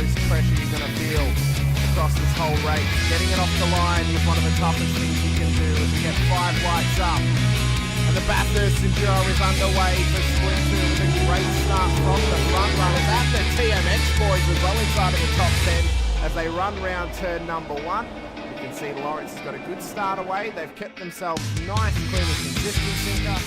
most pressure you're going to feel across this whole race. Getting it off the line is one of the toughest things you can do as we get 5 lights up. And the Bathurst Enduro is underway for Sprint 2 with a great start from the front runners and the TMX boys as well inside of the top 10 as they run round turn number 1. You can see Lawrence has got a good start away. They've kept themselves nice, clean and consistent, Sinka.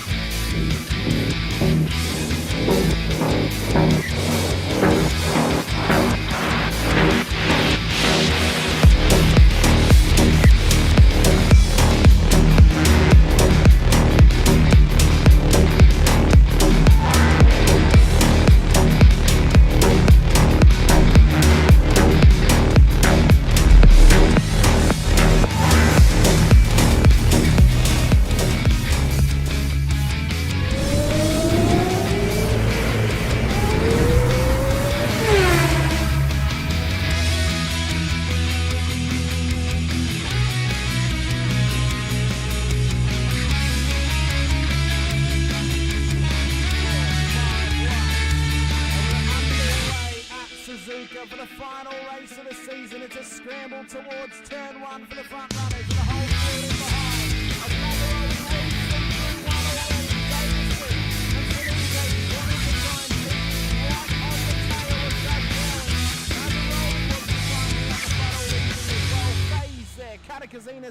For the final race of the season, it's a scramble towards turn 1 for the front runners and the whole field is behind. Another old lead through 1 already. Davison and Sinka wanting to try and keep right on the tail of Doug Allen. And the rolling was finally up the front of the lead as well. Phase there, Katakazina.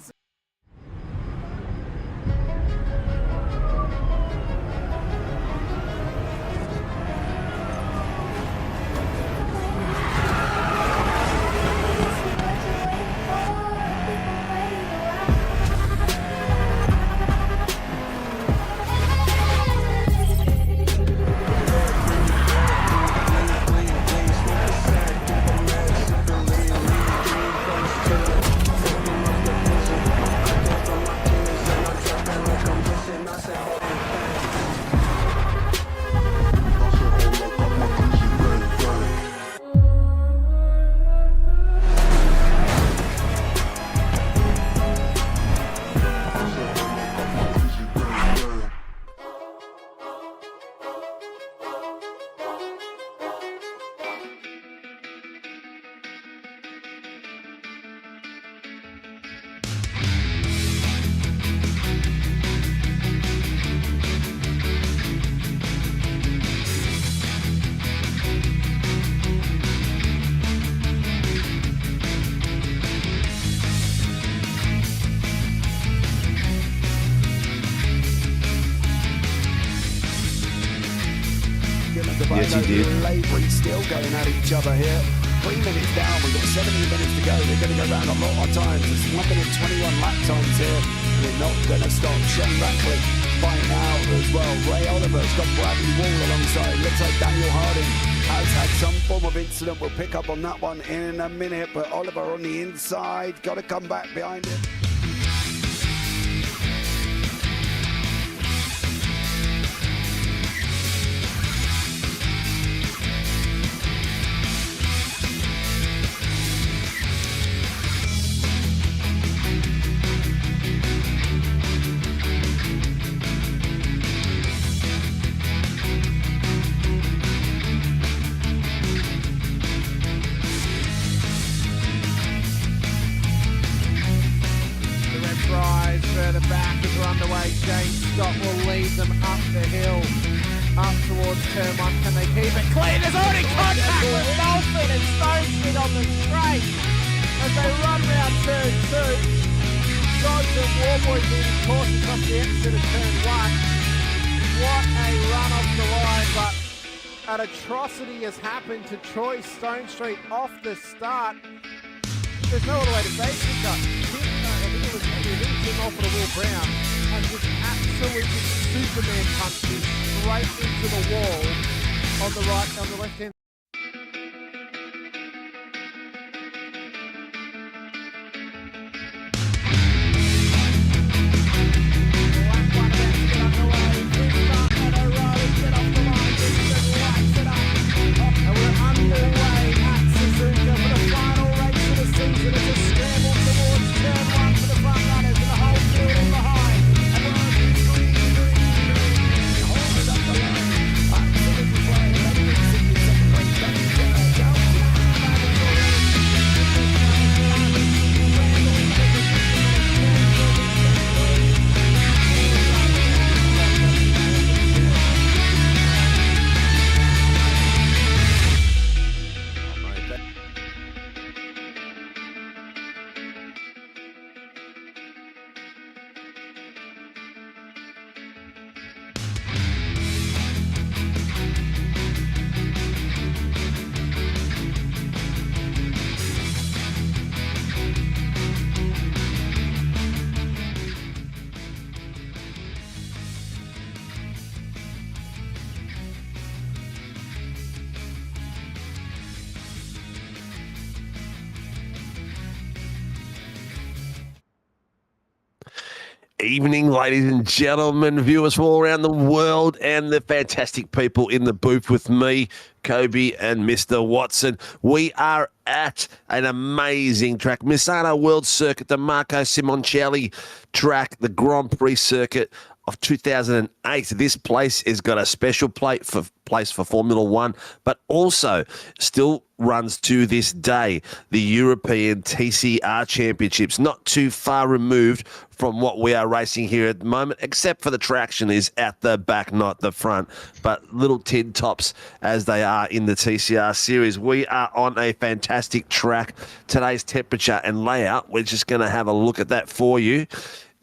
Yes, he did. Laboring still going at each other here. 3 minutes down, we've got 70 minutes to go. They're going to go round a lot of times. It's 1 minute 21 lap times here. We're not going to stop. Shane Rackley fighting out as well. Ray Oliver's got Bradley Wall alongside. Looks like Daniel Harding has had some form of incident. We'll pick up on that one in a minute. But Oliver on the inside, got to come back behind him. Further back as we're underway. James Scott will lead them up the hill, up towards turn 1. Can they keep it clean? There's already contact with Dolphin and Stone Street on the straight as they run round turn 2. Dodge and Warboy being cautious off the exit of turn 1. What a run off the line, but an atrocity has happened to Troy Stone Street off the start. There's no other way to say it. I think it was him off of the Will Brown and just absolutely Superman punched him straight into the wall on the left hand. evening, ladies and gentlemen, viewers from all around the world, and the fantastic people in the booth with me, Kobe and Mr. Watson. We are at an amazing track, Misano World Circuit, the Marco Simoncelli track, the Grand Prix circuit of 2008. This place has got a special place for Formula One, but also still runs to this day the European TCR Championships, not too far removed from what we are racing here at the moment, except for the traction is at the back, not the front, but little tin tops as they are in the TCR series. We are on a fantastic track. Today's temperature and layout, we're just going to have a look at that for you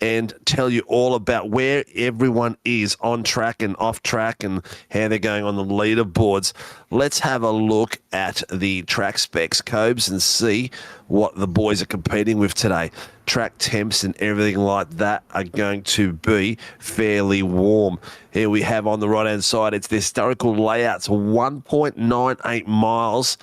and tell you all about where everyone is on track and off track and how they're going on the leaderboards. Let's have a look at the track specs, Cobes, and see what the boys are competing with today. Track temps and everything like that are going to be fairly warm. Here we have on the right-hand side, it's the historical layouts, 1.98 miles.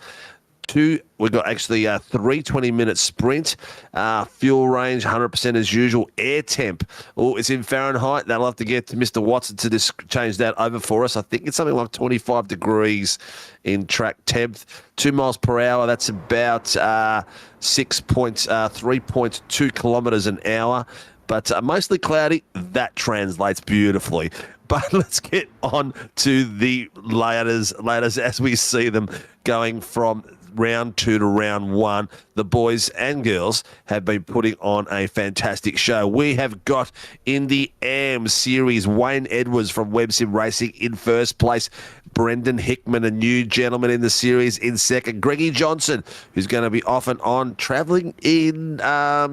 We've got actually a 320-minute sprint. Fuel range, 100% as usual. Air temp, it's in Fahrenheit. They'll have to get to Mr. Watson to change that over for us. I think it's something like 25 degrees in track temp. 2 miles per hour, that's about 3.2 kilometres an hour. But mostly cloudy, that translates beautifully. But let's get on to the layers as we see them going from round 2 to round 1. The boys and girls have been putting on a fantastic show. We have got in the AM series Wayne Edwards from WebSim Racing in first place. Brendan Hickman, a new gentleman in the series, in second. Greggy Johnson, who's going to be off and on, travelling in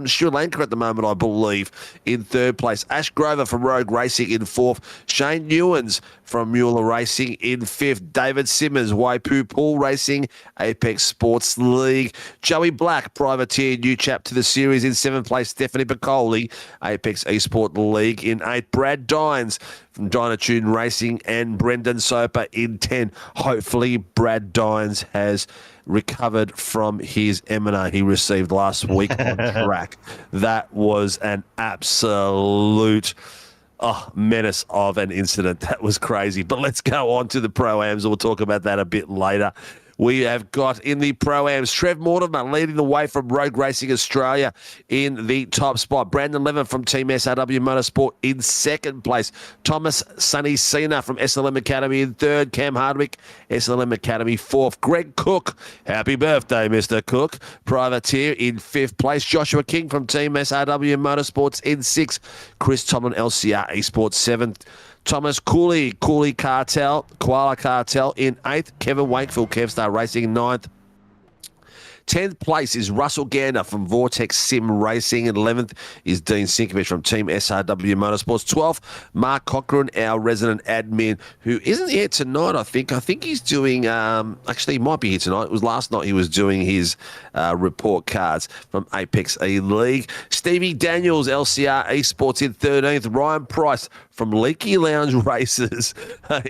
Sri Lanka at the moment, I believe, in third place. Ash Grover from Rogue Racing in fourth. Shane Newens from Mueller Racing in fifth. David Simmons, Waipu Pool Racing, Apex Sports League. Joey Black, privateer, new chap to the series, in seventh place. Stephanie Piccoli, Apex Esport League in eighth. Brad Dines from Dynatune Racing and Brendan Soper in 10. Hopefully, Brad Dines has recovered from his M&A he received last week on track. That was an absolute menace of an incident. That was crazy. But let's go on to the Pro-Ams. We'll talk about that a bit later. We have got in the Pro-Ams, Trev Mortimer leading the way from Rogue Racing Australia in the top spot. Brandon Levin from Team SRW Motorsport in second place. Thomas Sunny Cena from SLM Academy in third. Cam Hardwick, SLM Academy fourth. Greg Cook, happy birthday, Mr. Cook, privateer in fifth place. Joshua King from Team SRW Motorsports in sixth. Chris Tomlin, LCR Esports seventh. Thomas Cooley, Koala Cartel in 8th. Kevin Wakefield, Kevstar Racing in 9th. 10th place is Russell Gander from Vortex Sim Racing. And 11th is Dean Sinkovich from Team SRW Motorsports. 12th, Mark Cochran, our resident admin, who isn't here tonight, I think. I think he's doing, actually, he might be here tonight. It was last night he was doing his report cards from Apex E-League. Stevie Daniels, LCR Esports in 13th. Ryan Price from Leaky Lounge Races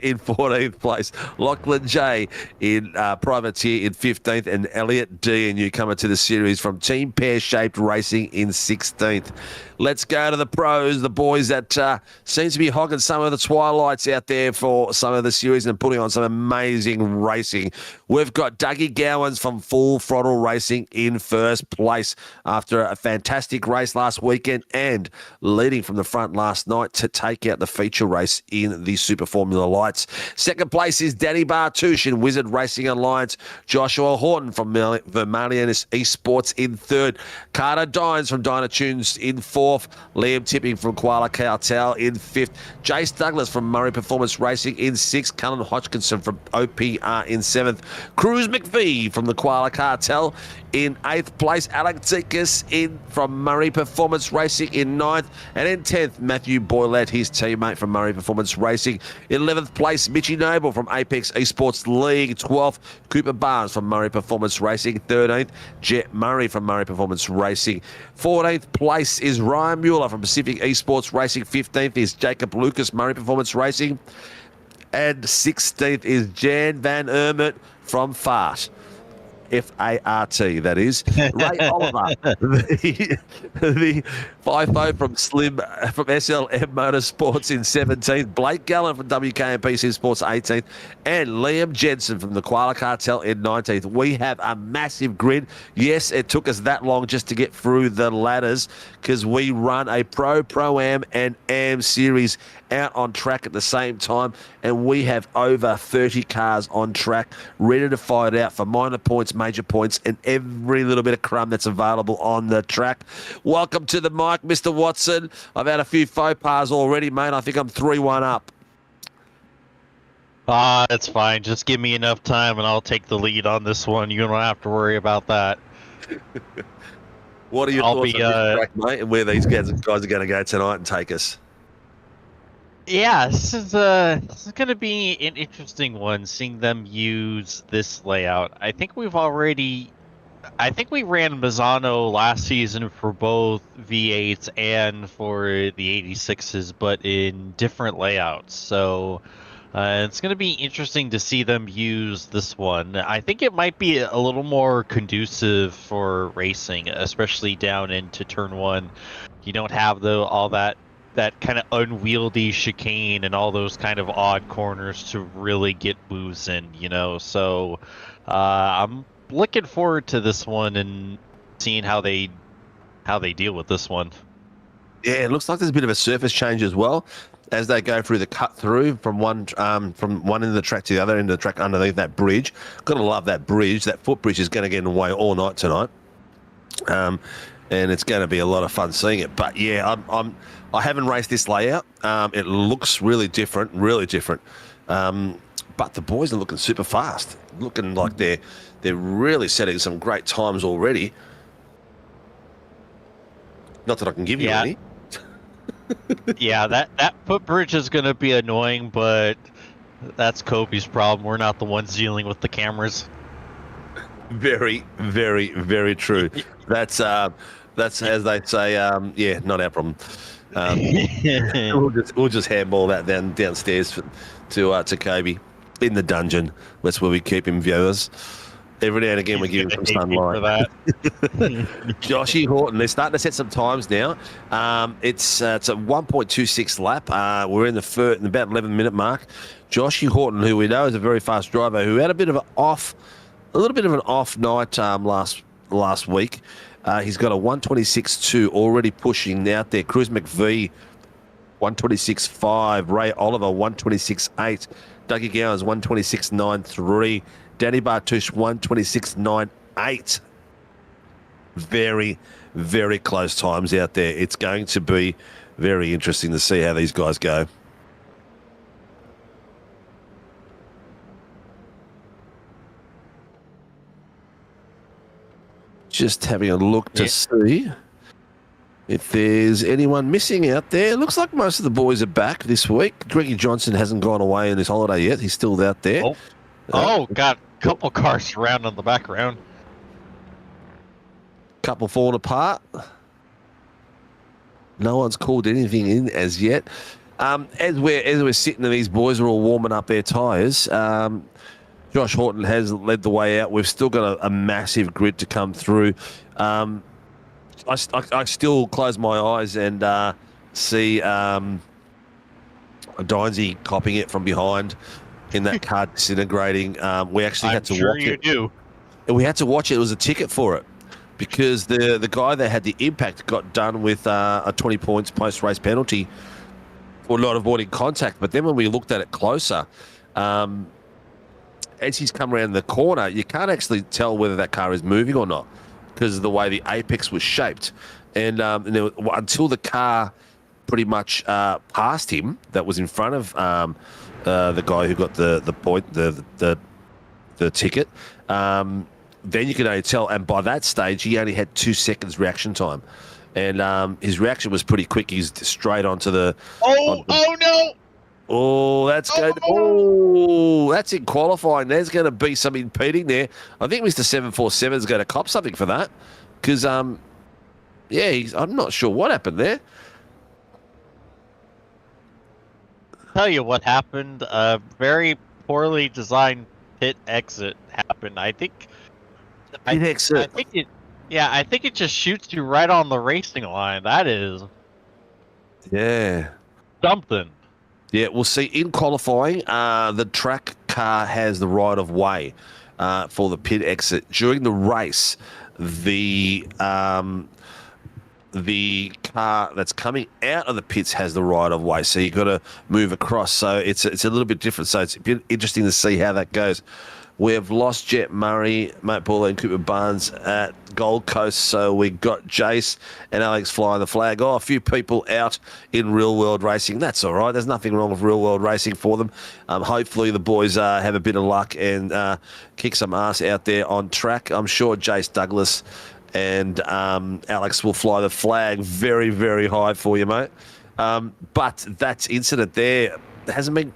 in 14th place. Lachlan J in Privateer in 15th. And Elliot D, a newcomer to the series from Team Pear-Shaped Racing in 16th. Let's go to the pros, the boys that seem to be hogging some of the twilights out there for some of the series and putting on some amazing racing. We've got Dougie Gowans from Full Throttle Racing in first place after a fantastic race last weekend and leading from the front last night to take out the feature race in the Super Formula Lights. Second place is Danny Bartouche in Wizard Racing Alliance. Joshua Horton from Vermalianis Esports in third. Carter Dines from Dynatunes in fourth. Liam Tipping from Koala Cartel in fifth. Jace Douglas from Murray Performance Racing in sixth. Cullen Hodgkinson from OPR in seventh. Cruz McVie from the Koala Cartel in eighth place. Alec Zekas from Murray Performance Racing in ninth. And in 10th, Matthew Boylett, his teammate from Murray Performance Racing. In 11th place, Mitchie Noble from Apex Esports League. 12th, Cooper Barnes from Murray Performance Racing. 13th, Jet Murray from Murray Performance Racing. 14th place is Ryan Mueller from Pacific Esports Racing. 15th is Jacob Lucas, Murray Performance Racing. And 16th is Jan Van Ermert from Fart. F-A-R-T, that is. Ray Oliver, the FIFO from Slim from SLM Motorsports in 17th. Blake Gallen from WKMP Sim Sports 18th. And Liam Jensen from the Koala Cartel in 19th. We have a massive grid. Yes, it took us that long just to get through the ladders because we run a Pro-Am and AM series out on track at the same time, and we have over 30 cars on track ready to fight out for minor points, major points, and every little bit of crumb that's available on the track. Welcome to the mic, Mr. Watson. I've had a few faux pas already, mate. I think I'm 3-1 up. That's fine. Just give me enough time and I'll take the lead on this one. You don't have to worry about that. What are your thoughts on this track, mate, and where these guys are going to go tonight and take us? Yeah, this is going to be an interesting one, seeing them use this layout. I think we ran Mazzano last season for both V8s and for the 86s, but in different layouts. So it's going to be interesting to see them use this one. I think it might be a little more conducive for racing, especially down into turn 1. You don't have all that kind of unwieldy chicane and all those kind of odd corners to really get moves in, So I'm looking forward to this one and seeing how they deal with this one. Yeah, it looks like there's a bit of a surface change as well as they go through the cut through from one end of the track to the other end of the track underneath that bridge. Gotta love that bridge. That footbridge is going to get in the way all night tonight. And it's going to be a lot of fun seeing it. But yeah, I haven't raced this layout. It looks really different. But the boys are looking super fast, looking like they're really setting some great times already. Not that I can give you any. Yeah, that footbridge is going to be annoying, but that's Kobe's problem. We're not the ones dealing with the cameras. Very, very, very true. That's as they say. Yeah, not our problem. We'll just handball that downstairs to Kobe in the dungeon. That's where we keep him, viewers. Every now and again, we give him some sunlight. Joshy Horton, they're starting to set some times now. It's a 1.26 lap. We're in the about 11-minute mark. Joshy Horton, who we know is a very fast driver, who had a little bit of an off night last week. He's got a 126.2 already pushing out there. Cruz McVee, 126.5. Ray Oliver, 126.8. Dougie Gowers, 126.93. Danny Bartouche, 126.98. Very, very close times out there. It's going to be very interesting to see how these guys go. Just having a look to see if there's anyone missing out there. It looks like most of the boys are back this week. Greggy Johnson hasn't gone away on his holiday yet. He's still out there. Got a couple cars around in the background. Couple falling apart. No one's called anything in as yet. As we're sitting there, these boys are all warming up their tyres. Josh Horton has led the way out. We've still got a massive grid to come through. I still close my eyes and see Dinesy copping it from behind in that car disintegrating. We actually had to watch it. We had to watch it. It was a ticket for it because the guy that had the impact got done with a 20 points post-race penalty for not avoiding contact. But then when we looked at it closer, as he's come around the corner, you can't actually tell whether that car is moving or not because of the way the apex was shaped. And until the car pretty much passed him, that was in front of the guy who got the point, the ticket, then you can only tell. And by that stage, he only had 2 seconds reaction time. And his reaction was pretty quick. He's straight onto the... Oh no! Oh, that's good. Oh, that's in qualifying. There's going to be some impeding there. I think Mr. 747 is going to cop something for that because, I'm not sure what happened there. Tell you what happened. A very poorly designed pit exit happened. I think Pit exit. I think it just shoots you right on the racing line. That is Yeah. something. Yeah, we'll see in qualifying, the track car has the right of way for the pit exit. During the race, the car that's coming out of the pits has the right of way, so you've got to move across. So it's a little bit different. So it's a bit interesting to see how that goes. We have lost Jet Murray, Matt Paul, and Cooper Barnes at Gold Coast. So we got Jace and Alex flying the flag. Oh, a few people out in real world racing. That's all right. There's nothing wrong with real world racing for them. Hopefully the boys have a bit of luck and kick some ass out there on track. I'm sure Jace Douglas and Alex will fly the flag very, very high for you, mate. But that incident there hasn't been...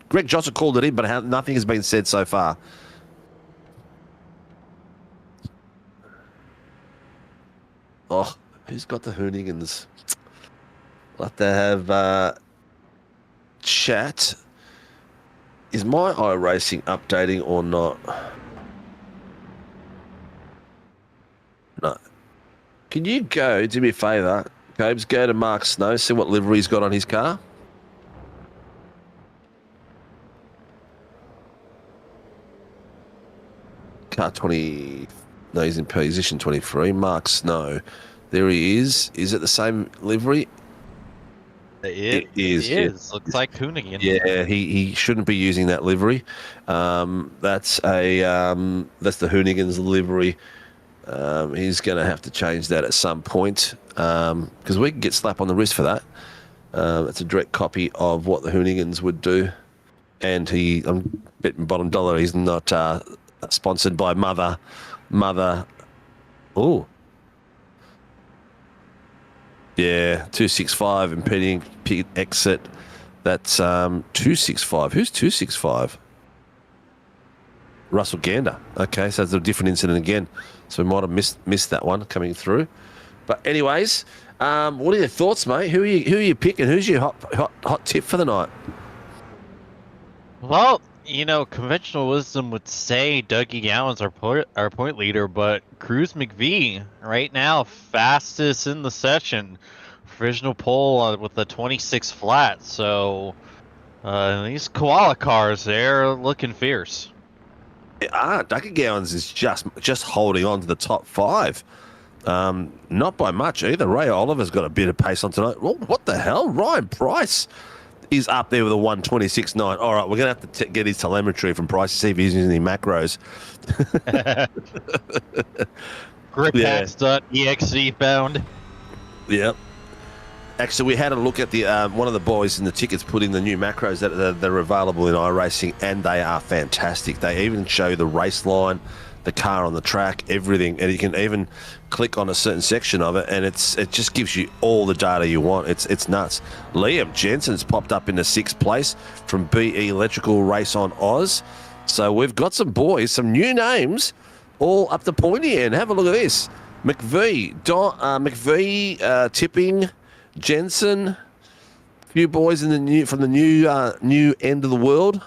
Greg Johnson called it in, but nothing has been said so far. Oh, who's got the Hoonigans? I'll have to have chat. Is my iRacing updating or not? No. Can you go, do me a favour, Cobes, go to Mark Snow, see what livery he's got on his car? Car 20... No, he's in position 23. Mark Snow. There he is. Is it the same livery? It is. Looks like Hoonigan. Yeah, he shouldn't be using that livery. That's the Hoonigan's livery. He's going to have to change that at some point because we can get slap on the wrist for that. It's a direct copy of what the Hoonigans would do. And I'm betting bottom dollar he's not sponsored by Mother. Oh. Yeah, 265 impeding pit exit. That's 265. Who's 265? Russell Gander. Okay, so it's a different incident again. So we might have missed that one coming through. But anyways, what are your thoughts, mate? Who are you picking? Who's your hot tip for the night? Well, conventional wisdom would say Dougie Gowan's our point leader, but Cruz McVee right now fastest in the session, provisional pole with a 26 flat. So these koala cars, they're looking fierce. Dougie Gowans is just holding on to the top five. Not by much either. Ray Oliver's got a bit of pace on tonight. Well, what the hell? Ryan Price is up there with a 126.9. All right, we're going to have to get his telemetry from Price to see if he's using any macros. Griphacks.exe bound. Yep. Actually, we had a look at the one of the boys in the tickets put in the new macros that are available in iRacing, and they are fantastic. They even show the race line, the car on the track, everything, and you can even click on a certain section of it, and it just gives you all the data you want. It's nuts. Liam Jensen's popped up in the 6th place from BE Electrical Race on Oz. So we've got some boys, some new names, all up the pointy end. Have a look at this. McVee, Tipping, Jensen, a few boys in the from the new end of the world.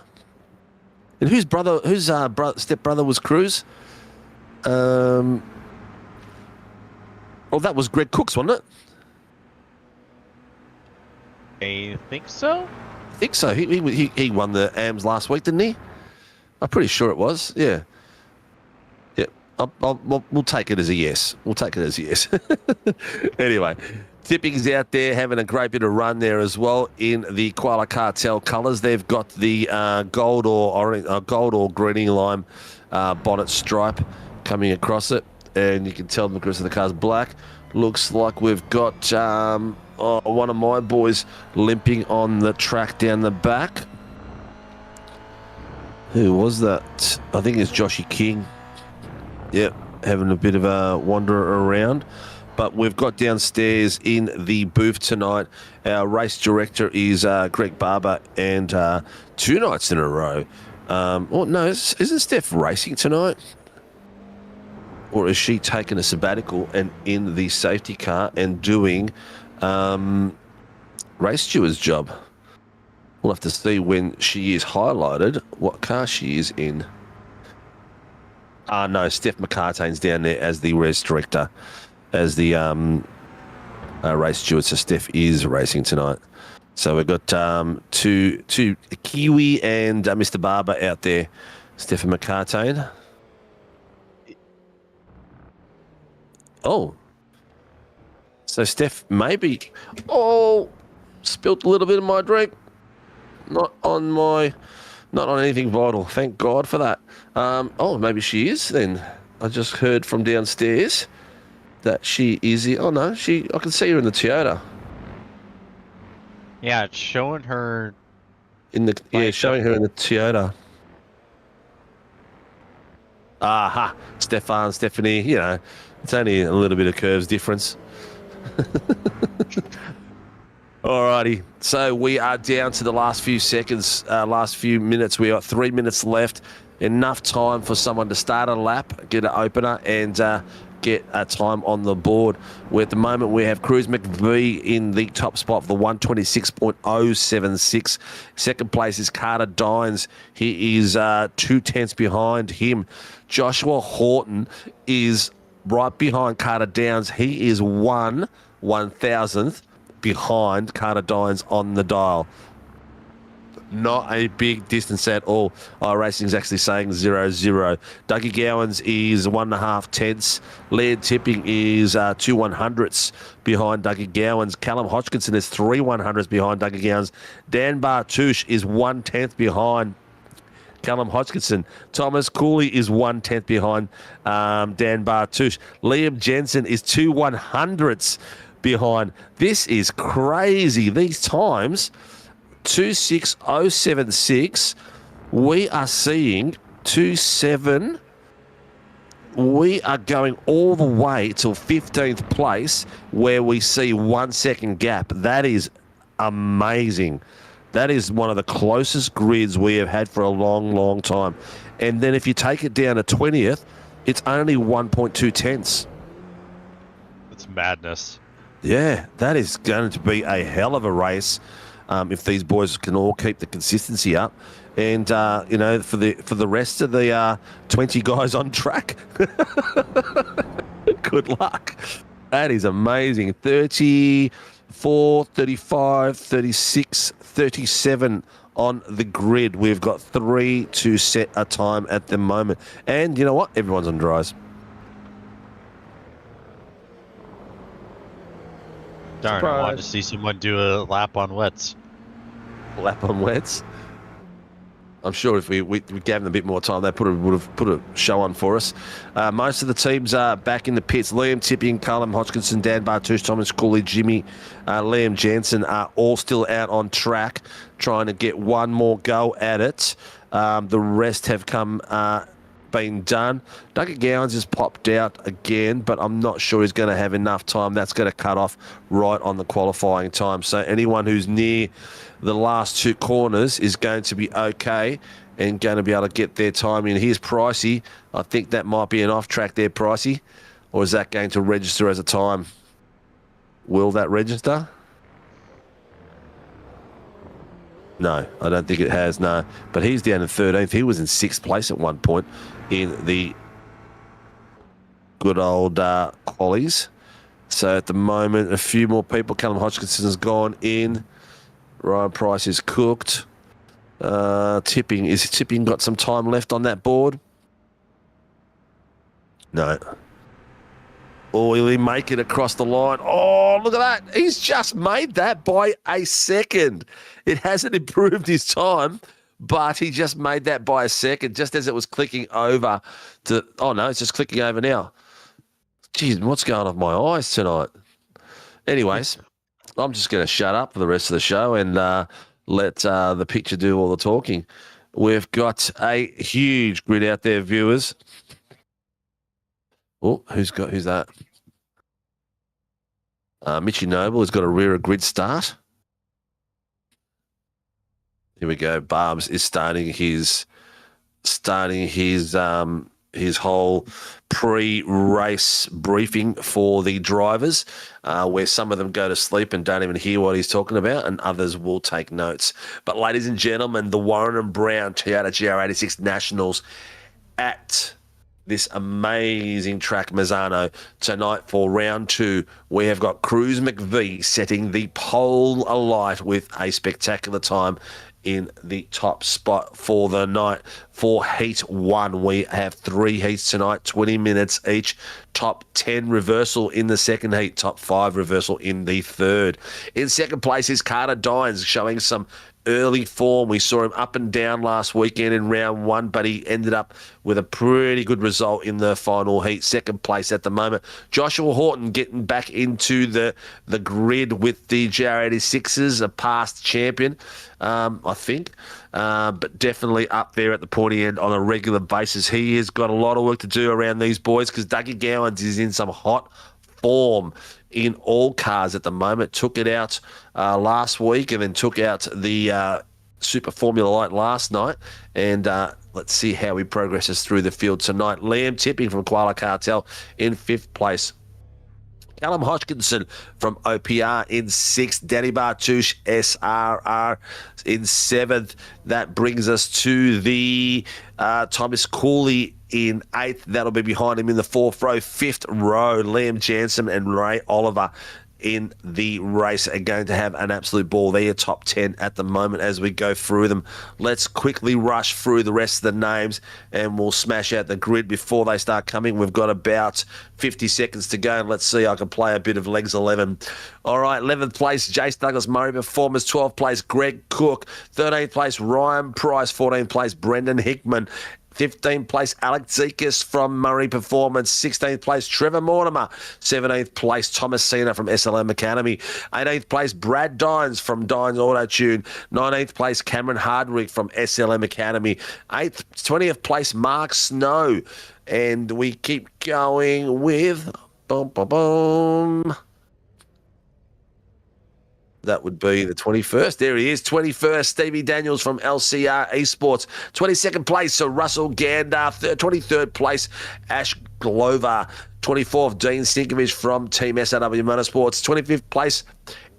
And whose stepbrother was Cruz? That was Greg Cook's, wasn't it? I think so. He won the AMS last week, didn't he? I'm pretty sure it was. Yeah. Yeah. We'll take it as a yes. Anyway, Tipping's out there having a great bit of run there as well in the Koala Cartel colours. They've got the gold or greeny lime bonnet stripe coming across it, and you can tell the rest of the car's black. Looks like we've got one of my boys limping on the track down the back. Who was that? I think it's Joshy King. Yep, having a bit of a wander around. But we've got downstairs in the booth tonight, our race director is Greg Barber, and 2 nights in a row. Isn't Steph racing tonight? Or is she taking a sabbatical and in the safety car and doing race steward's job? We'll have to see when she is highlighted what car she is in. No, Steph McCartane's down there as the race director, as the race steward. So Steph is racing tonight. So we've got two Kiwi and Mr. Barber out there. Stephen McCartane. Oh. So Steph maybe... Oh, spilt a little bit of my drink. Not on anything vital. Thank God for that. Oh, maybe she is then. I just heard from downstairs that she is... Oh, no, I can see her in the Toyota. Yeah, it's showing her showing her in the Toyota. Aha, Stephanie, it's only a little bit of curves difference. Alrighty, so we are down to the last few seconds, last few minutes. We got 3 minutes left. Enough time for someone to start a lap, get an opener, and get a time on the board. Where at the moment we have Cruz McVie in the top spot for the 126.076. Second place is Carter Dines. He is 2 tenths behind him. Joshua Horton is right behind Carter Downs. He is 1/1000th behind Carter Dines on the dial. Not a big distance at all. Iracing is actually saying 0-0. Dougie Gowans is 1.5 tenths. Laird Tipping is 2 100ths behind Dougie Gowans. Callum Hodgkinson is 3 100ths behind Dougie Gowans. Dan Bartouche is 1 tenth behind Callum Hodgkinson. Thomas Cooley is 1 tenth behind Dan Bartouche. Liam Jensen is 2 100ths behind. This is crazy. These times... 26076. We are seeing 27. We are going all the way till 15th place where we see 1 second gap. That is amazing. That is one of the closest grids we have had for a long, long time. And then if you take it down to 20th, it's only 1.2 tenths. That's madness. Yeah, that is going to be a hell of a race. If these boys can all keep the consistency up, and for the rest of the 20 guys on track, good luck. That is amazing. 34, 35, 36, 37 on the grid. We've got 3 to set a time at the moment, and you know what? Everyone's on dries. Darn, I wanted to see someone do a lap on wets. Lap on wets. I'm sure if we gave them a bit more time, they would have put a show on for us. Most of the teams are back in the pits. Liam Tipping, Callum Hodgkinson, Dan Bartouche, Thomas Cooley, Jimmy, Liam Jansen are all still out on track, trying to get one more go at it. The rest have been done. Dougie Gowans has popped out again, but I'm not sure he's going to have enough time. That's going to cut off right on the qualifying time. So anyone who's near the last 2 corners is going to be okay and going to be able to get their time in. Here's Pricey. I think that might be an off-track there, Pricey. Or is that going to register as a time? Will that register? No, I don't think it has, no. But he's down in 13th. He was in 6th place at one point in the good old qualies. So at the moment, a few more people. Callum Hodgkinson has gone in. Ryan Price is cooked. Tipping. Is Tipping got some time left on that board? No. Or will he make it across the line? Oh, look at that. He's just made that by a second. It hasn't improved his time, but he just made that by a second, just as it was clicking over to... Oh, no, it's just clicking over now. Jeez, what's going on with my eyes tonight? Anyways, I'm just going to shut up for the rest of the show and let the picture do all the talking. We've got a huge grid out there, viewers. Oh, who's that? Mitchy Noble has got a rear grid start. Here we go. Barbs is starting his whole pre-race briefing for the drivers, where some of them go to sleep and don't even hear what he's talking about, and others will take notes. But ladies and gentlemen, the Warren and Brown Toyota GR86 Nationals at this amazing track, Mazzano. Tonight for round 2, we have got Cruz McVie setting the pole alight with a spectacular time in the top spot for the night. For Heat 1, we have 3 heats tonight, 20 minutes each. Top 10 reversal in the second heat, top 5 reversal in the third. In second place is Carter Dines, showing some early form. We saw him up and down last weekend in round 1, but he ended up with a pretty good result in the final heat. Second place at the moment. Joshua Horton getting back into the grid with the GR86s, a past champion, I think. But definitely up there at the pointy end on a regular basis. He has got a lot of work to do around these boys because Dougie Gowans is in some hot form in all cars at the moment. Took it out last week and then took out the Super Formula Light last night. And let's see how he progresses through the field tonight. Liam Tipping from Koala Cartel in 5th place. Callum Hodgkinson from OPR in 6th. Danny Bartouche, SRR, in 7th. That brings us to the Thomas Cooley in 8th. That'll be behind him in the 4th row. 5th row, Liam Jansen and Ray Oliver in the race are going to have an absolute ball. They're top 10 at the moment as we go through them. Let's quickly rush through the rest of the names and we'll smash out the grid before they start coming. We've got about 50 seconds to go, and let's see, I can play a bit of Legs 11. All right, 11th place, Jace Douglas Murray Performance. 12th place, Greg Cook. 13th place, Ryan Price. 14th place, Brendan Hickman. 15th place, Alex Zekas from Murray Performance. 16th place, Trevor Mortimer. 17th place, Thomas Cena from SLM Academy. 18th place, Brad Dines from Dines Auto Tune. 19th place, Cameron Hardwick from SLM Academy. 20th place, Mark Snow. And we keep going with... Boom, boom, boom. That would be the 21st. There he is, 21st, Stevie Daniels from LCR Esports. 22nd place, Sir Russell Gander. 23rd place, Ash Glover. 24th, Dean Sinkovich from Team SRW Motorsports. 25th place,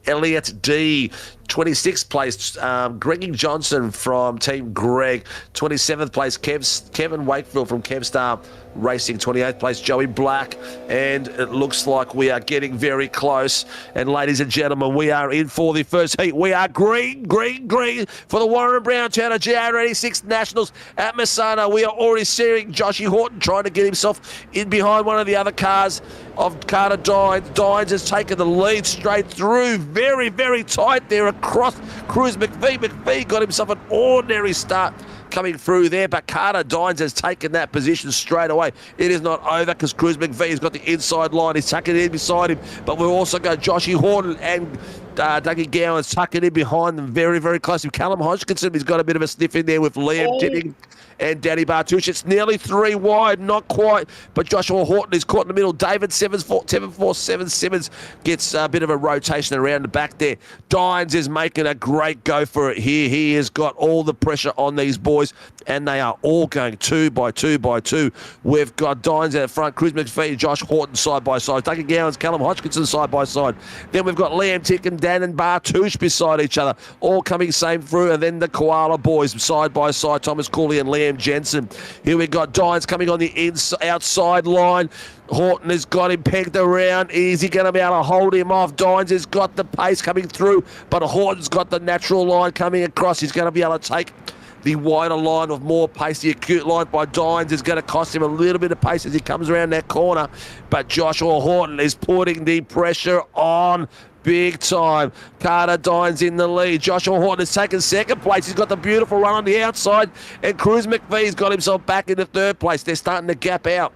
Elliot D. 26th place, Greggy Johnson from Team Greg. 27th place, Kevin Wakefield from Kevstar Racing. 28th place, Joey Black. And it looks like we are getting very close. And ladies and gentlemen, we are in for the first heat. We are green for the Warren Brown Toyota GR86 Nationals at Massana. We are already seeing Joshy Horton trying to get himself in behind one of the other cars of Carter Dines. Dines has taken the lead straight through. Very, very tight there across Cruz McVie. McVie got himself an ordinary start coming through there, but Carter Dines has taken that position straight away. It is not over because Cruz McVie has got the inside line. He's tucking it in beside him, but we've also got Joshy Horton and Dougie Gowans tucking in behind them very, very close. Callum Hodgkinson, he's got a bit of a sniff in there with Liam Tipping and Danny Bartouche. It's nearly 3 wide, not quite, but Joshua Horton is caught in the middle. David 747 Simmons gets a bit of a rotation around the back there. Dines is making a great go for it here. He has got all the pressure on these boys, and they are all going 2 by 2 by 2. We've got Dines out front, Cruz McPhee, Josh Horton side by side, Dougie Gowans, Callum Hodgkinson side by side. Then we've got Liam Tick and Dan and Bartouche beside each other, all coming same through, and then the Koala boys side by side, Thomas Cooley and Liam Jensen. Here we got Dines coming on the outside line. Horton has got him pegged around. Is he going to be able to hold him off? Dines has got the pace coming through, but Horton's got the natural line coming across. He's going to be able to take the wider line of more pace. The acute line by Dines is going to cost him a little bit of pace as he comes around that corner, but Joshua Horton is putting the pressure on big time. Carter Dines in the lead. Joshua Horton has taken second place. He's got the beautiful run on the outside, and Cruz McVie's got himself back into third place. They're starting to gap out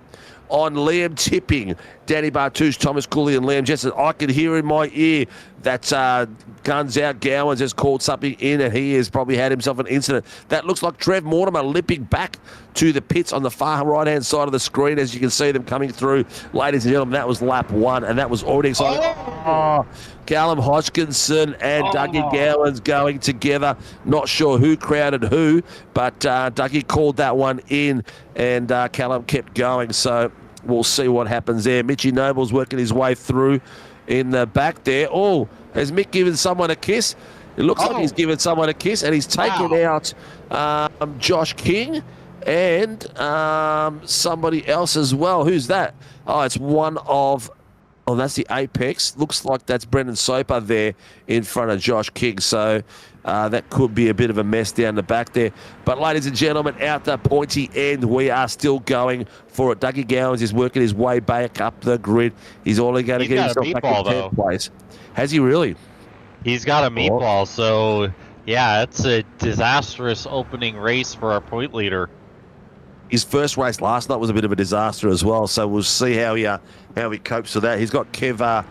on Liam Tipping, Danny Bartouche, Thomas Cooley and Liam Jensen. I can hear in my ear that Guns Out Gowans has called something in, and he has probably had himself an incident. That looks like Trev Mortimer limping back to the pits on the far right-hand side of the screen as you can see them coming through. Ladies and gentlemen, that was lap 1, and that was already exciting. Callum Hodgkinson and Dougie Gowans going together. Not sure who crowded who, but Dougie called that one in, and Callum kept going. So we'll see what happens there. Mitchy Noble's working his way through in the back there. Oh, has Mick given someone a kiss? It looks like he's given someone a kiss, and he's taken out Josh King and somebody else as well. Who's that? Oh, it's one of... Oh, that's the Apex. Looks like that's Brendan Soper there in front of Josh King. So that could be a bit of a mess down the back there. But ladies and gentlemen, out the pointy end, we are still going for it. Dougie Gowans is working his way back up the grid. He's only going to get himself back in 10th place. Has he really? He's got a meatball, so yeah, it's a disastrous opening race for our point leader. His first race last night was a bit of a disaster as well, so we'll see how he copes with that. He's got Kev,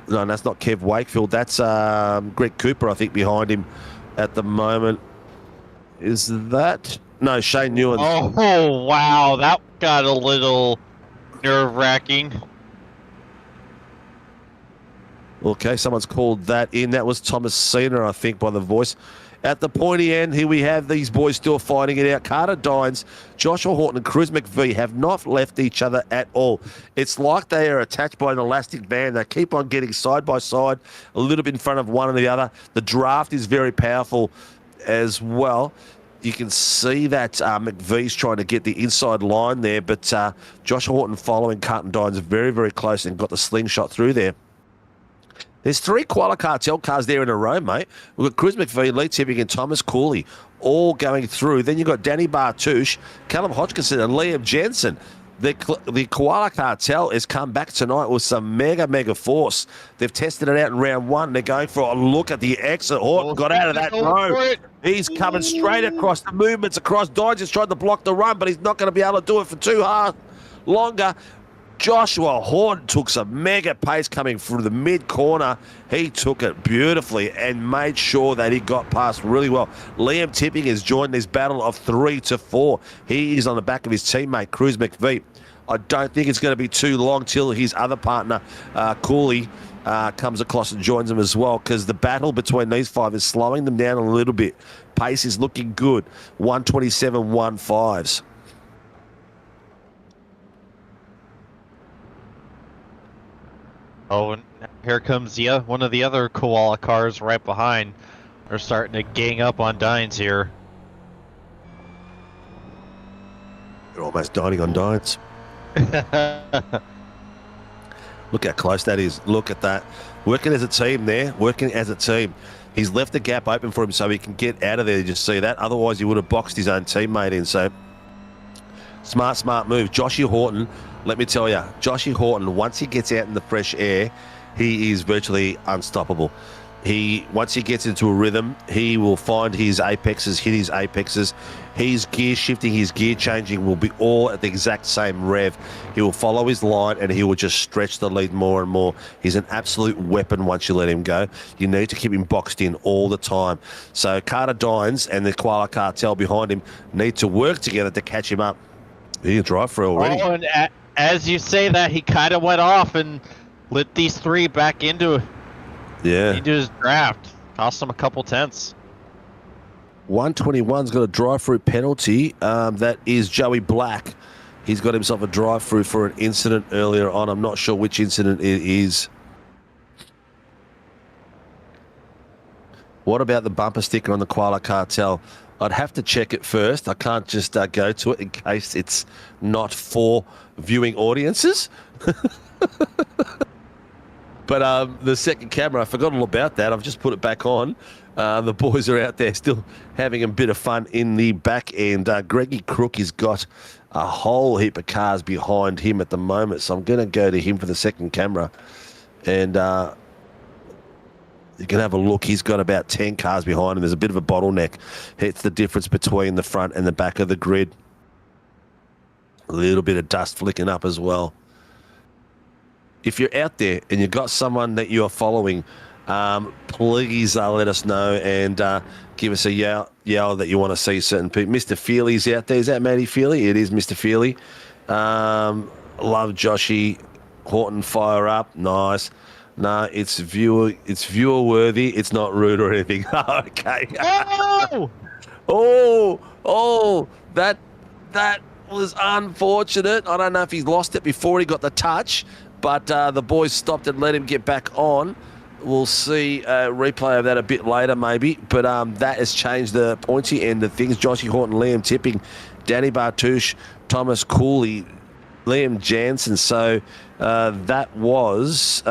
no, that's not Kev Wakefield. That's Greg Cooper, I think, behind him at the moment. Is that? No, Shane Newen. Oh, wow, that got a little nerve-wracking. Okay, someone's called that in. That was Thomas Cena, I think, by the voice. At the pointy end, here we have these boys still fighting it out. Carter Dines, Joshua Horton and Cruz McVie have not left each other at all. It's like they are attached by an elastic band. They keep on getting side by side, a little bit in front of one and the other. The draft is very powerful as well. You can see that McVie's trying to get the inside line there, but Joshua Horton following Carter Dines very, very close and got the slingshot through there. There's 3 Koala Cartel cars there in a row, mate. We've got Cruz McVie, Lee Tipping, and Thomas Cooley all going through. Then you've got Danny Bartouche, Callum Hodgkinson, and Liam Jensen. The Koala Cartel has come back tonight with some mega force. They've tested it out in round 1. They're going for a look at the exit. Horton got out of that row. He's coming straight across. The movements across. Dodge has tried to block the run, but he's not going to be able to do it for too hard longer. Joshua Horton took some mega pace coming through the mid-corner. He took it beautifully and made sure that he got past really well. Liam Tipping has joined this battle of 3 to 4. He is on the back of his teammate, Cruz McVie. I don't think it's going to be too long till his other partner, Cooley, comes across and joins him as well, because the battle between these 5 is slowing them down a little bit. Pace is looking good. 127.15s. Oh, and here comes one of the other Koala cars right behind. They're starting to gang up on Dines here. They're almost dining on Dines. Look how close that is. Look at that. Working as a team there. Working as a team. He's left the gap open for him so he can get out of there. Did you see that? Otherwise, he would have boxed his own teammate in. So, smart move. Joshy Horton, let me tell you, Joshy Horton, once he gets out in the fresh air, he is virtually unstoppable. Once he gets into a rhythm, he will find his apexes, hit his apexes. His gear shifting, his gear changing will be all at the exact same rev. He will follow his line and he will just stretch the lead more and more. He's an absolute weapon once you let him go. You need to keep him boxed in all the time. So Carter Dines and the Koala Cartel behind him need to work together to catch him up. He can drive through already. Oh, and as you say that, he kind of went off and lit these 3 back into his draft. Cost him a couple tenths. 121's got a drive-through penalty. That is Joey Black. He's got himself a drive-through for an incident earlier on. I'm not sure which incident it is. What about the bumper sticker on the Koala Cartel? I'd have to check it first. I can't just go to it in case it's not for viewing audiences. But the second camera, I forgot all about that. I've just put it back on. The boys are out there still having a bit of fun in the back end. Greggy Crook has got a whole heap of cars behind him at the moment, so I'm going to go to him for the second camera. And you can have a look. He's got about 10 cars behind him. There's a bit of a bottleneck. It's the difference between the front and the back of the grid. A little bit of dust flicking up as well. If you're out there and you've got someone that you are following, please let us know and give us a yell that you want to see certain people. Mr. Feely's out there. Is that Matty Feely? It is Mr. Feely. Love Joshy Horton, fire up. Nice. No, it's viewer worthy. It's not rude or anything. Okay. Oh, that was unfortunate. I don't know if he's lost it before he got the touch, but the boys stopped and let him get back on. We'll see a replay of that a bit later maybe, but that has changed the pointy end of things. Joshy Horton, Liam Tipping Danny Bartouche, Thomas Cooley, Liam Jansen. So that was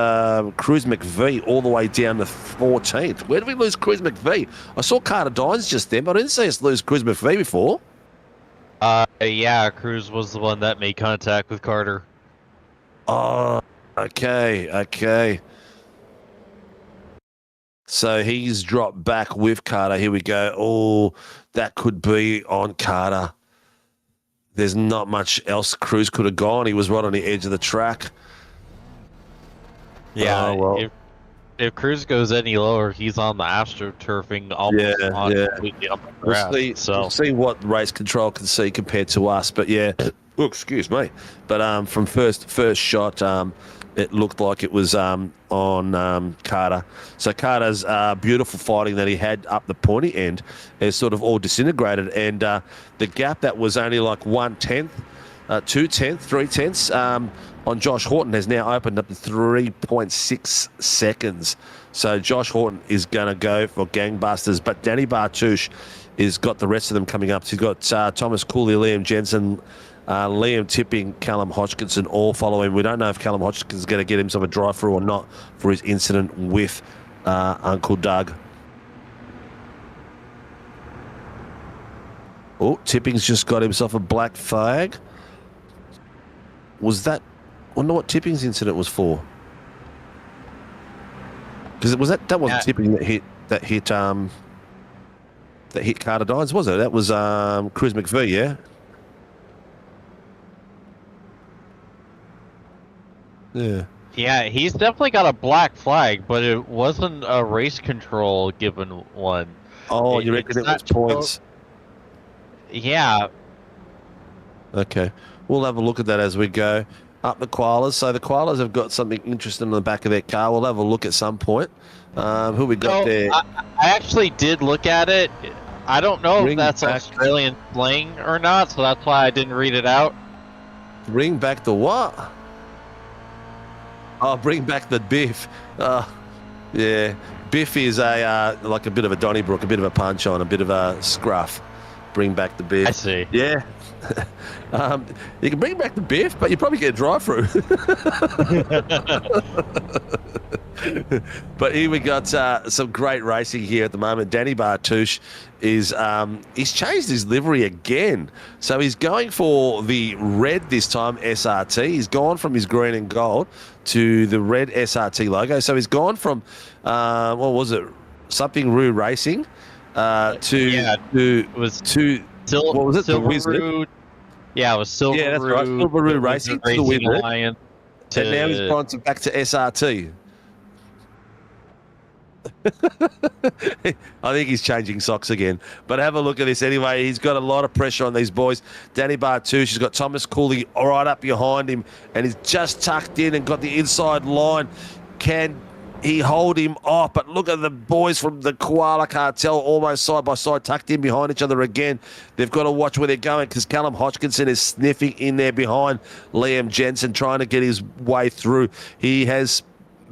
Cruz McVie all the way down to 14th. Where did we lose Cruz McVie? I saw Carter Dines just then, but I didn't see us lose Cruz McVie before. Yeah, Cruz was the one that made contact with Carter. Oh, okay. So he's dropped back with Carter. Here we go. Oh, that could be on Carter. There's not much else Cruz could have gone. He was right on the edge of the track. Yeah, oh, well. If Cruz goes any lower, he's on the AstroTurfing almost completely up the grass. We'll see what race control can see compared to us. But yeah, oh, excuse me. But from first shot, it looked like it was on Carter. So Carter's beautiful fighting that he had up the pointy end is sort of all disintegrated. And the gap that was only like 1/10, 2/10, 3/10 on Josh Horton has now opened up to 3.6 seconds. So Josh Horton is going to go for gangbusters. But Danny Bartouche has got the rest of them coming up. So he's got Thomas Cooley, Liam Jensen, Liam Tipping, Callum Hodgkinson all following. We don't know if Callum Hodgkinson's going to get himself a drive-through or not for his incident with Uncle Doug. Oh, Tipping's just got himself a black flag. Was that... I wonder what Tipping's incident was for. Because that wasn't Tipping that hit Carter Dines, was it? That was Cruz McVie, yeah? Yeah. Yeah, he's definitely got a black flag, but it wasn't a race control given one. Oh, you reckon it was points? Yeah. Okay. We'll have a look at that as we go up the koalas. So the koalas have got something interesting on the back of their car. We'll have a look at some point. Who we got there? I actually did look at it. I don't know if that's Australian slang or not, so that's why I didn't read it out. Bring back the what? Oh, bring back the Biff. Yeah. Biff is like a bit of a Donnybrook, a bit of a punch on, a bit of a scruff. Bring back the Biff. I see. Yeah. You can bring back the Biff, but you probably get a drive-through. But here we got some great racing here at the moment. Danny Bartouche is he's changed his livery again. So he's going for the red this time, SRT. He's gone from his green and gold to the red SRT logo. So he's gone from, what was it, something Roo Racing what was it? Silver Roo. Yeah, it was Silver Yeah, that's right. Silver Roo Racing to the Wizard. Alliance And now he's gone back to SRT. I think he's changing socks again. But have a look at this anyway. He's got a lot of pressure on these boys. Danny Bartouche, he's got Thomas Cooley right up behind him, and he's just tucked in and got the inside line. Can he hold him off? But look at the boys from the Koala Cartel almost side by side, tucked in behind each other again. They've got to watch where they're going because Callum Hodgkinson is sniffing in there behind Liam Jensen, trying to get his way through. He has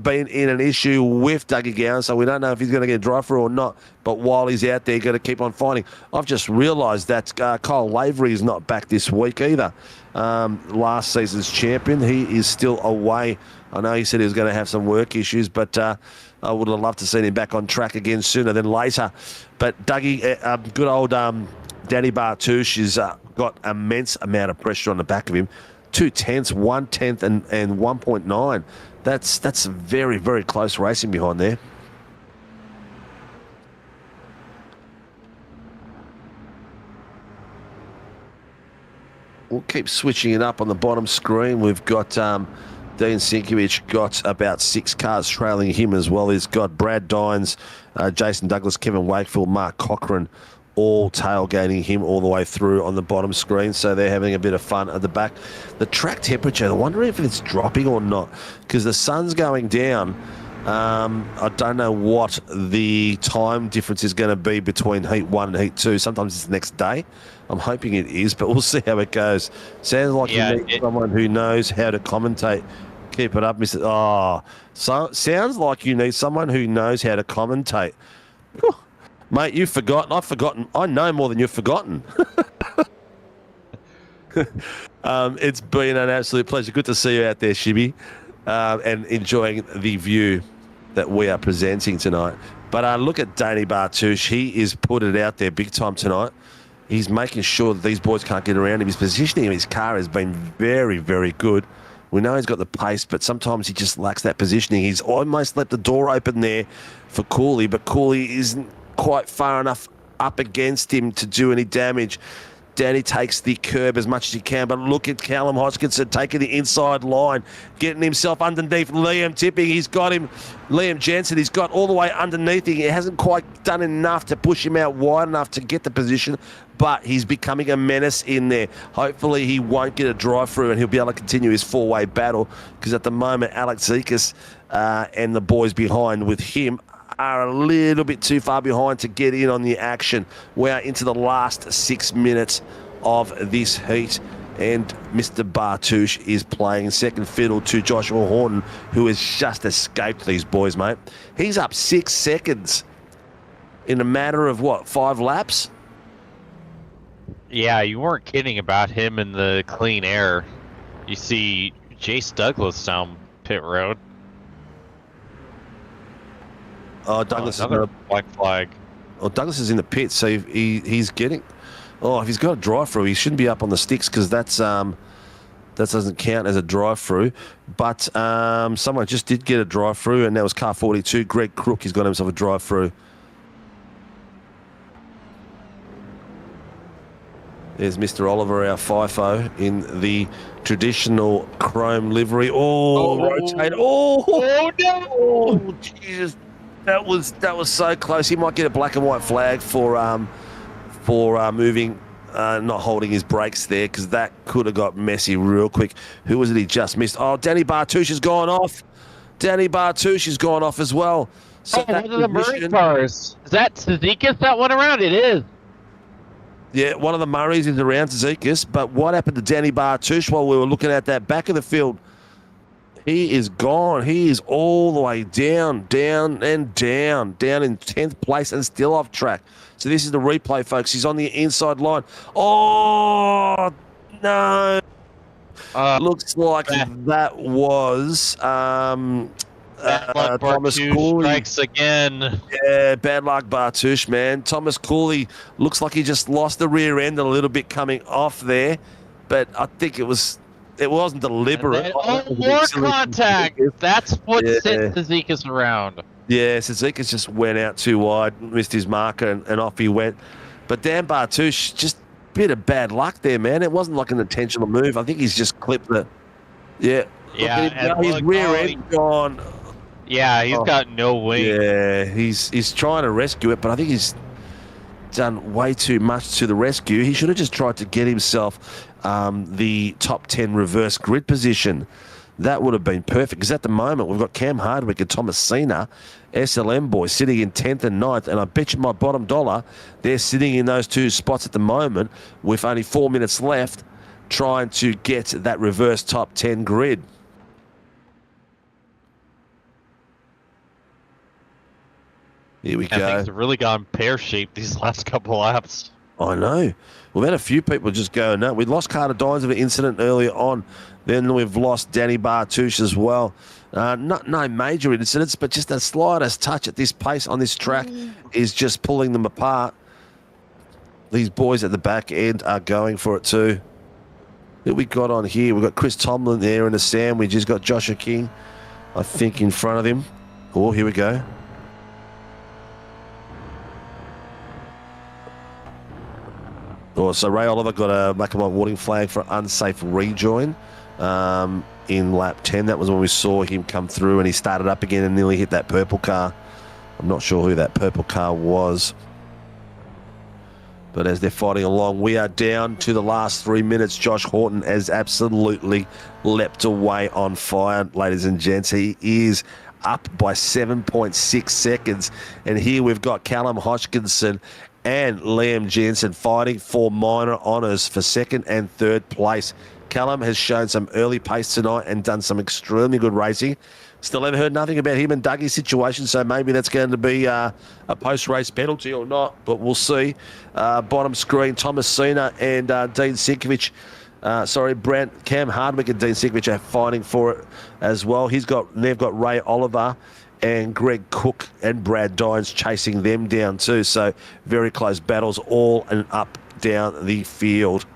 been in an issue with Dougie Gowan, so we don't know if he's going to get a drive-through or not. But while he's out there, going to keep on fighting. I've just realised that Kyle Lavery is not back this week either. Last season's champion, he is still away. I know he said he was going to have some work issues, but I would have loved to see him back on track again sooner than later. But Dougie, good old Danny Bartouche has got immense amount of pressure on the back of him. 2/10, 1/10, and 1.9. That's very, very close racing behind there. We'll keep switching it up on the bottom screen. We've got Dean Sinkiewicz got about 6 cars trailing him as well. He's got Brad Dines, Jason Douglas, Kevin Wakefield, Mark Cochran, all tailgating him all the way through on the bottom screen. So they're having a bit of fun at the back. The track temperature, I wonder if it's dropping or not because the sun's going down. I don't know what the time difference is going to be between Heat 1 and Heat 2. Sometimes it's the next day. I'm hoping it is, but we'll see how it goes. Sounds like you need someone who knows how to commentate. Keep it up, Mr. Oh, so sounds like you need someone who knows how to commentate. Whew. Mate, you've forgotten. I've forgotten. I know more than you've forgotten. It's been an absolute pleasure. Good to see you out there, Shibby, and enjoying the view that we are presenting tonight. But look at Danny Bartouche. He is put it out there big time tonight. He's making sure that these boys can't get around him. His positioning of his car has been very, very good. We know he's got the pace, but sometimes he just lacks that positioning. He's almost let the door open there for Cooley, but Cooley isn't quite far enough up against him to do any damage. Danny takes the curb as much as he can, but look at Callum Hodgkinson taking the inside line, getting himself underneath Liam Tipping. He's got him, Liam Jensen, he's got all the way underneath him. He hasn't quite done enough to push him out wide enough to get the position, but he's becoming a menace in there. Hopefully he won't get a drive-through and he'll be able to continue his four-way battle, because at the moment, Alex Zekas and the boys behind with him are a little bit too far behind to get in on the action. We're into the last 6 minutes of this heat, and Mr. Bartouche is playing second fiddle to Joshua Horton, who has just escaped these boys, mate. He's up 6 seconds in a matter of, what, 5 laps? Yeah, you weren't kidding about him in the clean air. You see Jace Douglas down pit road. Oh, Douglas another black flag. Oh, Douglas is in the pit, so he's getting. Oh, if he's got a drive-through, he shouldn't be up on the sticks, because that doesn't count as a drive-through. But someone just did get a drive-through, and that was car 42. Greg Crook, he's got himself a drive-through. There's Mr. Oliver, our FIFO, in the traditional chrome livery. Oh, rotate. Oh no! Oh, Jesus. That was so close. He might get a black and white flag for moving, not holding his brakes there, because that could have got messy real quick. Who was it he just missed? Oh, Danny Bartouche has gone off. Danny Bartouche has gone off as well. So one of the Murray cars. Is that Zekas that went around? It is. Yeah, one of the Murrays is around Zekas, but what happened to Danny Bartouche while we were looking at that back of the field? He is gone. He is all the way down in 10th place and still off track. So this is the replay, folks. He's on the inside line. Oh, no. Looks like that was Thomas Cooley. Strikes again. Yeah, bad luck, Bartouche, man. Thomas Cooley looks like he just lost the rear end a little bit coming off there, but I think it wasn't deliberate. More contact. That's what sent the Zekas around. Yeah, so Zekas just went out too wide, missed his marker, and off he went. But Dan Bartouche, just a bit of bad luck there, man. It wasn't like an intentional move. I think he's just clipped the... Yeah. Yeah. His rear end gone. Yeah, he's got no wing. Yeah, he's trying to rescue it, but I think he's done way too much to the rescue. He should have just tried to get himself the top 10 reverse grid position. That would have been perfect, because at the moment we've got Cam Hardwick and Thomas Cena, SLM boys, sitting in 10th and 9th, and I bet you my bottom dollar they're sitting in those two spots at the moment with only 4 minutes left, trying to get that reverse top 10 grid. Here we go. Things have really gone pear-shaped these last couple laps. I know. We've had a few people just go, no, we lost Carter Dines of an incident earlier on. Then we've lost Danny Bartouche as well. No major incidents, but just the slightest touch at this pace on this track is just pulling them apart. These boys at the back end are going for it too. Who we got on here? We've got Chris Tomlin there in a sandwich. He's got Joshua King, I think, in front of him. Oh, here we go. Oh, so Ray Oliver got a black and white warning flag for unsafe rejoin in lap 10. That was when we saw him come through and he started up again and nearly hit that purple car. I'm not sure who that purple car was. But as they're fighting along, we are down to the last 3 minutes. Josh Horton has absolutely leapt away on fire, ladies and gents. He is up by 7.6 seconds. And here we've got Callum Hodgkinson and Liam Jensen fighting for minor honours for second and third place. Callum has shown some early pace tonight and done some extremely good racing. Still haven't heard nothing about him and Dougie's situation, so maybe that's going to be a post-race penalty or not, but we'll see. Bottom screen, Thomas Cena and Dean Sinkovich Brent, Cam Hardwick and Dean Sinkovich are fighting for it as well. They've got Ray Oliver and Greg Cook and Brad Dines chasing them down too. So very close battles all and up down the field.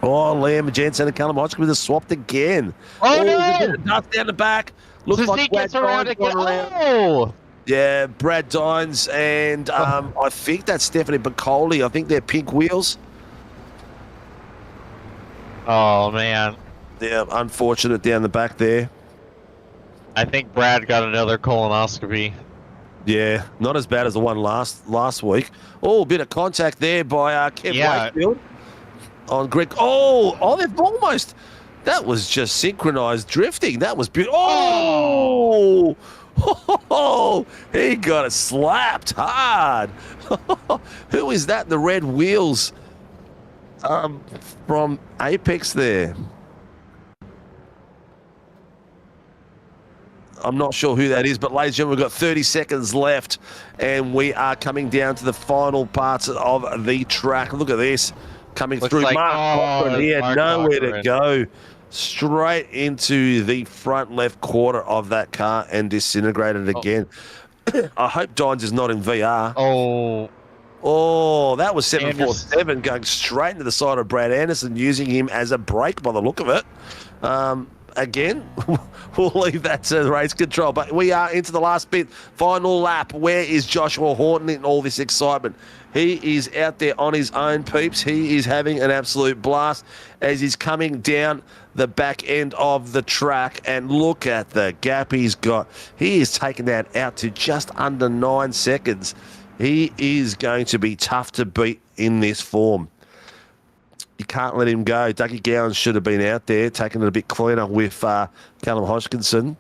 Oh, Liam Jensen and Callum Hodgkin with swapped again. Oh, no! There's a bit of dust down the back. Looks Zeke like Brad gets around Dines again. gone around. Oh! Yeah, Brad Dines and I think that's Stephanie Bacoli. I think they're pink wheels. Oh, man. Yeah, unfortunate down the back there. I think Brad got another colonoscopy. Yeah, not as bad as the one last week. Oh, a bit of contact there by Kev Wakefield on Greg. Oh, they've almost. That was just synchronized drifting. That was beautiful. Oh, he got it slapped hard. Who is that? The red wheels from Apex there. I'm not sure who that is, but ladies and gentlemen, we've got 30 seconds left, and we are coming down to the final parts of the track. Look at this coming through. Like, Mark Cochran, he had Mark nowhere Cochran. to go. Straight into the front left quarter of that car and disintegrated again. I hope Dines is not in VR. Oh, that was 747 going straight into the side of Brad Anderson, using him as a brake by the look of it. Again, we'll leave that to race control. But we are into the last bit. Final lap. Where is Joshua Horton in all this excitement? He is out there on his own, peeps. He is having an absolute blast as he's coming down the back end of the track. And look at the gap he's got. He is taking that out to just under 9 seconds. He is going to be tough to beat in this form. You can't let him go. Dougie Gowans should have been out there, taking it a bit cleaner with Callum Hodgkinson.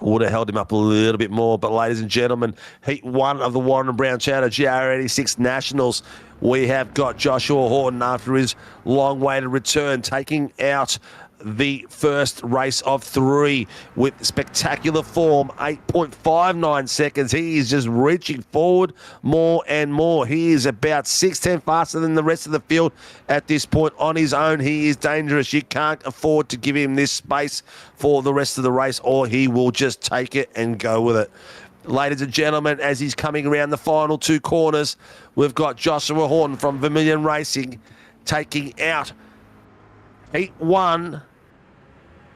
Would have held him up a little bit more. But ladies and gentlemen, heat one of the Warren and Brown Toyota GR86 Nationals. We have got Joshua Horton after his long-awaited return, taking out the first race of 3 with spectacular form, 8.59 seconds. He is just reaching forward more and more. He is about 6/10 faster than the rest of the field at this point. On his own, he is dangerous. You can't afford to give him this space for the rest of the race, or he will just take it and go with it. Ladies and gentlemen, as he's coming around the final 2 corners, we've got Joshua Horton from Vermilion Racing taking out Heat 1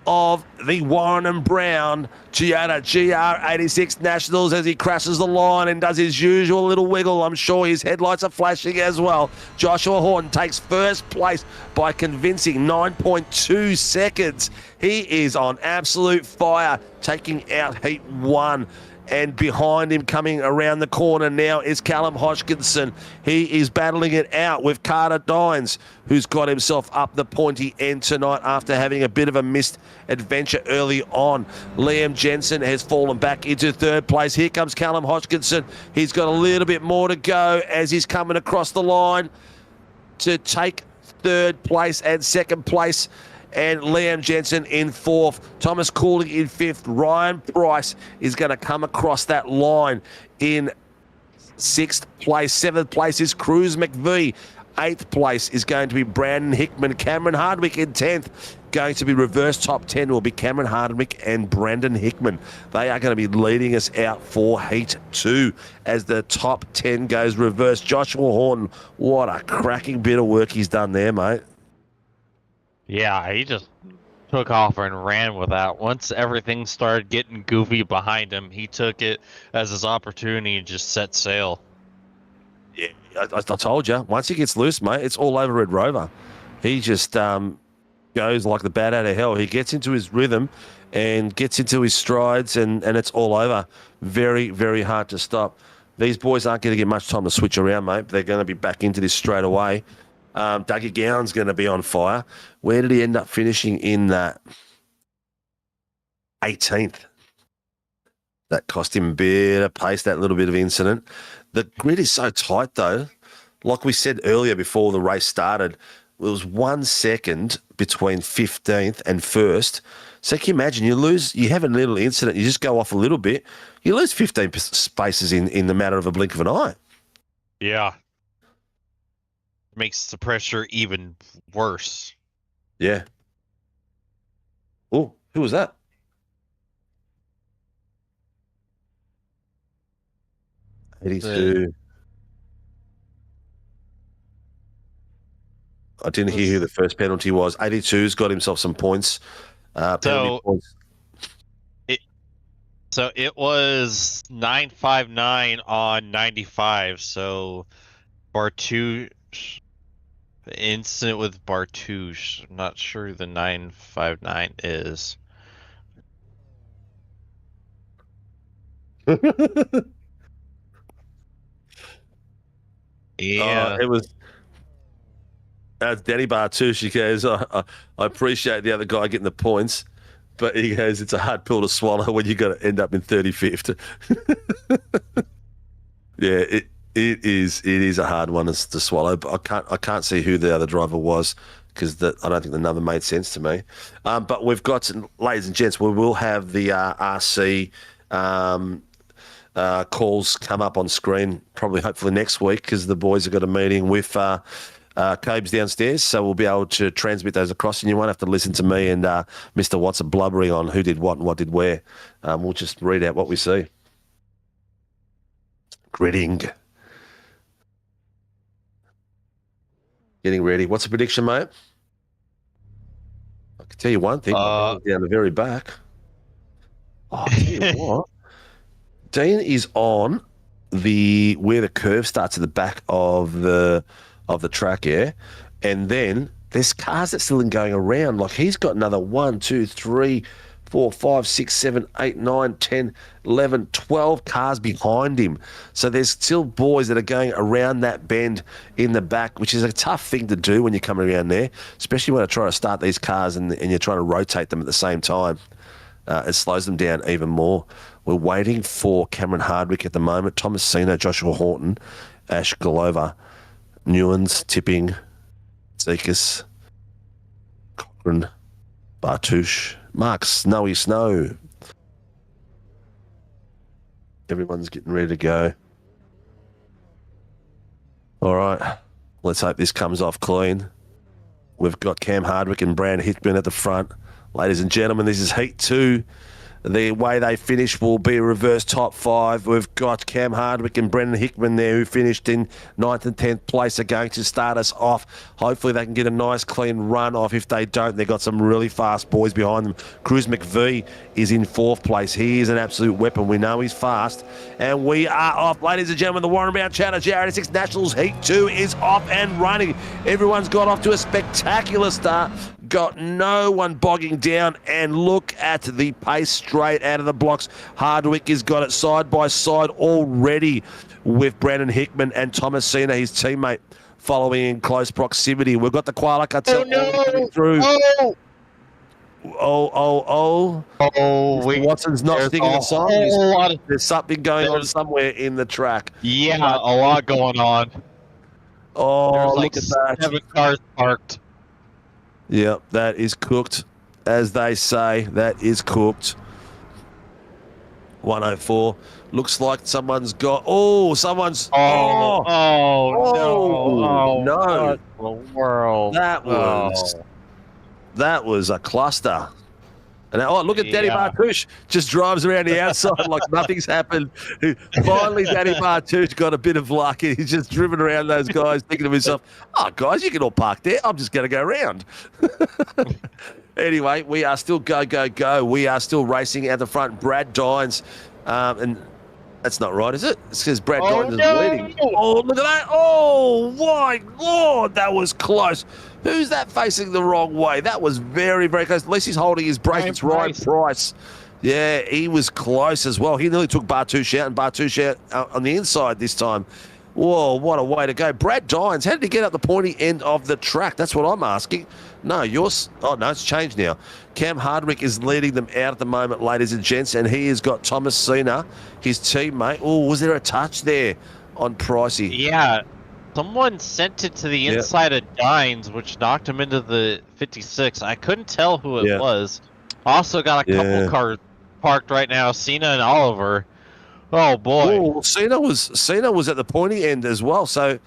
of the Warren and Brown Toyota GR86 Nationals as he crashes the line and does his usual little wiggle. I'm sure his headlights are flashing as well. Joshua Horton takes first place by convincing 9.2 seconds. He is on absolute fire, taking out Heat 1. And behind him, coming around the corner now, is Callum Hodgkinson. He is battling it out with Carter Dines, who's got himself up the pointy end tonight after having a bit of a missed adventure early on. Liam Jensen has fallen back into 3rd place. Here comes Callum Hodgkinson. He's got a little bit more to go as he's coming across the line to take 3rd place and 2nd place. And Liam Jensen in 4th. Thomas Cooling in 5th. Ryan Price is going to come across that line in 6th place. 7th place is Cruz McVie. 8th place is going to be Brandon Hickman. Cameron Hardwick in 10th. Going to be reverse top 10 will be Cameron Hardwick and Brandon Hickman. They are going to be leading us out for Heat 2 as the top 10 goes reverse. Joshua Horton, what a cracking bit of work he's done there, mate. Yeah, he just took off and ran with that. Once everything started getting goofy behind him, he took it as his opportunity and just set sail. Yeah, I told you. Once he gets loose, mate, it's all over Red Rover. He just goes like the bat out of hell. He gets into his rhythm and gets into his strides, and it's all over. Very, very hard to stop. These boys aren't going to get much time to switch around, mate. They're going to be back into this straight away. Dougie Gowan's going to be on fire. Where did he end up finishing in that? 18th. That cost him a bit of pace, that little bit of incident. The grid is so tight, though. Like we said earlier before the race started, it was 1 second between 15th and 1st. So can you imagine, you have a little incident, you just go off a little bit, you lose 15 spaces in the matter of a blink of an eye. Yeah. makes the pressure even worse. Yeah. Oh, who was that? '82. I didn't hear who the first penalty was. 82's got himself some points. Penalty points. It was 959 on 95. So Bartouche, incident with Bartouche. I'm not sure who the 959 is. Yeah. It was. Danny Bartouche. He goes, I appreciate the other guy getting the points, but he goes, it's a hard pill to swallow when you got to end up in 35th. Yeah, it is a hard one to swallow. But I can't see who the other driver was because I don't think the number made sense to me. But we've got, ladies and gents, we will have the RC calls come up on screen probably hopefully next week because the boys have got a meeting with Cobes downstairs, so we'll be able to transmit those across, and you won't have to listen to me and Mr. Watson blubbering on who did what and what did where. We'll just read out what we see. Gritting. Getting ready. What's the prediction, mate? I can tell you one thing. Down the very back. I'll tell you what. Dean is on where the curve starts at the back of the track, yeah, and then there's cars that still going around. Like he's got another 1, 2, 3, 4, 5, 6, 7, 8, 9, 10, 11, 12 cars behind him. So there's still boys that are going around that bend in the back, which is a tough thing to do when you're coming around there, especially when I try to start these cars and you're trying to rotate them at the same time. It slows them down even more. We're waiting for Cameron Hardwick at the moment, Thomas Sina, Joshua Horton, Ash Glover, Newlands, Tipping, Zekas, Cochran, Bartouche, Mark Snowy Snow. Everyone's getting ready to go. All right, let's hope this comes off clean. We've got Cam Hardwick and Brandon Hickman at the front. Ladies and gentlemen, this is Heat 2. The way they finish will be a reverse top 5. We've got Cam Hardwick and Brendan Hickman there who finished in 9th and 10th place are going to start us off. Hopefully they can get a nice clean run off. If they don't, they've got some really fast boys behind them. Cruz McVee is in 4th place. He is an absolute weapon. We know he's fast. And we are off. Ladies and gentlemen, the Warren Brown Toyota GR86 Nationals Heat 2 is off and running. Everyone's got off to a spectacular start. Got no one bogging down, and look at the pace straight out of the blocks. Hardwick has got it side by side already with Brandon Hickman and Thomas Sina, his teammate, following in close proximity. We've got the Koala Cartel coming through. Watson's not singing a song. There's something going on somewhere in the track. Yeah, a lot going on. Oh, look at that. 7 cars parked. Yep, that is cooked. As they say, that is cooked. 104. Looks like someone's got... Oh, someone's... No. No. What the world? That was a cluster. And look at Danny Bartouche. Just drives around the outside like nothing's happened. Finally, Danny Bartouche got a bit of luck. He's just driven around those guys thinking to himself, oh, guys, you can all park there. I'm just going to go around. Anyway, we are still go. We are still racing at the front. Brad Dines. And that's not right, is it? It says Brad Dines is leading. Oh, look at that. Oh, my Lord, that was close. Who's that facing the wrong way? That was very, very close. At least he's holding his brake. It's Ryan Price. Yeah, he was close as well. He nearly took Bartouche out, and Bartouche out on the inside this time. Whoa, what a way to go. Brad Dines, how did he get up the pointy end of the track? That's what I'm asking. No, it's changed now. Cam Hardwick is leading them out at the moment, ladies and gents, and he has got Thomas Sina, his teammate. Oh, was there a touch there on Pricey? Yeah. Someone sent it to the inside of Dines, which knocked him into the 56. I couldn't tell who it was. Also got a couple cars parked right now, Cena and Oliver. Oh boy. Oh, Cena was at the pointy end as well. So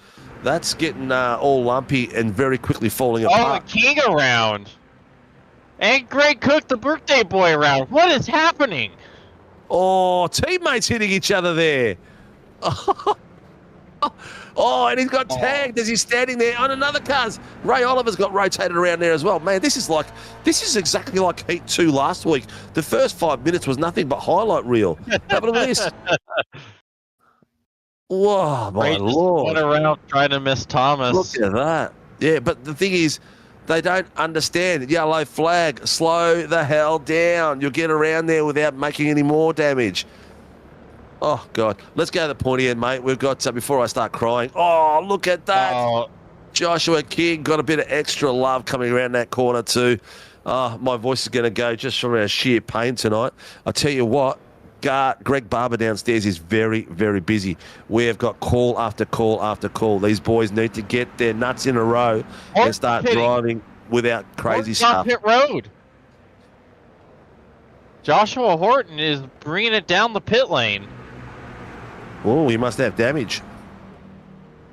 That's getting all lumpy and very quickly falling Oh, apart. the king around. And Greg Cook, the birthday boy around. What is happening? Oh, teammates hitting each other there. Oh, and he's got tagged as he's standing there on another car. Ray Oliver's got rotated around there as well. Man, this is exactly like Heat 2 last week. The first 5 minutes was nothing but highlight reel. Have a look at this. Whoa, my Ray just Lord. went around trying to miss Thomas. Look at that. Yeah, but the thing is, they don't understand. Yellow flag. Slow the hell down. You'll get around there without making any more damage. Oh, God. Let's go to the pointy end, mate. We've got, before I start crying, oh, look at that. Oh, Joshua King got a bit of extra love coming around that corner too. My voice is going to go just from our sheer pain tonight. I tell you what, Greg Barber downstairs is very, very busy. We have got call after call after call. These boys need to get their nuts in a row and start driving without crazy stuff. Pit road. Joshua Horton is bringing it down the pit lane. Oh, he must have damage.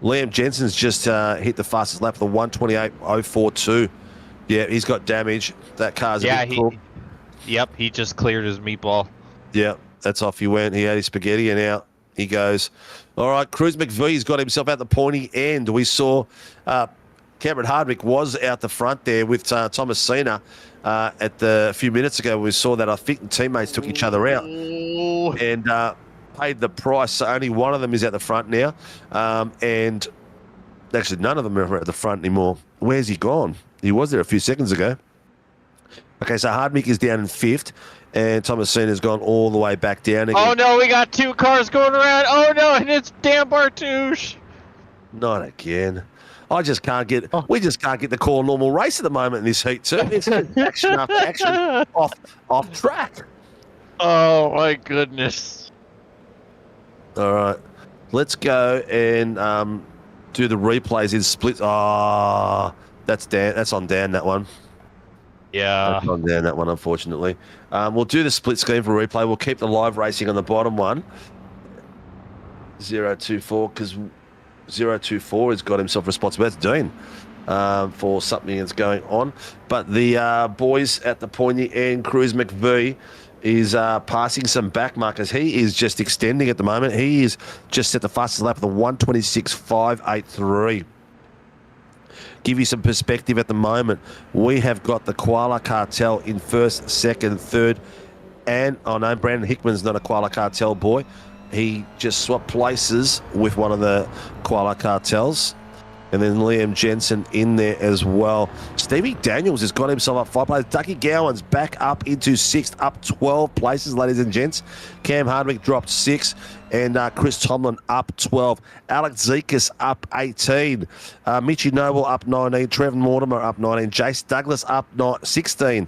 Liam Jensen's just hit the fastest lap, the 128.042. Yeah, he's got damage. That car's a bit cool. Yep, he just cleared his meatball. Yeah, that's off he went. He had his spaghetti and out he goes. All right, Cruz McVee's got himself out the pointy end. We saw Cameron Hardwick was out the front there with Thomas Cena a few minutes ago. We saw that. I think the teammates took each other out and paid the price. So only one of them is at the front now. And actually, none of them are at the front anymore. Where's he gone? He was there a few seconds ago. Okay, so Hardwick is down in 5th, and Thomas Cena's gone all the way back down again. Oh, no, we got 2 cars going around. Oh, no, and it's Dan Bartouche. Not again. We just can't get the core normal race at the moment in this heat too. It's action after action off track. Oh, my goodness. All right, let's go and do the replays in splits. Ah, that's Dan. That's on Dan. That one. Yeah. That's on Dan. That one. Unfortunately, we'll do the split screen for replay. We'll keep the live racing on the bottom one. 024 because 024 has got himself responsible. That's Dean for something that's going on. But the boys at the pointy end, Cruz McVee, is passing some back markers. He is just extending at the moment. He is just at the fastest lap of the 126.583. Give you some perspective at the moment. We have got the Koala Cartel in 1st, 2nd, 3rd, and no, Brandon Hickman's not a Koala Cartel boy. He just swapped places with one of the Koala Cartels. And then Liam Jensen in there as well. Stevie Daniels has got himself up 5 places. Ducky Gowan's back up into 6th, up 12 places, ladies and gents. Cam Hardwick dropped 6, and Chris Tomlin up 12. Alex Zekas up 18. Michi Noble up 19. Trevor Mortimer up 19. Jace Douglas up 16.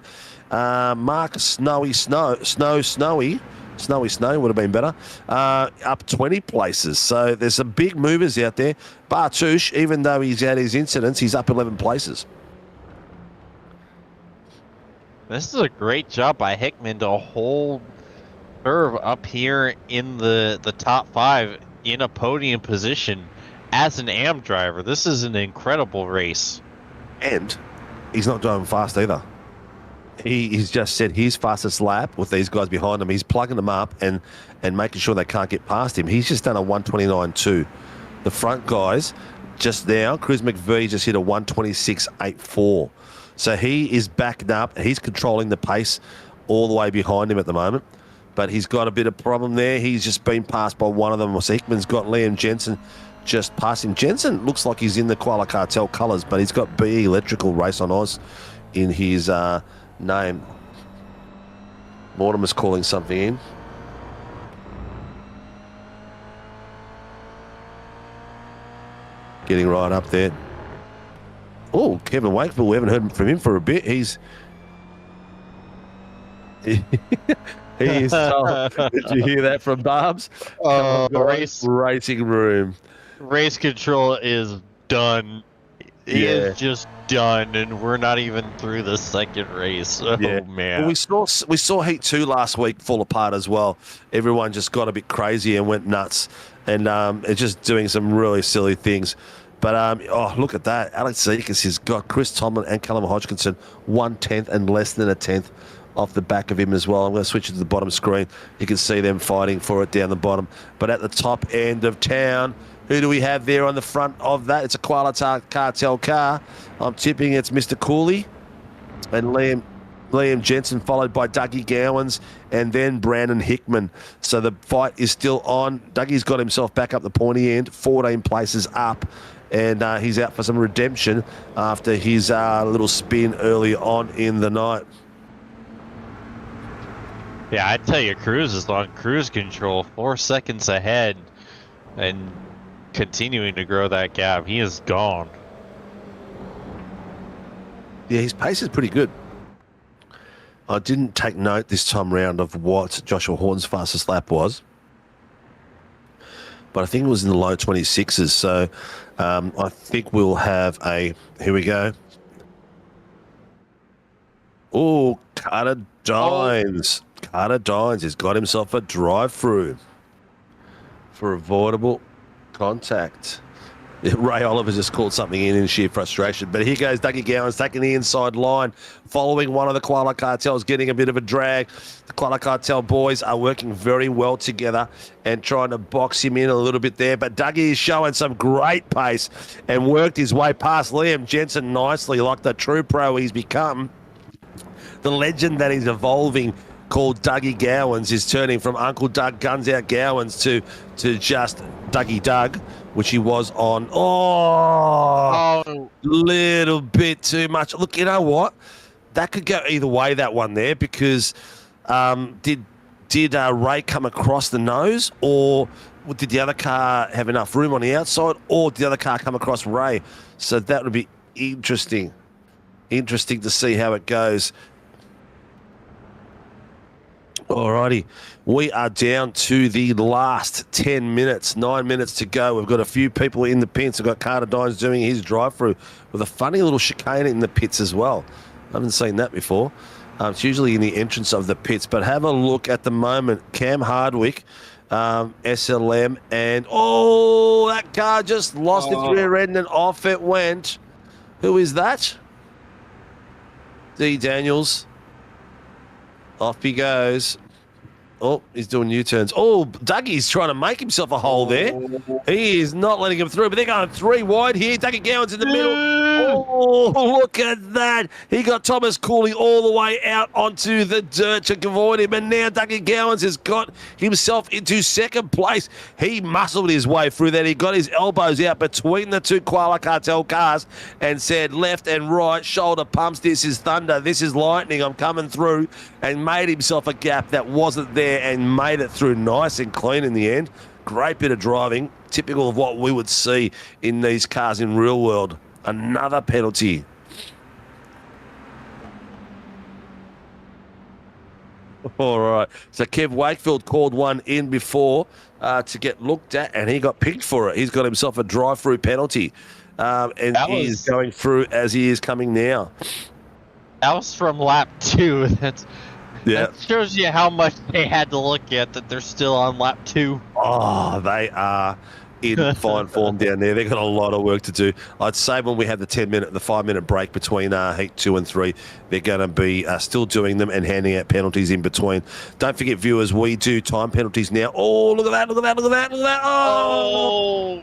Mark Snowy would have been better. Up 20 places. So there's some big movers out there. Bartouche, even though he's had his incidents, he's up 11 places. This is a great job by Hickman to hold Irv up here in the top 5 in a podium position as an AM driver. This is an incredible race. And he's not driving fast either. He's just set his fastest lap with these guys behind him. He's plugging them up and making sure they can't get past him. He's just done a 129.2. The front guys just now, Cruz McVee just hit a 126.84. So he is backed up. He's controlling the pace all the way behind him at the moment. But he's got a bit of problem there. He's just been passed by one of them. So Hickman's got Liam Jensen just past him. Jensen looks like he's in the Koala Cartel colours, but he's got BE Electrical Race on Oz in his name. Mortimer's calling something in. Getting right up there. Oh, Kevin Wakefield, we haven't heard from him for a bit. He's he is told. Did you hear that from Barbs? Racing room. Race control is done. He is just done, and we're not even through the second race. Oh, man. Well, we saw Heat 2 last week fall apart as well. Everyone just got a bit crazy and went nuts, and it's just doing some really silly things. But oh, look at that. Alex Zekas has got Chris Tomlin and Callum Hodgkinson 1/10 and less than a tenth off the back of him as well. I'm going to switch it to the bottom screen. You can see them fighting for it down the bottom. But at the top end of town, who do we have there on the front of that? It's a Qualitar Cartel car. I'm tipping it's Mr. Cooley and Liam Jensen, followed by Dougie Gowans and then Brandon Hickman. So the fight is still on. Dougie's got himself back up the pointy end, 14 places up, and he's out for some redemption after his little spin early on in the night. Yeah, I tell you, Cruz is on cruise control, 4 seconds ahead, and continuing to grow that gap. He is gone. Yeah, his pace is pretty good. I didn't take note this time round of what Joshua Horton's fastest lap was, but I think it was in the low 26s. So I think we'll have a, here we go. Oh, Carter Dines. Carter Dines has got himself a drive-through for avoidable contact. Ray Oliver's just called something in sheer frustration. But here goes Dougie Gowans taking the inside line, following one of the Koala Cartels, getting a bit of a drag. The Koala Cartel boys are working very well together and trying to box him in a little bit there. But Dougie is showing some great pace and worked his way past Liam Jensen nicely, like the true pro he's become. The legend that he's evolving, called Dougie Gowans, is turning from Uncle Doug Guns Out Gowans to just Dougie Doug, which he was on. Oh, little bit too much. Look, you know what? That could go either way, that one there, because did Ray come across the nose, or did the other car have enough room on the outside, or did the other car come across Ray? So that would be interesting. Interesting to see how it goes. Alrighty, we are down to the last 10 minutes, 9 minutes to go. We've got a few people in the pits. We've got Carter Dines doing his drive-through with a funny little chicane in the pits as well. I haven't seen that before. It's usually in the entrance of the pits, but have a look at the moment. Cam Hardwick, SLM, and oh, that car just lost its rear end and off it went. Who is that? D. Daniels. Off he goes. Oh, he's doing U-turns. Oh, Dougie's trying to make himself a hole there. He is not letting him through, but they're going three wide here. Dougie Gowans in the middle. Oh, look at that. He got Thomas Cooley all the way out onto the dirt to avoid him, and now Dougie Gowans has got himself into second place. He muscled his way through that. He got his elbows out between the two Koala Cartel cars and said left and right, shoulder pumps, this is thunder, this is lightning, I'm coming through, and made himself a gap that wasn't there and made it through nice and clean in the end. Great bit of driving, typical of what we would see in these cars in real world. Another penalty. All right. So Kev Wakefield called one in before to get looked at, and he got picked for it. He's got himself a drive-through penalty, and he's going through as he is coming now. That was from lap 2. That shows you how much they had to look at, that they're still on lap 2. Oh, they are in fine form down there. They've got a lot of work to do. I'd say when we have the 5-minute break between heat 2 and 3, they're going to be still doing them and handing out penalties in between. Don't forget, viewers, we do time penalties now. Oh, look at that, look at that, look at that, look at that. Oh,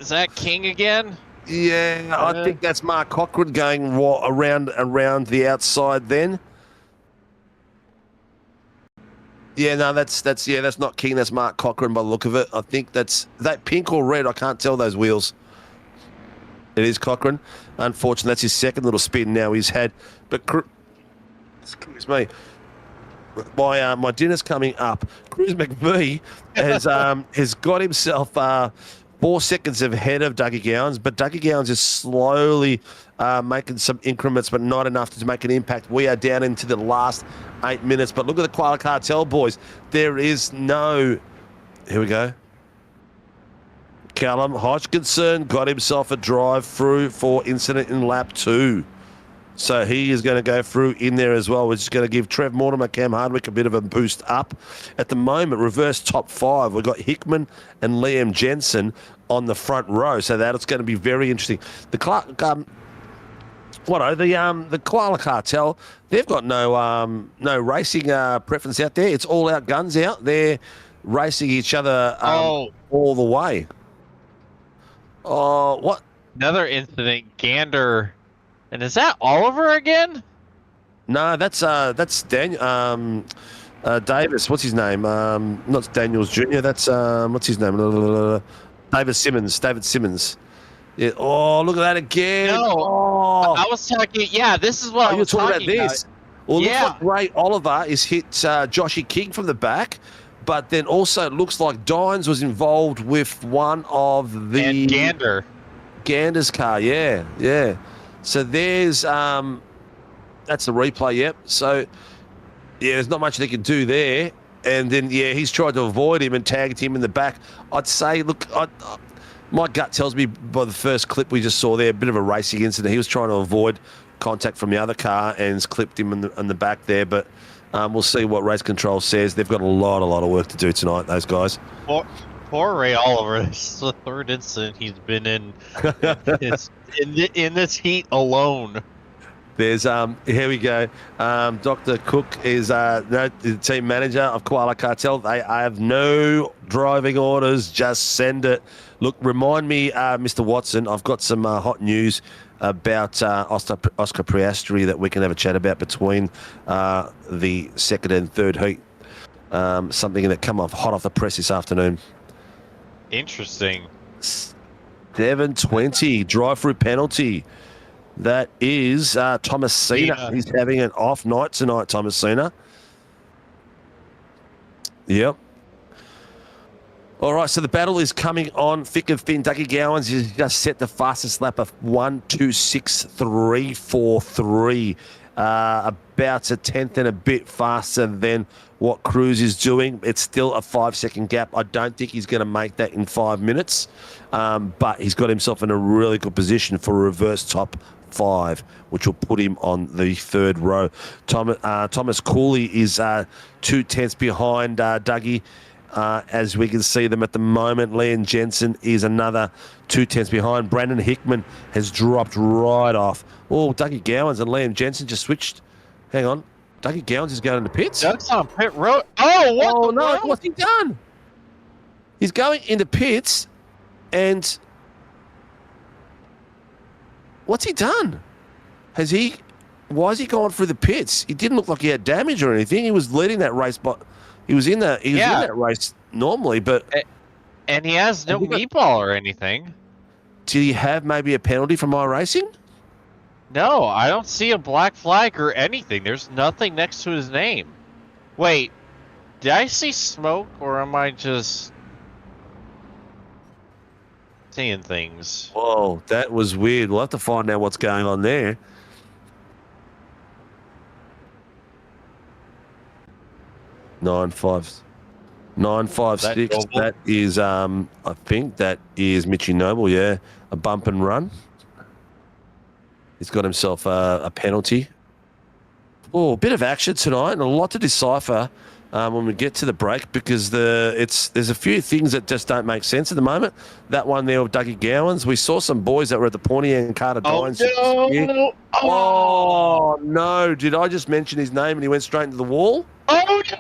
is that King again? Yeah, I think that's Mark Cochran going around the outside then. Yeah, no, that's not King. That's Mark Cochran by the look of it. I think that's that pink or red. I can't tell those wheels. It is Cochran. Unfortunately, that's his second little spin now he's had. But excuse me, my dinner's coming up. Cruz McVie has got himself 4 seconds ahead of Dougie Gowans, but Dougie Gowans is slowly making some increments, but not enough to make an impact. We are down into the last 8 minutes, but look at the Koala Cartel boys. There is no... Here we go. Callum Hodgkinson got himself a drive through for incident in lap 2. So he is going to go through in there as well, which is going to give Trev Mortimer, Cam Hardwick a bit of a boost up. At the moment, reverse top 5. We've got Hickman and Liam Jensen on the front row, so that's going to be very interesting. The Koala Cartel, they've got no racing preference out there. It's all out guns out. They're racing each other all the way. Oh, what? Another incident, Gander. And is that Oliver again? No, that's Daniel Davis. What's his name? Not Daniels Jr. That's what's his name? David Simmons. Yeah. Oh, look at that again. No, I was talking. Yeah, this is what I was talking about. This. Well, it looks like Ray Oliver is hit Joshy King from the back, but then also it looks like Dines was involved with one of the and Gander's car. Yeah. So there's that's the replay. Yep. So yeah, there's not much they can do there. And then he's tried to avoid him and tagged him in the back. I'd say, look, my gut tells me by the first clip we just saw there, a bit of a racing incident. He was trying to avoid contact from the other car and has clipped him in the back there. But we'll see what race control says. They've got a lot of work to do tonight, those guys. Poor Ray Oliver. This is the third incident he's been in this heat alone. There's here we go. Dr. Cook is the team manager of Koala Cartel. They have no driving orders. Just send it. Look, remind me, Mr. Watson. I've got some hot news about Oscar Piastri that we can have a chat about between the second and third heat. Something that come hot off the press this afternoon. Interesting. 7:20 drive-through penalty. That is Thomas Cena. Yeah. He's having an off night tonight, Thomas Cena. Yep. All right, so the battle is coming on thick and thin. Dougie Gowans has just set the fastest lap of 1:26.343. About a tenth and a bit faster than what Cruz is doing. It's still a 5-second gap. I don't think he's going to make that in 5 minutes, but he's got himself in a really good position for a reverse top 5, which will put him on the third row. Thomas Cooley is 2 tenths behind Dougie. As we can see them at the moment, Liam Jensen is another 2 tenths behind. Brandon Hickman has dropped right off. Oh, Dougie Gowans and Liam Jensen just switched. Hang on. Dougie Gowans is going into pits. Doug's on pit road. Oh, what? Oh, no. What's he done? He's going into pits and what's he done? Why has he gone through the pits? He didn't look like he had damage or anything. He was leading that race, but he was in that race normally, but and he has no meatball or anything. Did he have maybe a penalty from Iracing? No, I don't see a black flag or anything. There's nothing next to his name. Wait, did I see smoke or am I just seeing things? Whoa, that was weird. We'll have to find out what's going on there. Nine five six. That is, I think that is Mitchy Noble. Yeah, a bump and run. He's got himself a penalty. Oh, a bit of action tonight and a lot to decipher when we get to the break because there's a few things that just don't make sense at the moment. That one there with Dougie Gowans. We saw some boys that were at the Pointy and Carter Dines. Oh, no. Did I just mention his name and he went straight into the wall? Oh, no.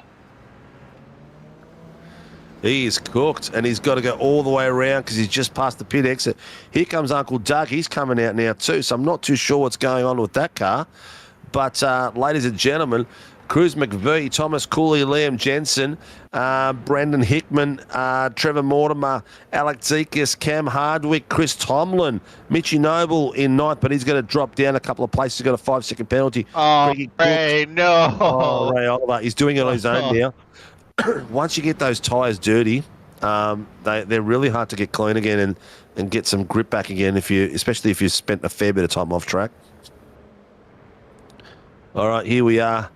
He is cooked, and he's got to go all the way around because he's just past the pit exit. Here comes Uncle Doug. He's coming out now too, so I'm not too sure what's going on with that car. But, ladies and gentlemen, Cruz McVie, Thomas Cooley, Liam Jensen, Brandon Hickman, Trevor Mortimer, Alex Zekas, Cam Hardwick, Chris Tomlin, Mitchy Noble in ninth, but he's going to drop down a couple of places. He's got a 5-second penalty. Oh, Ray, no. Oh, Ray Oliver. He's doing it on his own now. Once you get those tyres dirty, they're really hard to get clean again and get some grip back again, especially if you spent a fair bit of time off track. All right, here we are.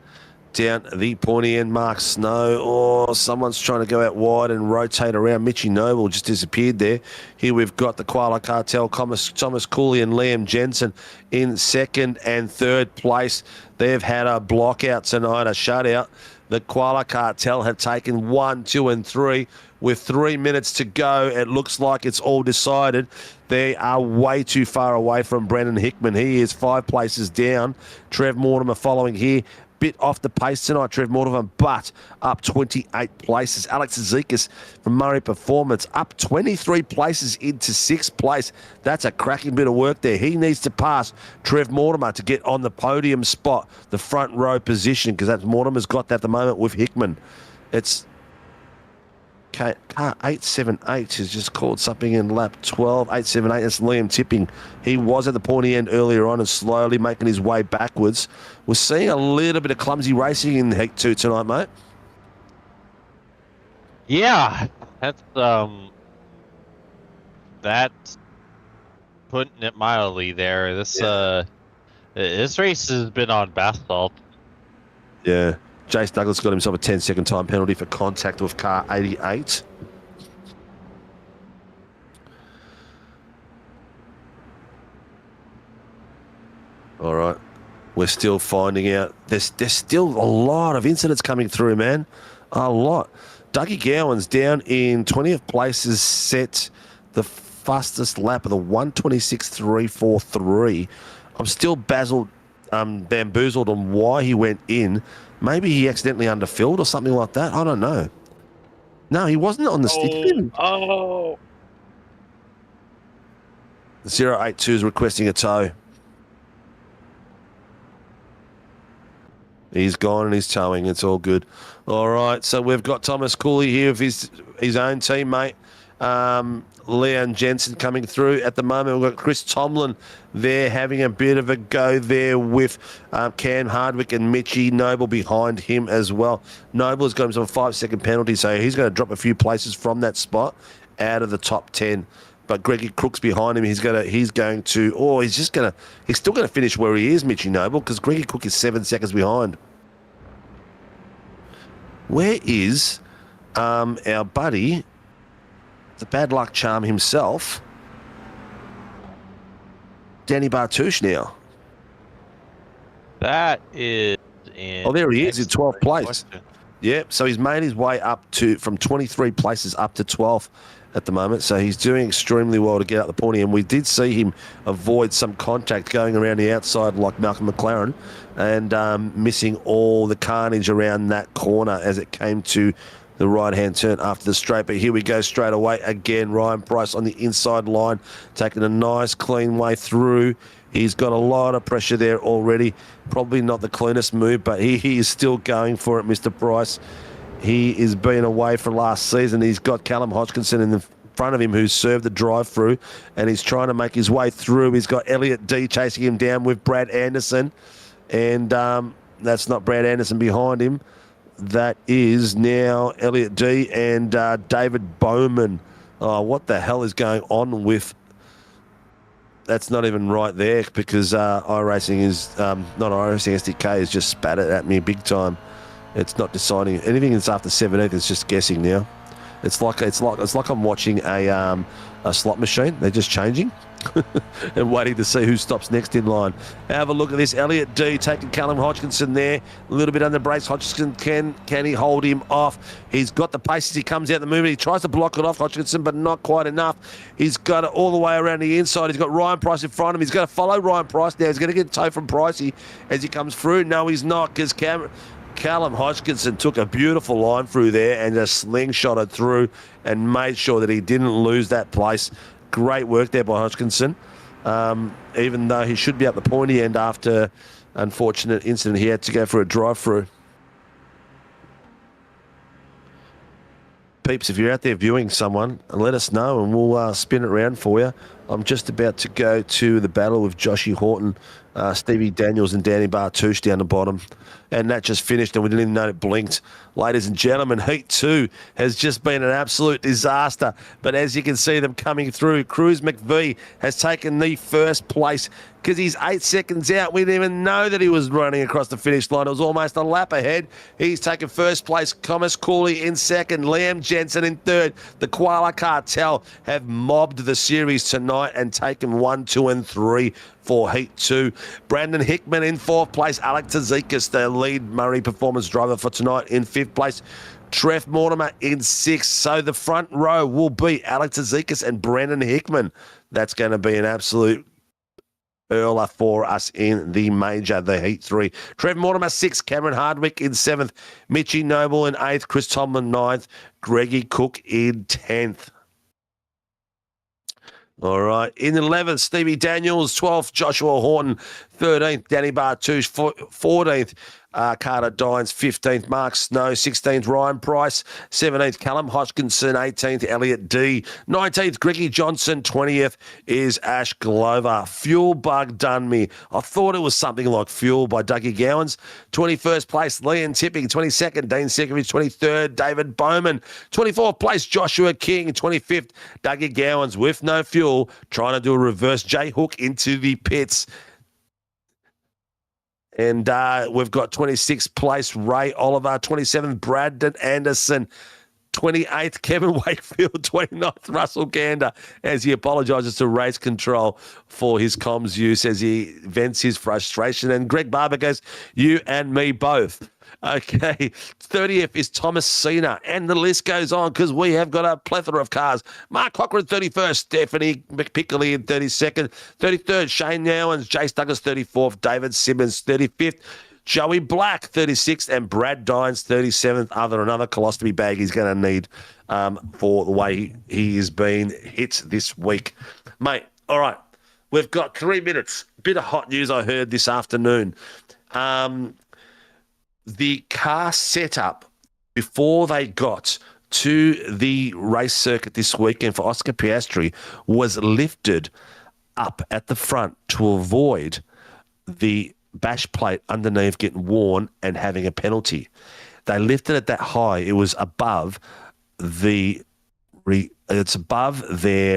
down the pointy end. Mark Snow, or someone's trying to go out wide and rotate around. Mitchie Noble just disappeared there. Here we've got the Koala Cartel, Thomas Cooley and Liam Jensen in second and third place. They've had a block out tonight, a shutout. The Koala Cartel have taken 1, 2 and 3. With 3 minutes to go, it looks like it's all decided. They are way too far away from Brendan Hickman. He is 5 places down. Trev Mortimer following here. Bit off the pace tonight, Trev Mortimer, but up 28 places. Alex Zekas from Murray Performance up 23 places into 6th place. That's a cracking bit of work there. He needs to pass Trev Mortimer to get on the podium spot, the front row position, because that's Mortimer's got that at the moment with Hickman. It's car 878 has just called something in lap 12. 878, that's Liam Tipping. He was at the pointy end earlier on and slowly making his way backwards. We're seeing a little bit of clumsy racing in Heat 2 tonight, mate. Yeah, that's putting it mildly there. This race has been on bath salt. Yeah. Jace Douglas got himself a 10-second time penalty for contact with car 88. All right. We're still finding out. There's still a lot of incidents coming through, man. A lot. Dougie Gowan's down in 20th place, has set the fastest lap of the 126.343. I'm still bamboozled on why he went in. Maybe he accidentally underfilled or something like that. I don't know. No, he wasn't on the stick. 082 is requesting a tow. He's gone and he's towing. It's all good. All right, so we've got Thomas Cooley here with his own teammate. Leon Jensen coming through at the moment. We've got Chris Tomlin there having a bit of a go there with Cam Hardwick and Mitchie Noble behind him as well. Noble has got himself a 5-second penalty, so he's going to drop a few places from that spot out of the top 10. But Greggy Crook's behind him. He's still going to finish where he is, Mitchie Noble, because Greggy Crook is 7 seconds behind. Where is our buddy, the bad luck charm himself, Danny Bartouche now? That is there he is in 12th place. Yeah, so he's made his way up from 23 places up to 12th at the moment. So he's doing extremely well to get up the pointy. And we did see him avoid some contact going around the outside like Malcolm McLaren and missing all the carnage around that corner as it came to the right-hand turn after the straight. But here we go straight away again. Ryan Price on the inside line, taking a nice, clean way through. He's got a lot of pressure there already. Probably not the cleanest move, but he is still going for it, Mr. Price. He is being away for last season. He's got Callum Hodgkinson in the front of him who's served the drive-through, and he's trying to make his way through. He's got Elliot D chasing him down with Brad Anderson, and that's not Brad Anderson behind him. That is now Elliot D and David Bowman. Oh, what the hell is going on with... That's not even right there because Iracing is... not Iracing, SDK has just spat it at me big time. It's not deciding anything that's after 17th. It's just guessing now. It's like I'm watching a slot machine. They're just changing and waiting to see who stops next in line. Have a look at this. Elliot D taking Callum Hodgkinson there. A little bit under brakes. Hodgkinson, can he hold him off? He's got the pace as he comes out the movement. He tries to block it off, Hodgkinson, but not quite enough. He's got it all the way around the inside. He's got Ryan Price in front of him. He's going to follow Ryan Price now. He's going to get a tow from Pricey as he comes through. No, he's not, because Callum Hodgkinson took a beautiful line through there and just slingshotted through and made sure that he didn't lose that place. Great work there by Hodgkinson. Even though he should be up the pointy end after unfortunate incident, he had to go for a drive-through. Peeps, if you're out there viewing someone, let us know and we'll spin it around for you. I'm just about to go to the battle with Joshy Horton, Stevie Daniels and Danny Bartouche down the bottom. And that just finished and we didn't even know it blinked. Ladies and gentlemen, Heat 2 has just been an absolute disaster. But as you can see them coming through, Cruz McVie has taken the first place because he's 8 seconds out. We didn't even know that he was running across the finish line. It was almost a lap ahead. He's taken first place. Thomas Cooley in second. Liam Jensen in third. The Koala Cartel have mobbed the series tonight and taken 1, 2, and 3 for Heat 2. Brandon Hickman in fourth place. Alex Tazikas, the lead Murray performance driver for tonight, in fifth place. Trev Mortimer in sixth. So the front row will be Alex Tazikas and Brandon Hickman. That's going to be an absolute earler for us in the major, the Heat 3. Trev Mortimer, 6th. Cameron Hardwick in 7th. Mitchie Noble in 8th. Chris Tomlin, 9th. Greggy Cook in 10th. All right. In 11th, Stevie Daniels. 12th, Joshua Horton. 13th, Danny Bartouche. 14th, Carter Dines. 15th, Mark Snow. 16th, Ryan Price. 17th, Callum Hodgkinson. 18th, Elliot D. 19th, Greggy Johnson. 20th is Ash Glover. Fuel Bug done me. I thought it was something like Fuel by Dougie Gowans. 21st place, Leon Tipping. 22nd, Dean Sekovich. 23rd, David Bowman. 24th place, Joshua King. 25th, Dougie Gowans with no fuel, trying to do a reverse J hook into the pits. And we've got 26th place, Ray Oliver. 27th, Brandon Anderson. 28th, Kevin Wakefield. 29th, Russell Gander, as he apologises to Race Control for his comms use as he vents his frustration. And Greg Barber goes, you and me both. Okay, 30th is Thomas Cena, and the list goes on because we have got a plethora of cars. Mark Cochran, 31st, Stephanie McPickley in 32nd, 33rd, Shane Nowens, Jace Douglas, 34th, David Simmons, 35th, Joey Black, 36th, and Brad Dines, 37th. Another colostomy bag he's going to need for the way he is being hit this week. Mate, all right, we've got 3 minutes. Bit of hot news I heard this afternoon. The car setup before they got to the race circuit this weekend for Oscar Piastri was lifted up at the front to avoid the bash plate underneath getting worn and having a penalty. They lifted it that high. It was above their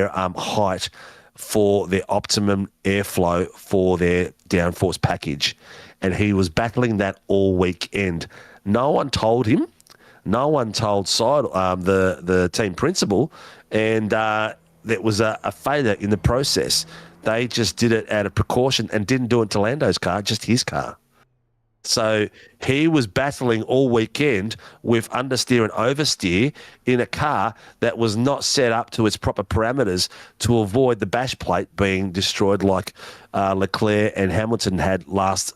height for their optimum airflow for their downforce package. And he was battling that all weekend. No one told him. No one told the team principal. And there was a failure in the process. They just did it out of precaution and didn't do it to Lando's car, just his car. So he was battling all weekend with understeer and oversteer in a car that was not set up to its proper parameters to avoid the bash plate being destroyed like Leclerc and Hamilton had last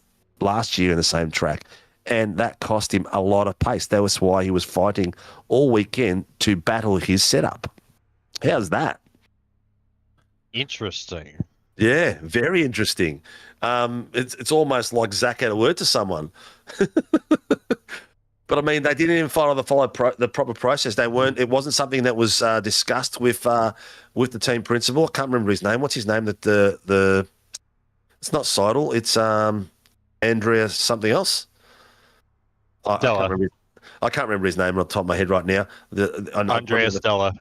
year in the same track. And that cost him a lot of pace. That was why he was fighting all weekend to battle his setup. How's that? Interesting. Yeah, very interesting. It's almost like Zach had a word to someone. But I mean, they didn't even follow the proper process. They weren't. It wasn't something that was discussed with the team principal. I can't remember his name. What's his name? That it's not Seidel. It's Andrea something else. I can't remember his name on the top of my head right now. Andrea Stella.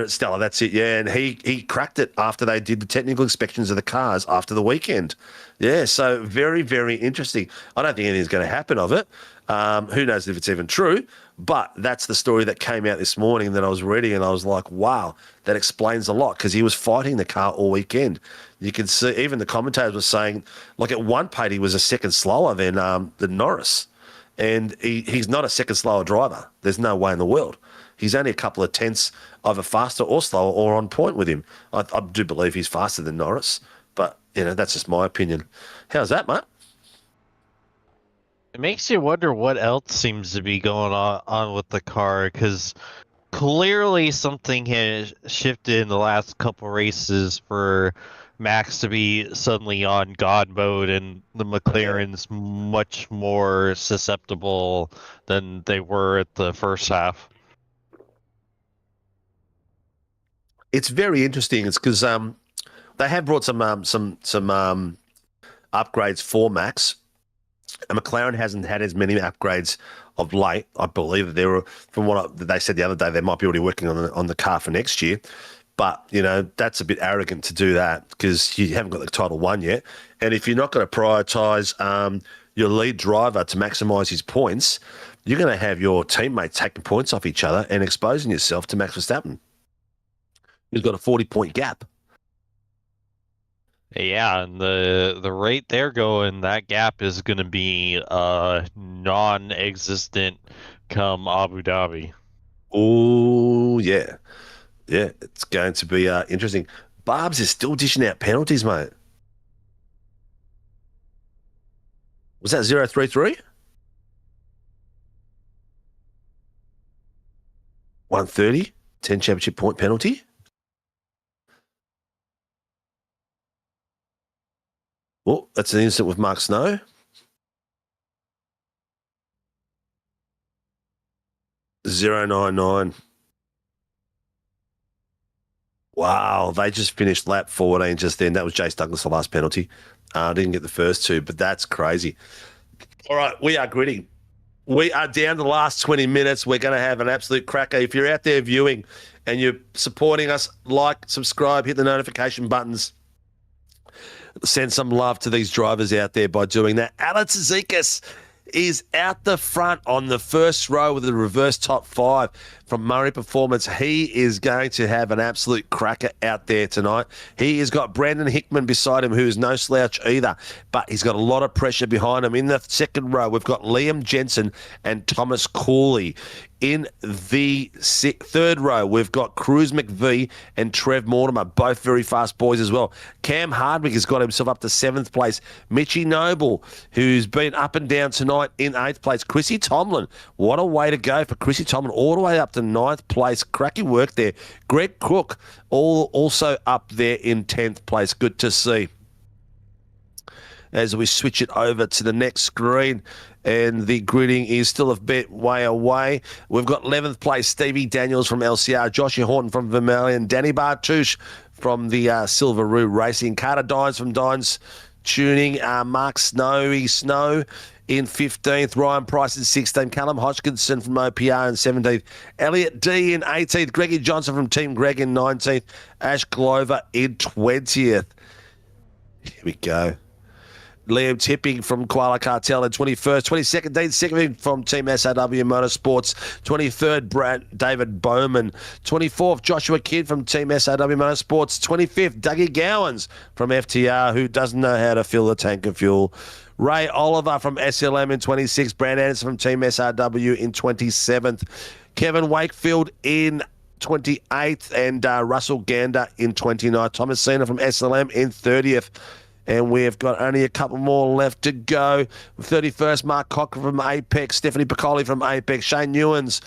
Stella, that's it, yeah. And he cracked it after they did the technical inspections of the cars after the weekend. Yeah, so very, very interesting. I don't think anything's going to happen of it. Who knows if it's even true, but that's the story that came out this morning that I was reading, and I was like, wow, that explains a lot, because he was fighting the car all weekend. You can see, even the commentators were saying, like at one point he was a second slower than Norris, and he's not a second slower driver. There's no way in the world. He's only a couple of tenths either faster or slower or on point with him. I do believe he's faster than Norris, but, that's just my opinion. How's that, mate? It makes you wonder what else seems to be going on with the car, because clearly something has shifted in the last couple races for Max to be suddenly on God mode, and the McLaren's much more susceptible than they were at the first half. It's very interesting. It's because they have brought some upgrades for Max. And McLaren hasn't had as many upgrades of late. I believe that they were, from what they said the other day, they might be already working on the car for next year. But, you know, that's a bit arrogant to do that because you haven't got the title won yet. And if you're not going to prioritise your lead driver to maximise his points, you're going to have your teammates taking points off each other and exposing yourself to Max Verstappen. He's got a 40-point gap. Yeah, and the rate they're going, that gap is going to be non-existent come Abu Dhabi. Oh, yeah. Yeah, it's going to be interesting. Barbs is still dishing out penalties, mate. Was that 0-3-3? 130, 10 championship point penalty. Oh, that's an incident with Mark Snow. 0-9-9. Wow, they just finished lap 14 just then. That was Jace Douglas, the last penalty. Didn't get the first two, but that's crazy. All right, we are gritting. We are down to the last 20 minutes. We're going to have an absolute cracker. If you're out there viewing and you're supporting us, like, subscribe, hit the notification buttons. Send some love to these drivers out there by doing that. Alex Zikas is out the front on the first row with the reverse top 5 from Murray Performance. He is going to have an absolute cracker out there tonight. He has got Brandon Hickman beside him, who is no slouch either, but he's got a lot of pressure behind him. In the second row, we've got Liam Jensen and Thomas Cooley. In the third row, we've got Cruz McVie and Trev Mortimer, both very fast boys as well. Cam Hardwick has got himself up to 7th place. Mitchie Noble, who's been up and down tonight, in 8th place. Chrissy Tomlin, what a way to go for Chrissy Tomlin, all the way up to 9th place. Cracking work there. Greg Cook, also up there in 10th place. Good to see. As we switch it over to the next screen, and the gridding is still a bit way away. We've got 11th place Stevie Daniels from LCR, Joshua Horton from Vermilion, Danny Bartouche from the Silveroo Racing, Carter Dines from Dines Tuning, Mark Snow in 15th, Ryan Price in 16th, Callum Hodgkinson from OPR in 17th, Elliot D in 18th, Greggy Johnson from Team Greg in 19th, Ash Glover in 20th. Here we go. Liam Tipping from Koala Cartel in 21st. 22nd, Dean Sickman from Team SRW Motorsports. 23rd, David Bowman. 24th, Joshua Kidd from Team SRW Motorsports. 25th, Dougie Gowans from FTR, who doesn't know how to fill the tank of fuel. Ray Oliver from SLM in 26th. Brand Anderson from Team SRW in 27th. Kevin Wakefield in 28th. And Russell Gander in 29th. Thomas Cena from SLM in 30th. And we've got only a couple more left to go. 31st, Mark Cochran from Apex, Stephanie Piccoli from Apex, Shane Newens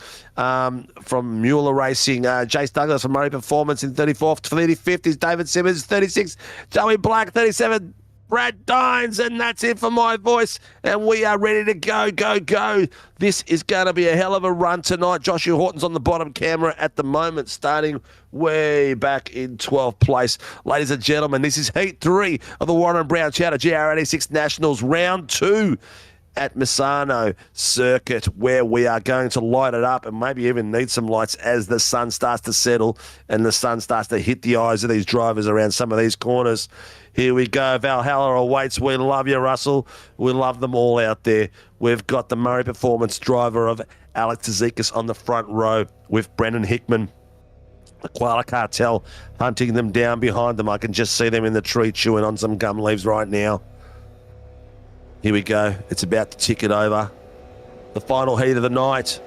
from Mueller Racing, Jace Douglas from Murray Performance in 34th. 35th is David Simmons, 36th, Joey Black, 37th, Brad Dines, and that's it for my voice. And we are ready to go. This is going to be a hell of a run tonight. Joshua Horton's on the bottom camera at the moment, starting way back in 12th place. Ladies and gentlemen, this is Heat 3 of the Warren Brown Toyota GR86 Nationals Round 2 at Misano Circuit, where we are going to light it up and maybe even need some lights as the sun starts to settle and the sun starts to hit the eyes of these drivers around some of these corners. Here we go. Valhalla awaits. We love you, Russell. We love them all out there. We've got the Murray Performance driver of Alex Zikas on the front row with Brendan Hickman. The Koala Cartel hunting them down behind them. I can just see them in the tree chewing on some gum leaves right now. Here we go. It's about to tick it over. The final heat of the night.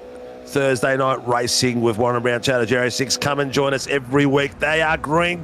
Thursday night racing with Warren Brown Toyota GR86. Come and join us every week. They are green.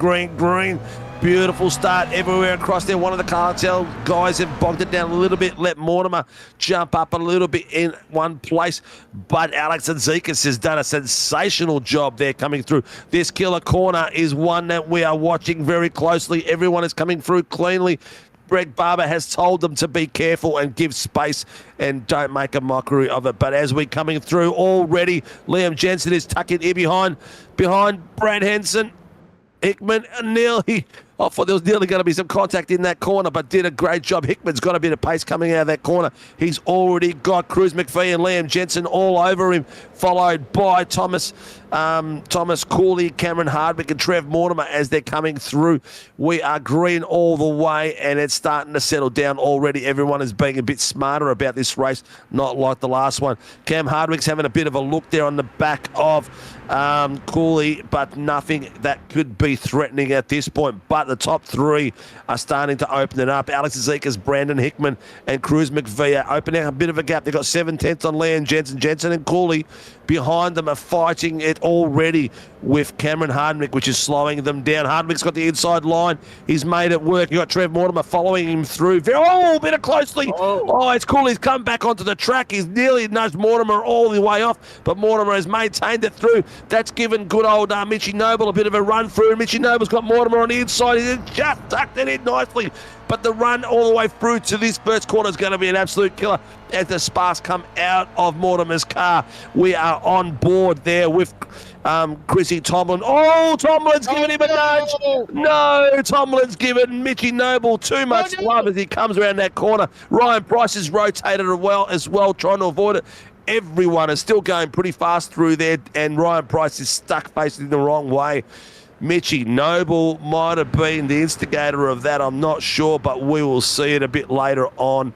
Beautiful start everywhere across there. One of the cartel guys have bogged it down a little bit. Let Mortimer jump up a little bit in one place. But Alex Zikas has done a sensational job there coming through. This killer corner is one that we are watching very closely. Everyone is coming through cleanly. Greg Barber has told them to be careful and give space and don't make a mockery of it. But as we're coming through already, Liam Jensen is tucking in behind Brad Henson. Hickman and Neil, I thought there was nearly going to be some contact in that corner, but did a great job. Hickman's got a bit of pace coming out of that corner. He's already got Cruz McPhee and Liam Jensen all over him, followed by Thomas Cooley, Cameron Hardwick and Trev Mortimer as they're coming through. We are green all the way, and it's starting to settle down already. Everyone is being a bit smarter about this race, not like the last one. Cam Hardwick's having a bit of a look there on the back of Cooley, but nothing that could be threatening at this point. But the top three are starting to open it up. Alex Zekas, Brandon Hickman, and Cruz McVie are opening a bit of a gap. They've got 7/10 on Liam Jensen. Jensen and Cooley behind them are fighting it already with Cameron Hardwick, which is slowing them down. Hardwick's got the inside line. He's made it work. You've got Trev Mortimer following him through. Oh, a bit of closely. Oh, it's cool. He's come back onto the track. He's nearly nudged Mortimer all the way off, but Mortimer has maintained it through. That's given good old Mitchie Noble a bit of a run through. Mitchie Noble's got Mortimer on the inside. He's just tucked it in nicely. But the run all the way through to this first corner is going to be an absolute killer as the sparks come out of Mortimer's car. We are on board there with Chrissy Tomlin. Oh, Tomlin's given him a nudge. No, Tomlin's given Mitchie Noble too much love as he comes around that corner. Ryan Price is rotated as well, trying to avoid it. Everyone is still going pretty fast through there, and Ryan Price is stuck facing the wrong way. Mitchie Noble might have been the instigator of that. I'm not sure, but we will see it a bit later on.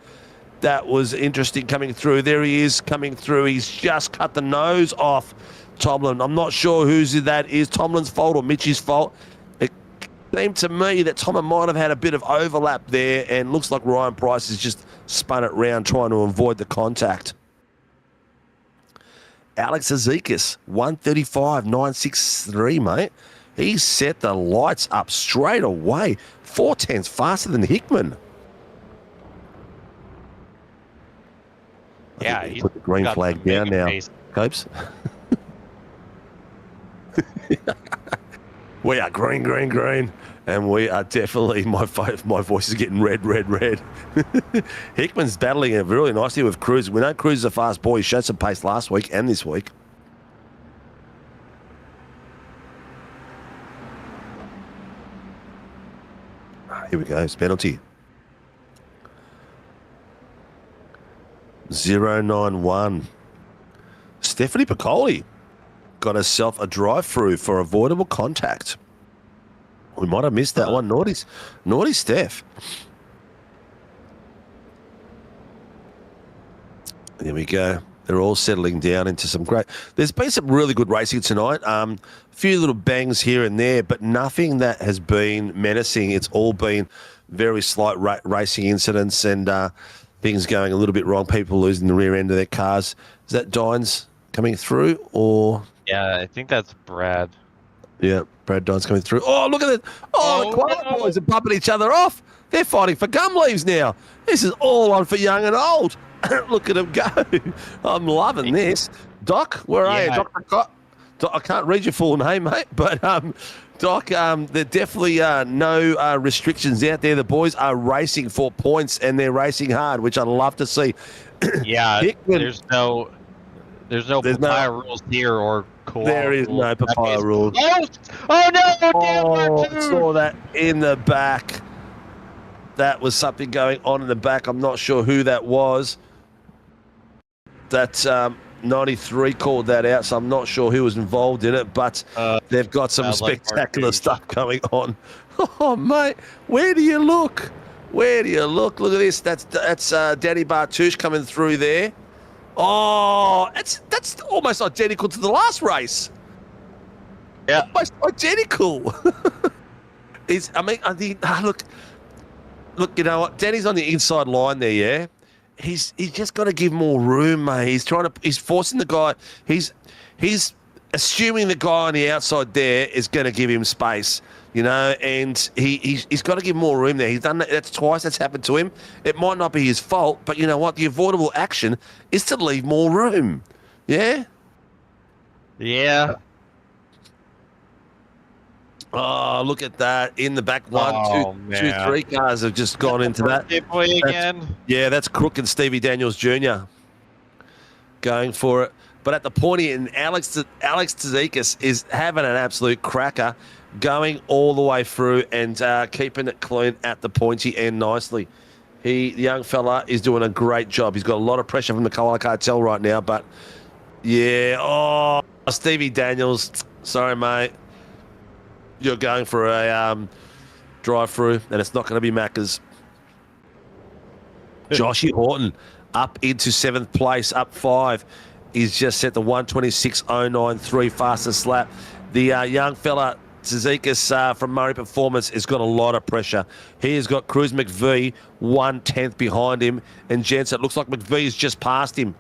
That was interesting coming through. There he is coming through. He's just cut the nose off Tomlin. I'm not sure whose that is, Tomlin's fault or Mitchie's fault. It seemed to me that Tomlin might have had a bit of overlap there, and looks like Ryan Price has just spun it round trying to avoid the contact. Alex Azekas, 135.963, mate. He set the lights up straight away. 4/10 faster than Hickman. Yeah, he's put the green flag down now, Copes. We are green, green, green. And we are definitely, my voice is getting red. Hickman's battling it really nicely with Cruz. We know Cruz is a fast boy. He showed some pace last week and this week. Here we go, it's penalty. 091. Stephanie Piccoli got herself a drive-through for avoidable contact. We might have missed that one. Naughty Steph. There we go. They're all settling down into some great... There's been some really good racing tonight. A few little bangs here and there, but nothing that has been menacing. It's all been very slight racing incidents and things going a little bit wrong, people losing the rear end of their cars. Is that Dines coming through, or...? Yeah, I think that's Brad. Yeah, Brad Dines coming through. Oh, look at it. Oh, the Quiet Boys are bumping each other off. They're fighting for gum leaves now. This is all on for young and old. Look at them go. I'm loving this. Doc, where are you? Doc, I can't read your full name, mate, but Doc, there definitely no restrictions out there. The boys are racing for points, and they're racing hard, which I'd love to see. Yeah, there's no papaya rules here or koala. There is no papaya rules. Oh no! I saw that in the back. That was something going on in the back. I'm not sure who that was. That 93 called that out, so I'm not sure who was involved in it, but they've got some spectacular stuff going on. Oh, mate, where do you look? Where do you look? Look at this. That's Danny Bartouche coming through there. Oh, that's almost identical to the last race. Yeah. Almost identical. Look, you know what? Danny's on the inside line there, yeah? He's just got to give more room, mate. He's forcing the guy. He's assuming the guy on the outside there is going to give him space, you know, and he's got to give more room there. He's done that. That's twice that's happened to him. It might not be his fault, but you know what? The avoidable action is to leave more room. Yeah? Yeah. Oh, look at that. In the back, two, three cars have just gone into that. Boy again. Yeah, that's Crook and Stevie Daniels Jr. going for it. But at the pointy end, Alex Tzidakis is having an absolute cracker. going all the way through and keeping it clean at the pointy end nicely. The young fella is doing a great job. He's got a lot of pressure from the Koala Cartel right now, but yeah, Stevie Daniels, sorry, mate. You're going for a drive-through, and it's not going to be Macca's. Joshy Horton up into 7th place, up 5. He's just set the 126.093 fastest lap. The young fella, Tsitsikas from Murray Performance, has got a lot of pressure. He has got Cruz McVee 1/10 behind him, and gents, it looks like McVee's just passed him.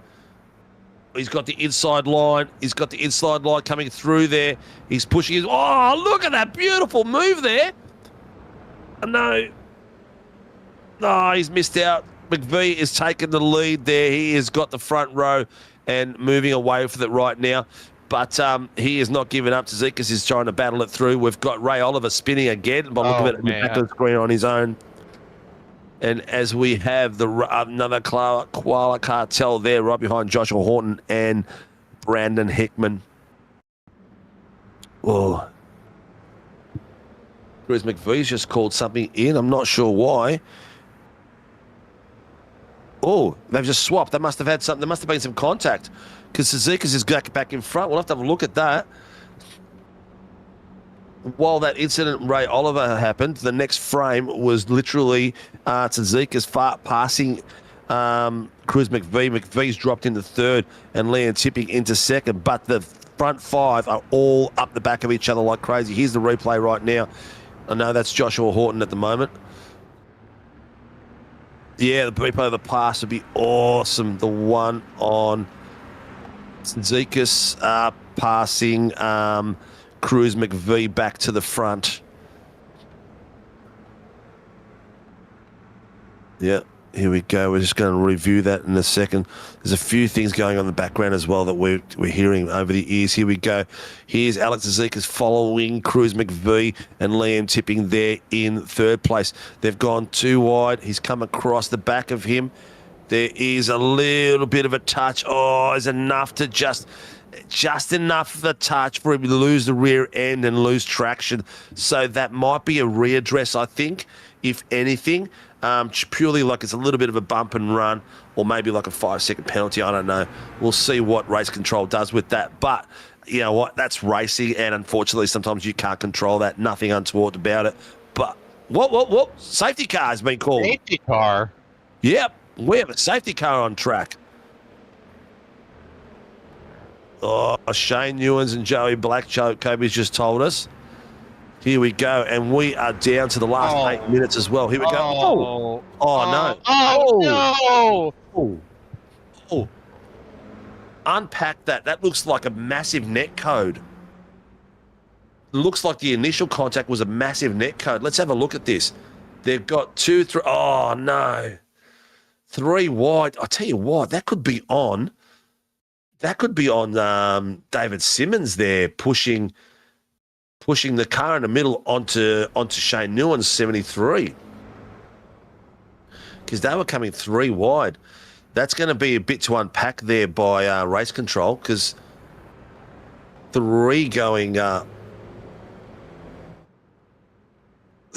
He's got the inside line. He's got the inside line coming through there. He's pushing his... Oh, look at that beautiful move there. No. Oh, he's missed out. McVee is taking the lead there. He has got the front row and moving away from it right now. But he is not giving up. Tsitsikas is trying to battle it through. We've got Ray Oliver spinning again by looking at the back of the screen on his own. And as we have another Koala Cartel there right behind Joshua Horton and Brandon Hickman. Oh. Chris McVee's just called something in. I'm not sure why. Oh, they've just swapped. They must have had something. There must have been some contact because Tsitsikas is back in front. We'll have to have a look at that. While that incident, Ray Oliver, happened, the next frame was literally Tsitsikas passing Cruz McVee. McVee's dropped into 3rd and Liam Tipping into 2nd, but the front 5 are all up the back of each other like crazy. Here's the replay right now. I know that's Joshua Horton at the moment. Yeah, the replay of the pass would be awesome. The one on Tsitsikas passing Cruz McVee back to the front. Yeah, here we go. We're just going to review that in a second. There's a few things going on in the background as well that we're hearing over the ears. Here we go. Here's Alex Tsitsikas following Cruz McVee and Liam Tipping there in 3rd place. They've gone too wide. He's come across the back of him. There is a little bit of a touch. Oh, it's enough to just enough of the touch for him to lose the rear end and lose traction. So that might be a readdress, I think, if anything. Purely like it's a little bit of a bump and run or maybe like a 5-second penalty. I don't know. We'll see what race control does with that. But you know what? That's racing, and unfortunately sometimes you can't control that. Nothing untoward about it. But what? Safety car has been called. Safety car? Yep. We have a safety car on track. Oh, Shane Newens and Joey Blackcoby's just told us. Here we go, and we are down to the last 8 minutes as well. Here we go. No. Oh. Unpack that. That looks like a massive net code. Looks like the initial contact was a massive net code. Let's have a look at this. They've got 2, 3. Oh, no. 3 wide. I tell you what, that could be on. That could be on David Simmons there pushing the car in the middle onto Shane Newens 73. Because they were coming 3 wide. That's going to be a bit to unpack there by race control because 3 going there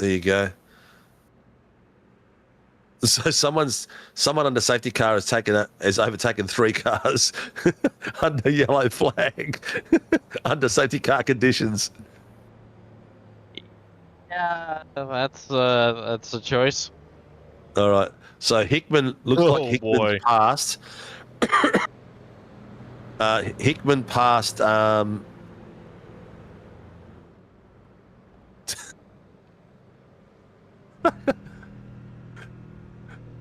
you go. So someone under safety car has overtaken 3 cars under yellow flag under safety car conditions. Yeah, that's a choice. All right. So Hickman looks like Hickman passed. Hickman passed.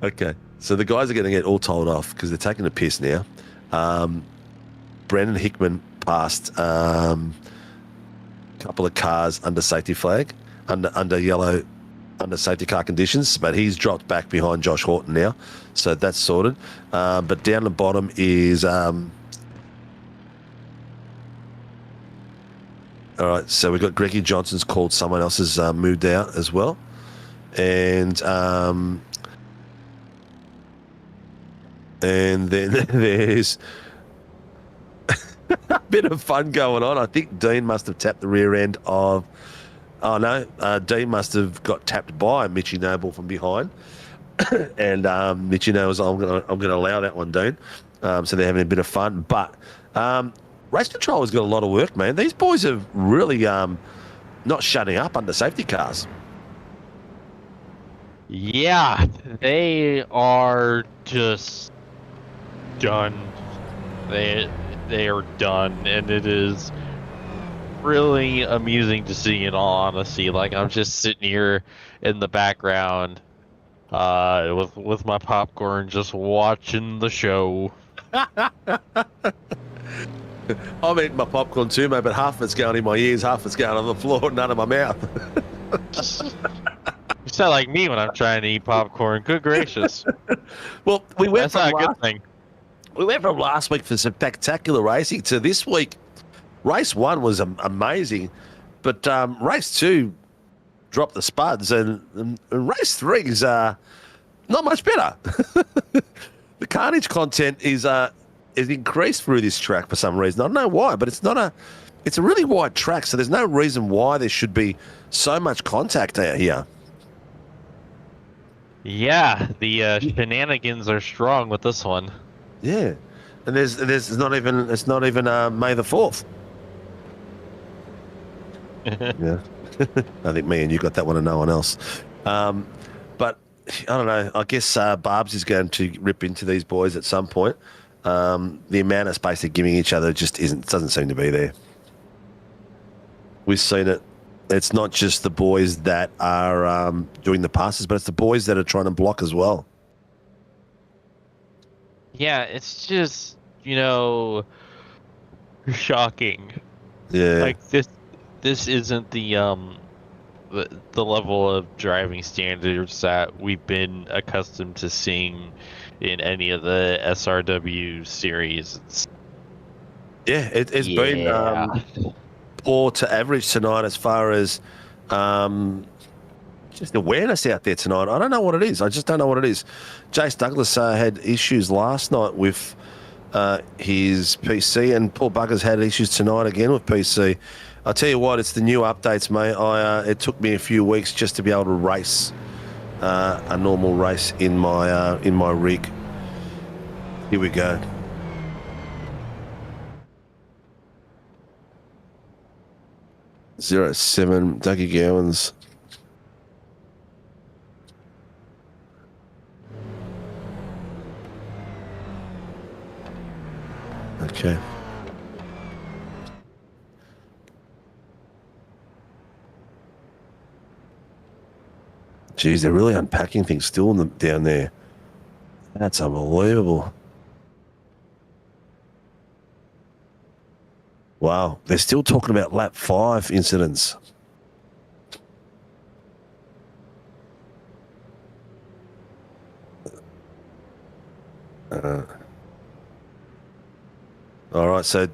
Okay, so the guys are going to get all told off because they're taking a piss now. Brandon Hickman passed a couple of cars under safety flag, under yellow, under safety car conditions, but he's dropped back behind Josh Horton now, so that's sorted. But down the bottom is... all right, so we've got Greggy Johnson's called someone else has moved out as well. And then there's a bit of fun going on. I think Dean must have tapped the rear end of Oh no, Dean must have got tapped by Mitchy Noble from behind, and Mitchy knows I'm gonna allow that one, Dean. So they're having a bit of fun, but race control has got a lot of work, man. These boys are really not shutting up under safety cars. Yeah, they are just done. They are done, and it is really amusing to see, in all honesty. Like, I'm just sitting here in the background with my popcorn, just watching the show. I'm eating my popcorn too, mate, but half of it's going in my ears, half of it's going on the floor, none in my mouth. You sound like me when I'm trying to eat popcorn. Good gracious. Well, That's not a good thing. We went from last week for spectacular racing to this week. Race 1 was amazing, but race 2 dropped the spuds, and race 3 is not much better. The carnage content is increased through this track for some reason. I don't know why, but it's a really wide track, so there's no reason why there should be so much contact out here. Yeah, the shenanigans are strong with this one. Yeah, and it's not even May the 4th. Yeah, I think me and you got that one and no one else. But I don't know. I guess Barbs is going to rip into these boys at some point. The amount of space they're giving each other just doesn't seem to be there. We've seen it. It's not just the boys that are doing the passes, but it's the boys that are trying to block as well. Yeah, it's just, shocking. Yeah. Like, this isn't the level of driving standards that we've been accustomed to seeing in any of the SRW series. It's been poor to average tonight as far as just awareness out there tonight. I don't know what it is. I just don't know what it is. Jace Douglas had issues last night with his PC, and Paul Bugger's had issues tonight again with PC. I'll tell you what, it's the new updates, mate. It took me a few weeks just to be able to race a normal race in my rig. Here we go. '07 Dougie Gowans. Okay. Geez, they're really unpacking things still down there. That's unbelievable. Wow, they're still talking about lap 5 incidents. All right, so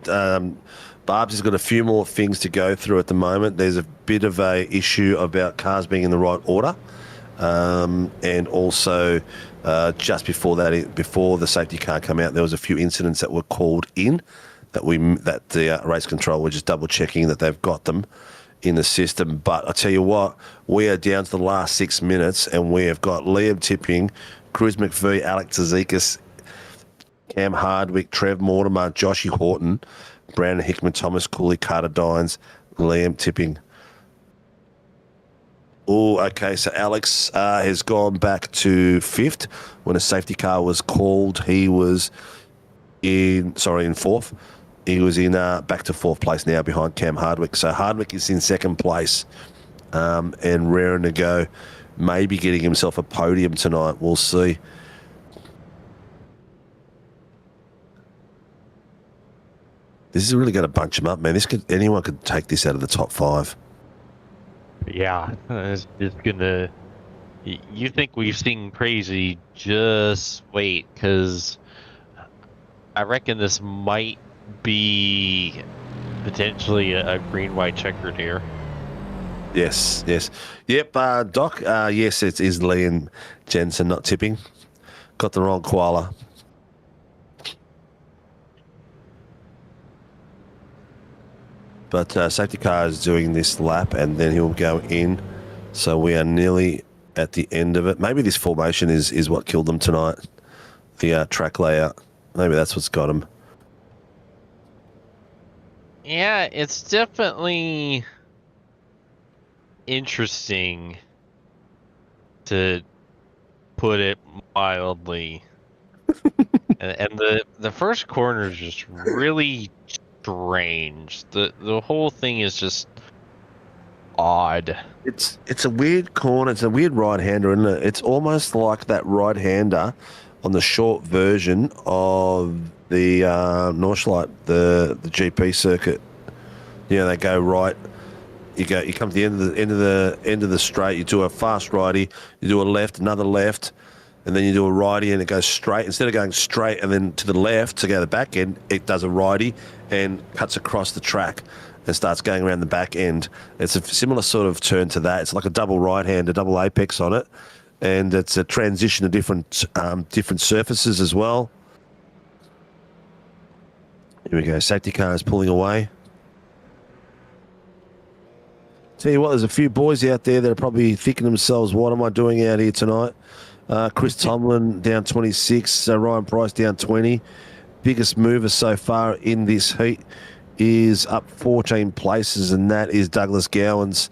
Barb's has got a few more things to go through at the moment. There's a bit of a issue about cars being in the right order, and also just before that, before the safety car came out, there was a few incidents that were called in that the race control were just double checking that they've got them in the system. But I tell you what, we are down to the last 6 minutes, and we have got Liam Tipping, Cruz McVie, Alex Zizekas, Cam Hardwick, Trev Mortimer, Joshy Horton, Brandon Hickman, Thomas Cooley, Carter Dines, Liam Tipping. Oh, okay, so Alex has gone back to 5th. When a safety car was called, he was in 4th. He was in back to 4th place now behind Cam Hardwick. So Hardwick is in 2nd place and raring to go, maybe getting himself a podium tonight. We'll see. This is really going to bunch him up, man. Anyone could take this out of the top 5. Yeah, it's just gonna. You think we've seen crazy? Just wait, because I reckon this might be potentially a green-white checkered here. Yes. Yep, Doc, yes, it is Liam Jensen, not Tipping. Got the wrong koala. But safety car is doing this lap, and then he'll go in. So we are nearly at the end of it. Maybe this formation is what killed them tonight. The track layout. Maybe that's what's got them. Yeah, it's definitely interesting, to put it mildly. and the first corner is just really strange. The whole thing is just odd. It's a weird corner. It's a weird right-hander, isn't it? It's almost like that right-hander on the short version of the Northlight, the GP circuit. You know, they go right. You come to the end of the straight. You do a fast righty. You do a left, another left, and then you do a righty, and it goes straight. Instead of going straight and then to the left to go to the back end, it does a righty and cuts across the track and starts going around the back end. It's a similar sort of turn to that. It's like a double right hand, a double apex on it, and it's a transition to different surfaces as well. Here we go. Safety car is pulling away. Tell you what, there's a few boys out there that are probably thinking to themselves, what am I doing out here tonight? Chris Tomlin down 26, Ryan Price down 20. Biggest mover so far in this heat is up 14 places, and that is Douglas Gowans,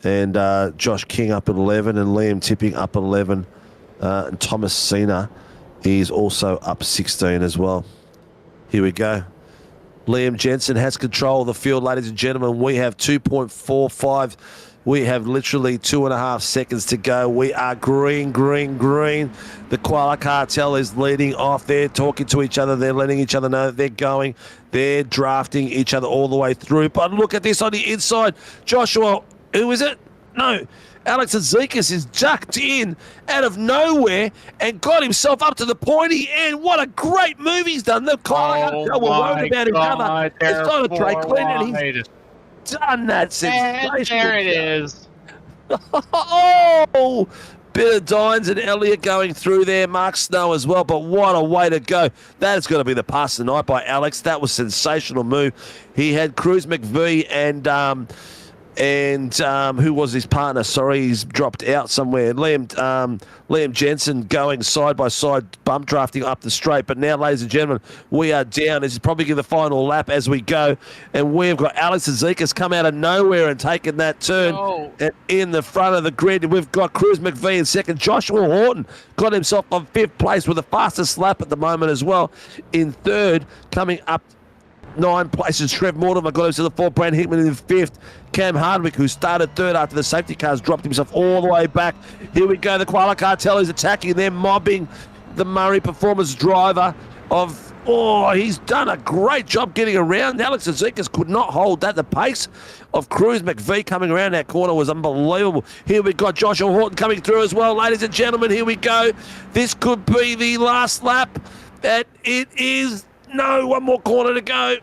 and Josh King up at 11, and Liam Tipping up at 11, and Thomas Cena is also up 16 as well. Here we go. Liam Jensen has control of the field, ladies and gentlemen. We have 2.45. We have literally 2.5 seconds to go. We are green, green, green. The Koala Cartel is leading off. They're talking to each other. They're letting each other know that they're going. They're drafting each other all the way through. But look at this on the inside. Joshua, who is it? No. Alex Azekas is ducked in out of nowhere and got himself up to the pointy end. What a great move he's done. The Koala Cartel were worried about each other. It's not a Drake Clinton, and he's done that since. There it is. Oh, bit of Dines and Elliott going through there. Mark Snow as well, but what a way to go. That is going to be the pass of the night by Alex. That was a sensational move. He had Cruz McVie and who was his partner? Sorry, he's dropped out somewhere. Liam Jensen going side by side, bump drafting up the straight. But now, ladies and gentlemen, we are down. This is probably the final lap as we go. And we've got Alex Azekas come out of nowhere and taken that turn and in the front of the grid. We've got Cruz McVie in second. Joshua Horton got himself on 5th place with the fastest lap at the moment as well. In third, coming up 9 places, Trev Mortimer got himself to the 4th. Brand Hickman in 5th. Cam Hardwick, who started 3rd after the safety cars, dropped himself all the way back. Here we go. The Koala Cartel is attacking. They're mobbing the Murray Performance driver of... Oh, he's done a great job getting around. Alex Azekas could not hold that. The pace of Cruz McVie coming around that corner was unbelievable. Here we got Joshua Horton coming through as well. Ladies and gentlemen, here we go. This could be the last lap. And it is... No, one more corner to go.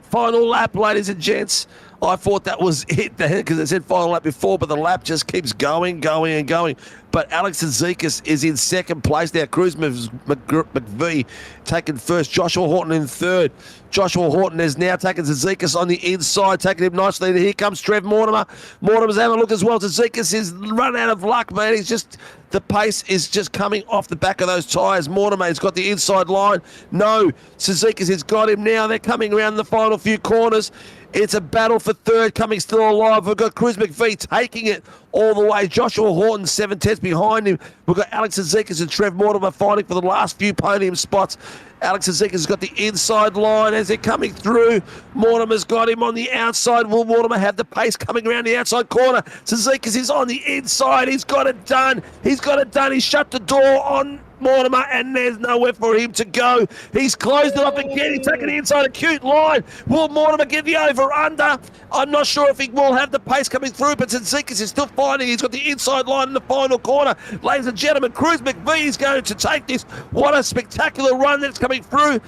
Final lap, ladies and gents. I thought that was it because it said final lap before, but the lap just keeps going, going, and going. But Alex Azekas is in 2nd place now. Cruz McVie taking 1st. Joshua Horton in 3rd. Joshua Horton has now taken Azekas on the inside, taking him nicely. Here comes Trev Mortimer. Mortimer's having a look as well. Azekas is run out of luck, man. He's just... The pace is just coming off the back of those tyres. Mortimer has got the inside line. No, Suzuki's has got him now. They're coming around the final few corners. It's a battle for 3rd, coming still alive. We've got Cruz McVie taking it all the way. Joshua Horton, 7/10 behind him. We've got Alex Azekas and Trev Mortimer fighting for the last few podium spots. Alex Azekas has got the inside line as they're coming through. Mortimer's got him on the outside. Will Mortimer have the pace coming around the outside corner? Azekas is on the inside. He's got it done. He's got it done. He's shut the door on Mortimer, and there's nowhere for him to go. He's closed it up again. He's taking the inside acute line. Will Mortimer get the over-under? I'm not sure if he will have the pace coming through, but Zekas is still fighting. He's got the inside line in the final corner. Ladies and gentlemen, Cruz McVie is going to take this. What a spectacular run that's coming through.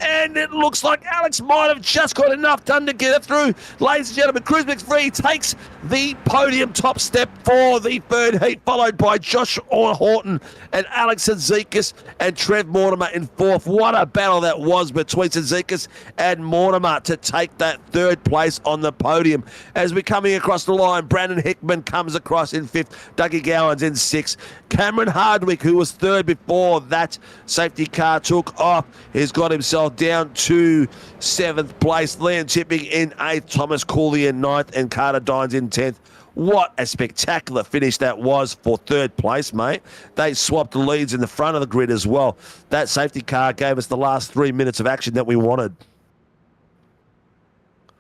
And it looks like Alex might have just got enough done to get it through. Ladies and gentlemen, Cruz McVie takes the podium top step for the third heat, followed by Josh Horton and Alex Zekas and Trev Mortimer in fourth. What a battle that was between Zekas and Mortimer to take that third place on the podium. As we're coming across the line, Brandon Hickman comes across in fifth, Dougie Gowan's in sixth. Cameron Hardwick, who was third before that safety car took off, has got himself down to seventh place. Liam Tipping in eighth, Thomas Cooley in ninth, and Carter Dines in 10th. What a spectacular finish that was for third place, mate. They swapped the leads in the front of the grid as well. That safety car gave us the last 3 minutes of action that we wanted.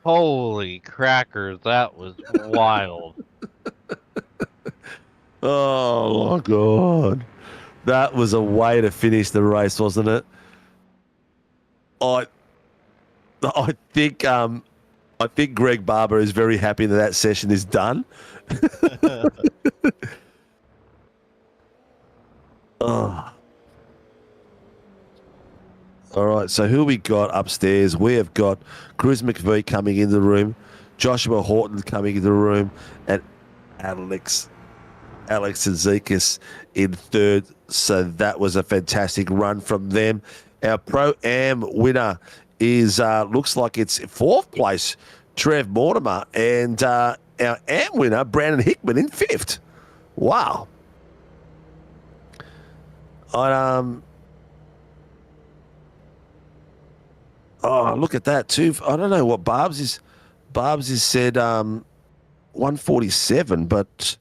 Holy crackers, that was wild. Oh, my God. That was a way to finish the race, wasn't it? I think Greg Barber is very happy that session is done. Oh. All right, so who we got upstairs? We have got Cruz McVie coming into the room, Joshua Horton coming into the room, and Alex Zekas in third. So that was a fantastic run from them. Our Pro-Am winner is looks like it's fourth place, Trev Mortimer, and our Am winner, Brandon Hickman, in fifth. Wow. Oh, look at that too. I don't know what Barb's is. Barb's is said 147, but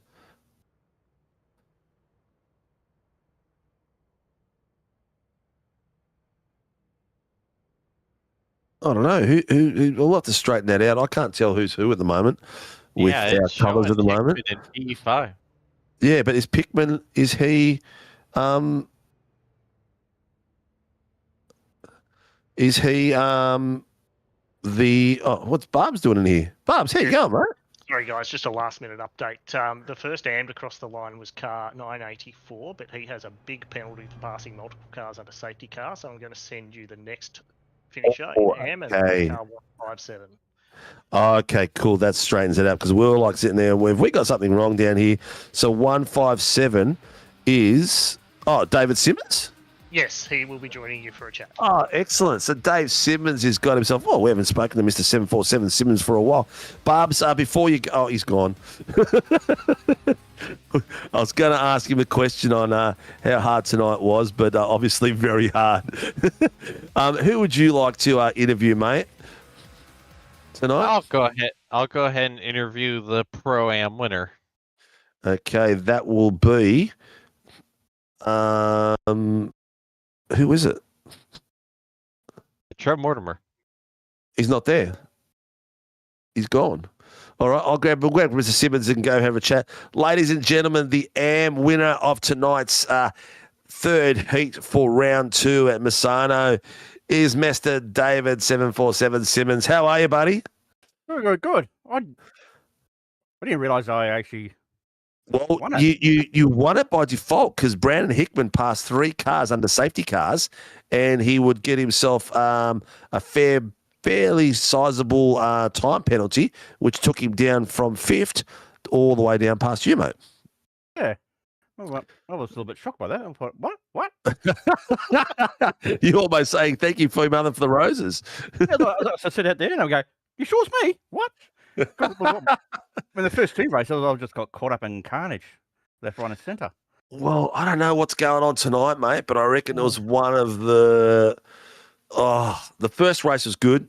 I don't know. Who we'll have to straighten that out. I can't tell who's who at the moment with our colours at the moment. P5. Yeah, but is Pickman, is he what's Barb's doing in here? Barb's, how you going, mate? Sorry, guys, just a last-minute update. The first AM'd across the line was car 984, but he has a big penalty for passing multiple cars under safety car, so I'm going to send you the next finisher in AM and car 157. Okay, cool. That straightens it out because we were like sitting there and we got something wrong down here. So 157 is David Simmons? Yes, he will be joining you for a chat. Oh, excellent. So Dave Simmons has got himself, we haven't spoken to Mr. 747 Simmons for a while. Barbs, before you go, he's gone. I was going to ask him a question on how hard tonight was, but obviously very hard. Who would you like to interview, mate, tonight? I'll go ahead and interview the Pro-Am winner. Okay, that will be... who is it? Trev Mortimer. He's not there. He's gone. All right, I'll grab Mr. Simmons and go have a chat. Ladies and gentlemen, the AM winner of tonight's third heat for round 2 at Misano is Mr. David 747 Simmons. How are you, buddy? Very good. I didn't realise I actually... Well, you won it by default because Brandon Hickman passed 3 cars under safety cars, and he would get himself a fairly sizable time penalty, which took him down from 5th all the way down past you, mate. Yeah. I was a little bit shocked by that. I thought, what? You're almost saying thank you for your mother for the roses. I sit out there and I go, you sure it's me? What? In the first 2 races, I just got caught up in carnage, left, right, and centre. Well, I don't know what's going on tonight, mate, but I reckon it was one of the first race was good,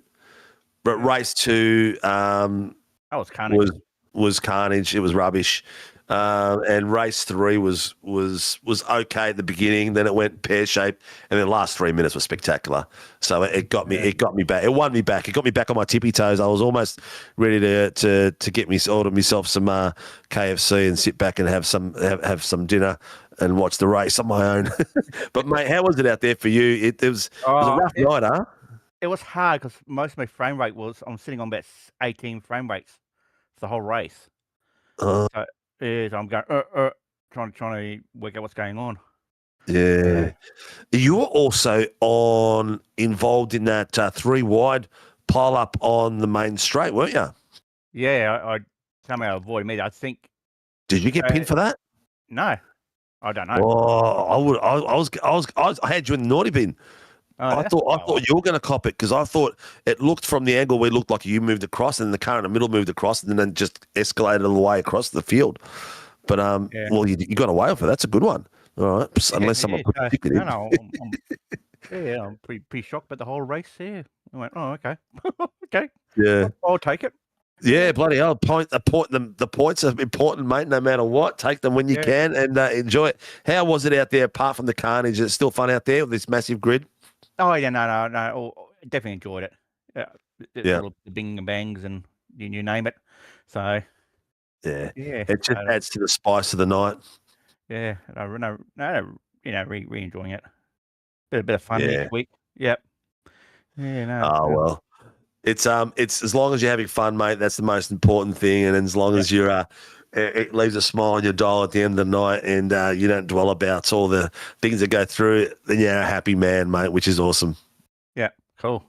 but race 2 that was carnage. Was carnage. It was rubbish. And race 3 was okay at the beginning. Then it went pear shaped, and then the last 3 minutes was spectacular. So it got me. It got me back. It won me back. It got me back on my tippy toes. I was almost ready to order myself some KFC and sit back and have some dinner and watch the race on my own. But mate, how was it out there for you? It was a rough night, huh? It was hard because most of my frame rate I'm sitting on about 18 frame rates for the whole race. So I'm going trying to work out what's going on. Yeah. You were also involved in that 3 wide pile up on the main straight, weren't you? Yeah, I somehow avoided me. I think Did you get pinned for that? no, I don't know. Oh, I had you in the naughty bin. Oh, I that's thought you were going to cop it because I thought it looked from the angle where it looked like you moved across and the car in the middle moved across and then just escalated all the way across the field. But Yeah. well, you got away with it. That's a good one. All right, unless someone put a ticket in. No, I'm pretty shocked about the whole race there. I went, oh, okay, okay, Yeah. I'll take it. Yeah, bloody hell! The points are important, mate. No matter what, take them when you can and enjoy it. How was it out there? Apart from the carnage, is it still fun out there with this massive grid? Oh yeah, no. Definitely enjoyed it. Yeah. Little bing and bangs and you name it. So Yeah, yeah, it just adds to the spice of the night. yeah. No, really enjoying it. Bit of fun each week. Yep. Yeah. No. Oh well. It's as long as you're having fun, mate. That's the most important thing, and as long as you're, it leaves a smile on your dial at the end of the night, and you don't dwell about all the things that go through it. Then you're a happy man, mate, which is awesome. Yeah, cool.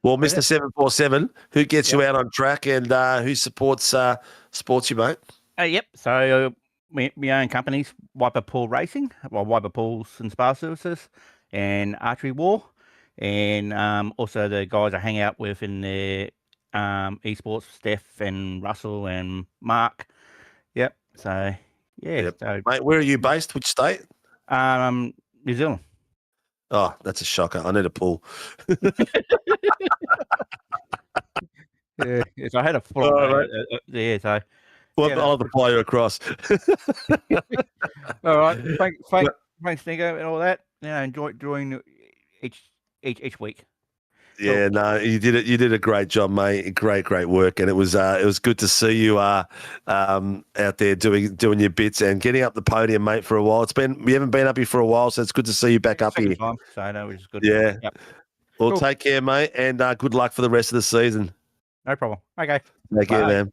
Well, Mr. 747, who gets you out on track, and who supports you, mate? Yep. So my own companies, Wiper Pool Racing, Wiper Pools and Spa Services, and Archery War. And also the guys I hang out with in the esports, Steph and Russell and Mark. Yep. So yeah. Yep. So, mate, where are you based? Which state? New Zealand. Oh, that's a shocker. I need a pool. Yeah. So I had a full. Yeah. So. Well, I'll have to fly you across. All right. Thanks, Sinka, and all that. Enjoying each week. Yeah, no, you did it. You did a great job, mate. Great work, and it was good to see you out there doing your bits and getting up the podium, mate. For a while, we haven't been up here for a while, so it's good to see you back up here. Time, so no, which is good. Yeah. Yep. Well, Cool. Take care, mate, and good luck for the rest of the season. No problem. Okay. Take care, man.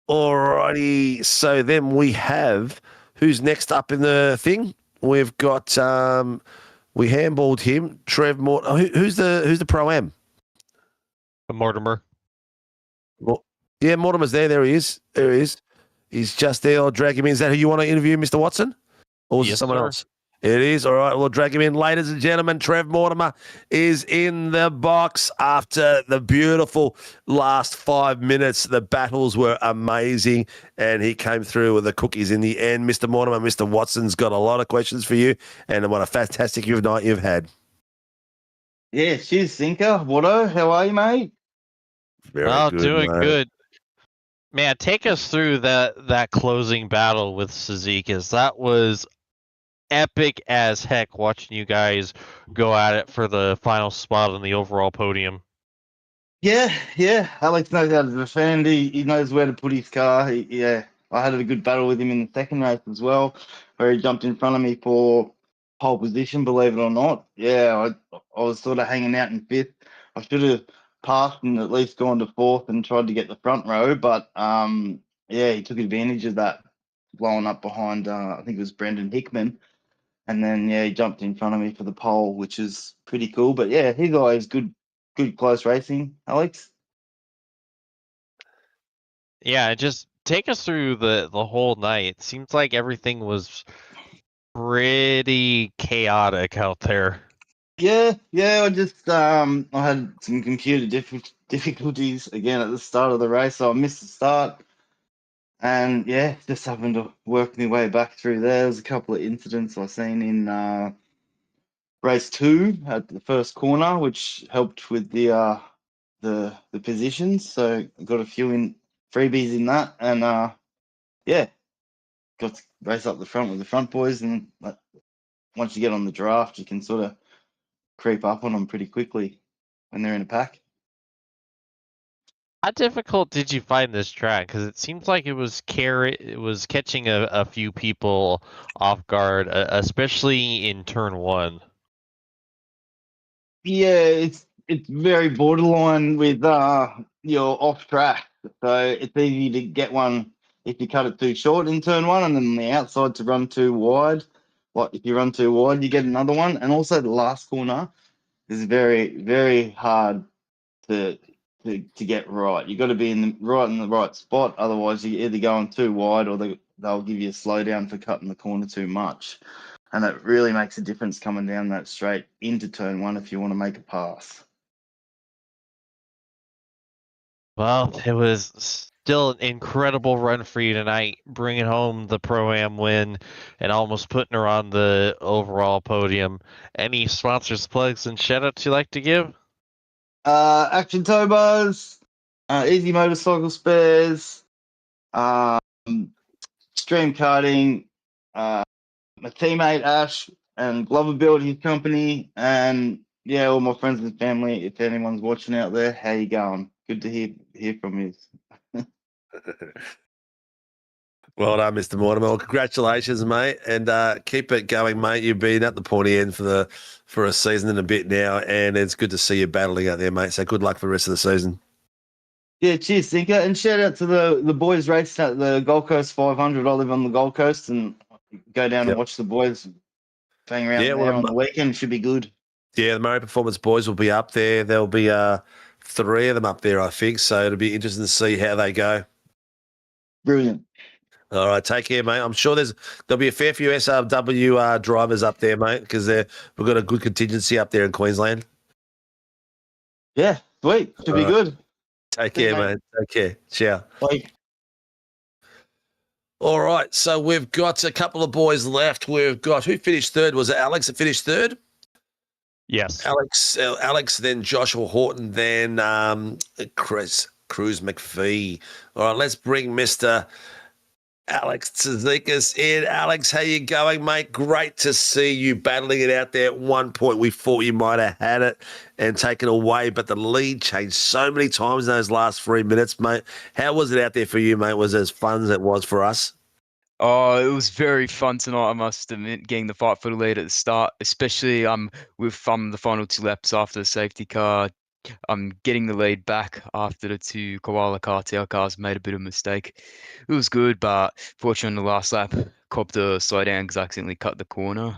Alrighty, so then we have who's next up in the thing. We've got we handballed him, Trev Mortimer. Who's the pro-am? Mortimer. Well, yeah, Mortimer's there. There he is. He's just there. I'll drag him in. Is that who you want to interview, Mr. Watson? Or is it someone else? It is. All right, we'll drag him in. Ladies and gentlemen, Trev Mortimer is in the box after the beautiful last 5 minutes. The battles were amazing, and he came through with the cookies in the end. Mr. Mortimer, Mr. Watson's got a lot of questions for you, and what a fantastic night you've had. Yeah, cheers, Sinka. Watto, how are you, mate? Very good, doing mate. good. Man, take us through that closing battle with Suzuki. That was epic as heck watching you guys go at it for the final spot on the overall podium. Yeah. Alex knows how to defend. He knows where to put his car. I had a good battle with him in the second race as well, where he jumped in front of me for pole position, believe it or not. Yeah, I was sort of hanging out in fifth. I should have passed and at least gone to fourth and tried to get the front row, but he took advantage of that, blowing up behind, I think it was Brendan Hickman. And then, he jumped in front of me for the pole, which is pretty cool. But, yeah, he's always good close racing, Alex. Yeah, just take us through the whole night. It seems like everything was pretty chaotic out there. Yeah, I just I had some computer difficulties again at the start of the race, so I missed the start. And just having to work my way back through there. There's a couple of incidents I seen in race 2 at the first corner, which helped with the positions. So I got a few in freebies in that, and got to race up the front with the front boys. And once you get on the draft, you can sort of creep up on them pretty quickly when they're in a pack. How difficult did you find this track? Because it seems like it was catching a few people off guard, especially in turn 1. Yeah, it's very borderline with your off track. So it's easy to get one if you cut it too short in turn 1, and then on the outside to run too wide. Like if you run too wide, you get another one. And also the last corner is very, very hard to get right. You got to be in the right spot. Otherwise, you're either going too wide or they'll give you a slowdown for cutting the corner too much. And it really makes a difference coming down that straight into turn one if you want to make a pass. Well, it was still an incredible run for you tonight, bringing home the Pro-Am win and almost putting her on the overall podium. Any sponsors, plugs, and shout-outs you'd like to give? Action Tow Bars, Easy Motorcycle Spares, Stream Karting, my teammate Ash and Glover Build, his company, and yeah, all my friends and family. If anyone's watching out there, how you going? Good to hear from you. Well done, Mr. Mortimer. Well, congratulations, mate, and keep it going, mate. You've been at the pointy end for a season and a bit now, and it's good to see you battling out there, mate. So good luck for the rest of the season. Yeah, cheers, Sinka, and shout out to the boys racing at the Gold Coast 500. I live on the Gold Coast, and go down and watch the boys hang around there on the weekend. Should be good. Yeah, the Murray Performance boys will be up there. There'll be 3 of them up there, I think. So it'll be interesting to see how they go. Brilliant. All right, take care, mate. I'm sure there'll be a fair few SRW drivers up there, mate, because we've got a good contingency up there in Queensland. Yeah, sweet. Should be good. Take care, mate. Take care. Ciao. Bye. All right, so we've got a couple of boys left. We've got, who finished third? Was it Alex that finished third? Yes. Alex, then Joshua Horton, then Cruz McPhee. All right, let's bring Mr. Alex Tsizikas in. Alex, how you going, mate? Great to see you battling it out there. At one point, we thought you might have had it and taken away, but the lead changed so many times in those last 3 minutes, mate. How was it out there for you, mate? Was it as fun as it was for us? Oh, it was very fun tonight, I must admit, getting the fight for the lead at the start, especially with the final 2 laps after the safety car. Getting the lead back after the 2 Koala cartel cars made a bit of a mistake. It was good, but fortunately on the last lap, copped a slowdown because I accidentally cut the corner.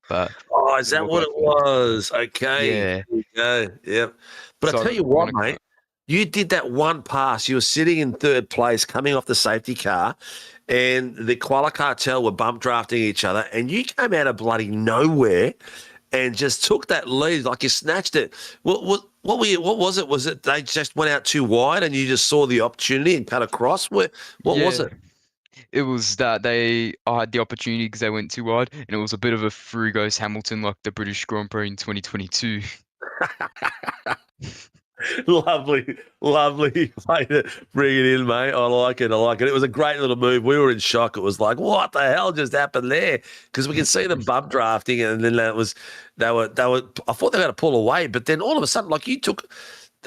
But is that what it was? Okay. Yeah. There you go. Yep. But I tell you what, mate, you did that one pass. You were sitting in third place coming off the safety car, and the Koala cartel were bump drafting each other, and you came out of bloody nowhere and just took that lead like you snatched it. What was it? Was it they just went out too wide and you just saw the opportunity and cut across? What was it? It was that I had the opportunity because they went too wide, and it was a bit of a Frugos Hamilton like the British Grand Prix in 2022. Lovely way to bring it in, mate. I like it. It was a great little move. We were in shock. It was like, what the hell just happened there? Because we can see them bump drafting, and then they were. I thought they were going to pull away, but then all of a sudden, like you took.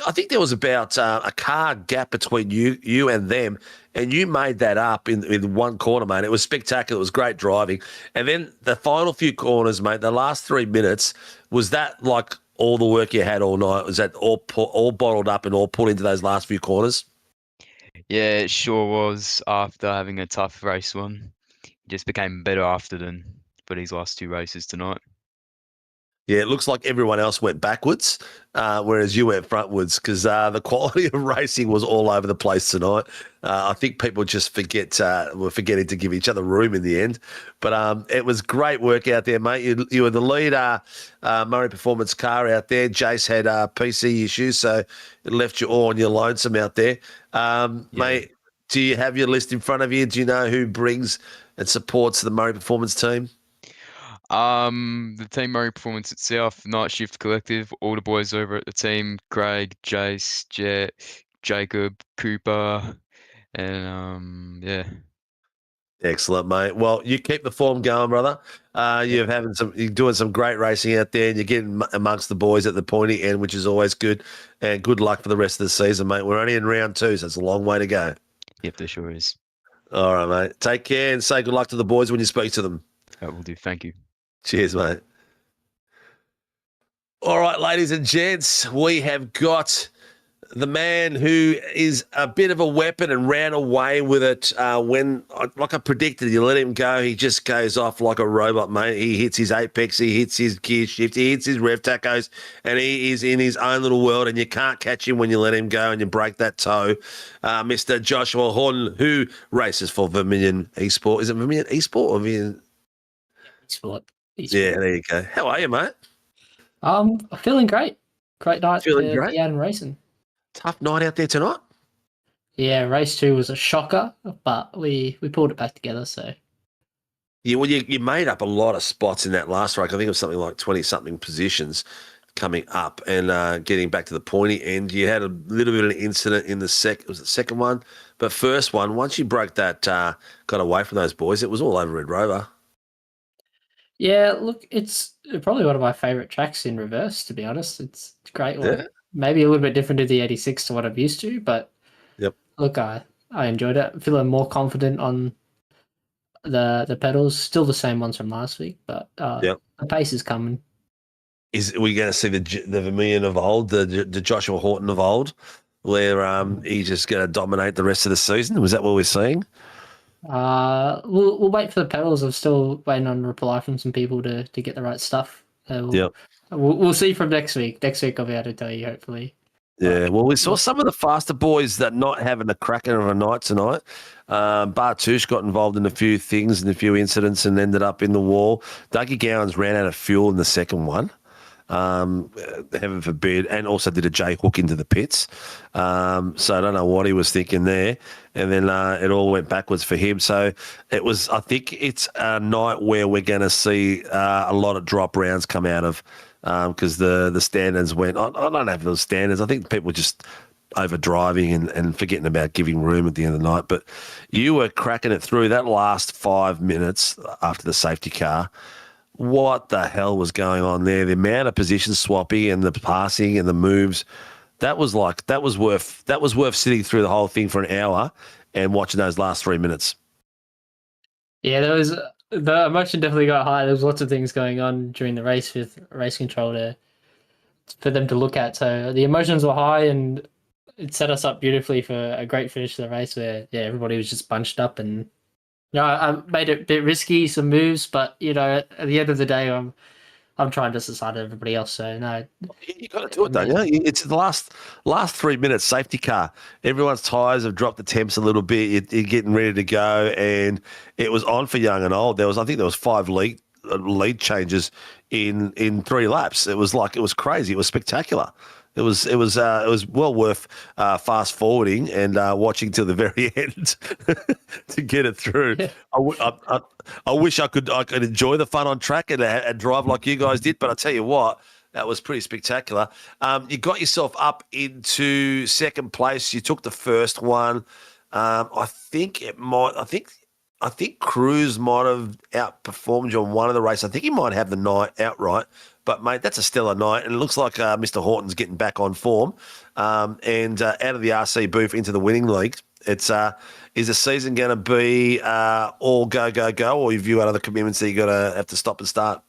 I think there was about a car gap between you and them, and you made that up in one corner, mate. It was spectacular. It was great driving, and then the final few corners, mate. The last 3 minutes, was that like all the work you had all night? Was that all bottled up and all put into those last few corners? Yeah, it sure was. After having a tough race one, it just became better after for these last 2 races tonight. Yeah, it looks like everyone else went backwards, whereas you went frontwards because the quality of racing was all over the place tonight. I think people just were forgetting to give each other room in the end. But it was great work out there, mate. You were the lead Murray Performance car out there. Jace had PC issues, so it left you all on your lonesome out there. Mate, do you have your list in front of you? Do you know who brings and supports the Murray Performance team? The team Murray Performance itself, Night Shift Collective, all the boys over at the team, Craig, Jace, Jet, Jacob, Cooper, and yeah. Excellent, mate. Well, you keep the form going, brother. You're doing some great racing out there, and you're getting amongst the boys at the pointy end, which is always good. And good luck for the rest of the season, mate. We're only in round 2, so it's a long way to go. Yep, there sure is. All right, mate. Take care and say good luck to the boys when you speak to them. That will do. Thank you. Cheers, mate. All right, ladies and gents, we have got the man who is a bit of a weapon and ran away with it when, like I predicted, you let him go, he just goes off like a robot, mate. He hits his apex, he hits his gear shift, he hits his rev tacos, and he is in his own little world, and you can't catch him when you let him go and you break that toe. Mr. Joshua Horton, who races for Vermilion Esport. Is it Vermilion Esport or Vermilion? Esport. Yeah, there you go. How are you, mate? Feeling great. Great night Feeling to great? be out and racing. Tough night out there tonight. Yeah, race 2 was a shocker, but we pulled it back together. So Yeah, well, you made up a lot of spots in that last race. I think it was something like 20-something positions coming up and getting back to the pointy end. You had a little bit of an incident in the second one, but first one, once you broke that, got away from those boys, it was all over Red Rover. yeah, look, it's probably one of my favorite tracks in reverse. To be honest, it's great. Like, Yeah. maybe a little bit different to the 86 to what I'm used to, but Yep. look, I enjoyed it. Feeling more confident on the pedals. Still the same ones from last week, but Yep. the pace is coming. Are we going to see the Vermilion of old, the Joshua Horton of old, where he's just going to dominate the rest of the season? Was that what we're seeing? We'll wait for the pedals. I'm still waiting on a reply from some people to get the right stuff. Yep. We'll see from next week. Next week I'll be able to tell you, hopefully. Yeah, well, we saw some of the faster boys that not having a cracker of a night tonight. Bartouche got involved in a few things and a few incidents and ended up in the wall. Dougie Gowans ran out of fuel in the second one. Heaven forbid, and also did a J hook into the pits. So I don't know what he was thinking there. And then it all went backwards for him. So it was, I think it's a night where we're going to see a lot of drop rounds come out of because the standards went, I don't have those standards. I think people just over driving and forgetting about giving room at the end of the night. But you were cracking it through that last 5 minutes after the safety car. What the hell was going on there? The amount of position swapping and the passing and the moves, that was worth sitting through the whole thing for an hour and watching those last 3 minutes. Yeah, the emotion definitely got high. There was lots of things going on during the race with race control for them to look at. So the emotions were high, and it set us up beautifully for a great finish to the race where everybody was just bunched up. And I made it a bit risky, some moves, but at the end of the day, I'm trying to decide everybody else. So no, you got to do it, don't you? It's the last 3 minutes safety car. Everyone's tires have dropped the temps a little bit. You're getting ready to go, and it was on for young and old. I think there was 5 lead changes in 3 laps. It was crazy. It was spectacular. It was well worth fast forwarding and watching till the very end to get it through. Yeah. I wish I could enjoy the fun on track and drive like you guys did, but I tell you what, that was pretty spectacular. You got yourself up into second place. You took the first one. I think Cruz might have outperformed you on one of the races. I think he might have the night outright. But, mate, that's a stellar night, and it looks like Mr. Horton's getting back on form and out of the RC booth into the winning league. Is the season going to be all go, go, go, or have you got other commitments that you're going to have to stop and start?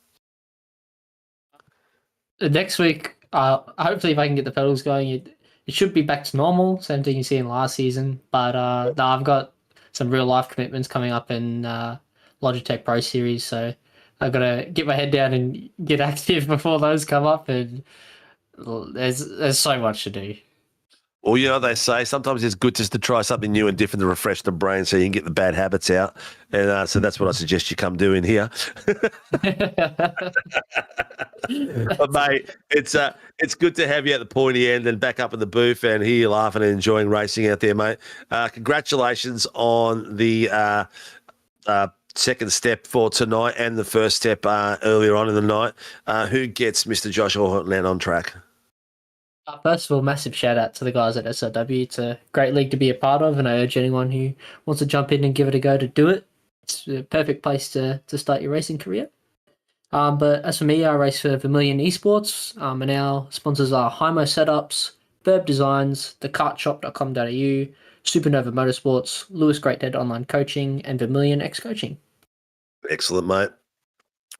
Next week, hopefully if I can get the pedals going, it should be back to normal. Same thing you see in last season. But I've got some real-life commitments coming up in Logitech Pro Series, so I've got to get my head down and get active before those come up, and there's so much to do. Well, they say sometimes it's good just to try something new and different to refresh the brain so you can get the bad habits out. And so that's what I suggest you come do in here. But, mate, it's good to have you at the pointy end and back up in the booth and hear you laughing and enjoying racing out there, mate. Congratulations on the second step for tonight and the first step earlier on in the night. Who gets Mr. Joshua Horton on track? First of all, massive shout out to the guys at SRW. It's a great league to be a part of, and I urge anyone who wants to jump in and give it a go to do it. It's a perfect place to start your racing career. But as for me, I race for Vermilion Esports, and our sponsors are Hymo Setups, Verb Designs, thekartshop.com.au, Supernova Motorsports, Lewis Greathead Online Coaching, and Vermilion X Coaching. Excellent, mate.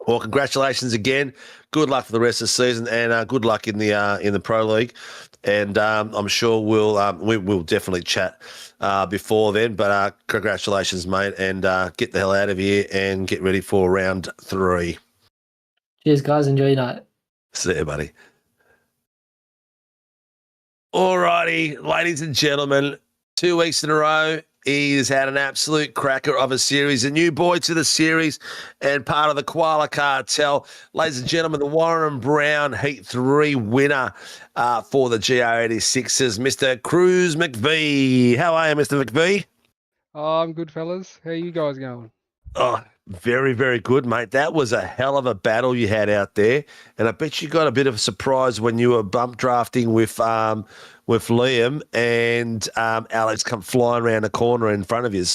Well, congratulations again. Good luck for the rest of the season, and good luck in the Pro League. And I'm sure we'll definitely chat before then. But congratulations, mate, and get the hell out of here and get ready for round 3. Cheers, guys. Enjoy your night. See you, buddy. All righty, ladies and gentlemen, 2 weeks in a row. He's had an absolute cracker of a series, a new boy to the series and part of the Koala Cartel. Ladies and gentlemen, the Warren Brown Heat 3 winner for the GR86s, Mr. Cruz McVie. How are you, Mr. McVie? Oh, I'm good, fellas. How you guys going? Oh, very, very good, mate. That was a hell of a battle you had out there. And I bet you got a bit of a surprise when you were bump drafting with Liam and Alex come flying around the corner in front of you.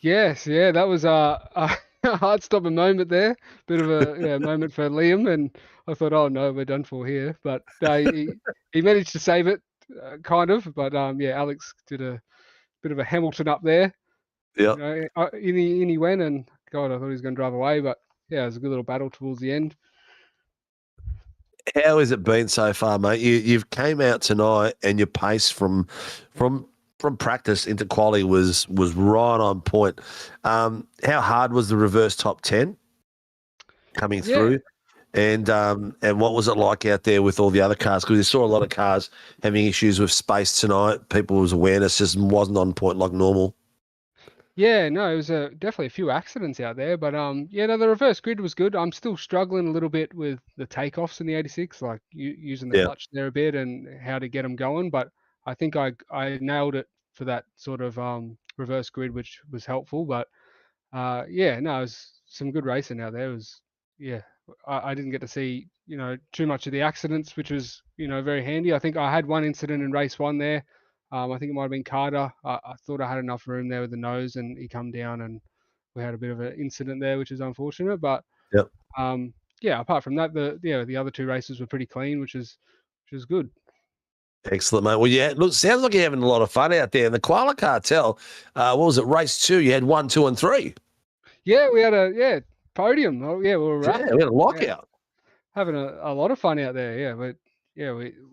Yes, yeah, that was a heart-stopping moment there. Bit of a moment for Liam, and I thought, oh no, we're done for here. But he managed to save it, kind of. But Alex did a bit of a Hamilton up there. Yeah. You know, in he went, and God, I thought he was going to drive away. But yeah, it was a good little battle towards the end. How has it been so far, mate? You've came out tonight, and your pace from practice into quali was right on point. How hard was the reverse top 10 coming through? And what was it like out there with all the other cars? Because you saw a lot of cars having issues with space tonight. People's awareness just wasn't on point like normal. Yeah, no, it was definitely a few accidents out there, but the reverse grid was good. I'm still struggling a little bit with the takeoffs in the 86, like using the clutch there a bit and how to get them going. But I think I nailed it for that sort of reverse grid, which was helpful. But it was some good racing out there. It was I didn't get to see too much of the accidents, which was very handy. I think I had one incident in race 1 there. I think it might have been Carter. I thought I had enough room there with the nose, and he come down, and we had a bit of an incident there, which is unfortunate. But apart from that, the other 2 races were pretty clean, which is good. Excellent, mate. Well, yeah, look, sounds like you're having a lot of fun out there. And the Koala Cartel, what was it, race 2? You had 1, 2, and 3. Yeah, we had a podium. Oh, yeah, we were we had a lockout. Having a lot of fun out there. Yeah, but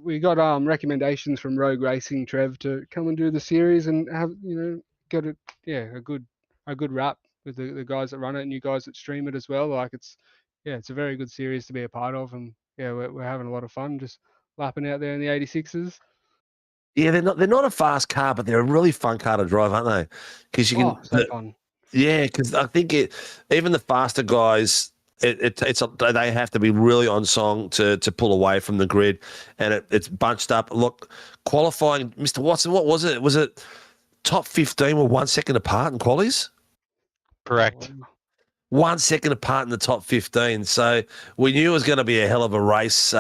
we got recommendations from Rogue Racing Trev to come and do the series and have get a good wrap with the guys that run it and you guys that stream it as well. Like it's a very good series to be a part of, and we're having a lot of fun just lapping out there in the 86s. Yeah, they're not a fast car, but they're a really fun car to drive, aren't they? Because you can so fun. Yeah, because I think even the faster guys. They have to be really on song to pull away from the grid, and it's bunched up. Look, qualifying, Mr. Watson, what was it? Was it top 15 were 1 second apart in qualies? Correct. 1 second apart in the top 15. So we knew it was going to be a hell of a race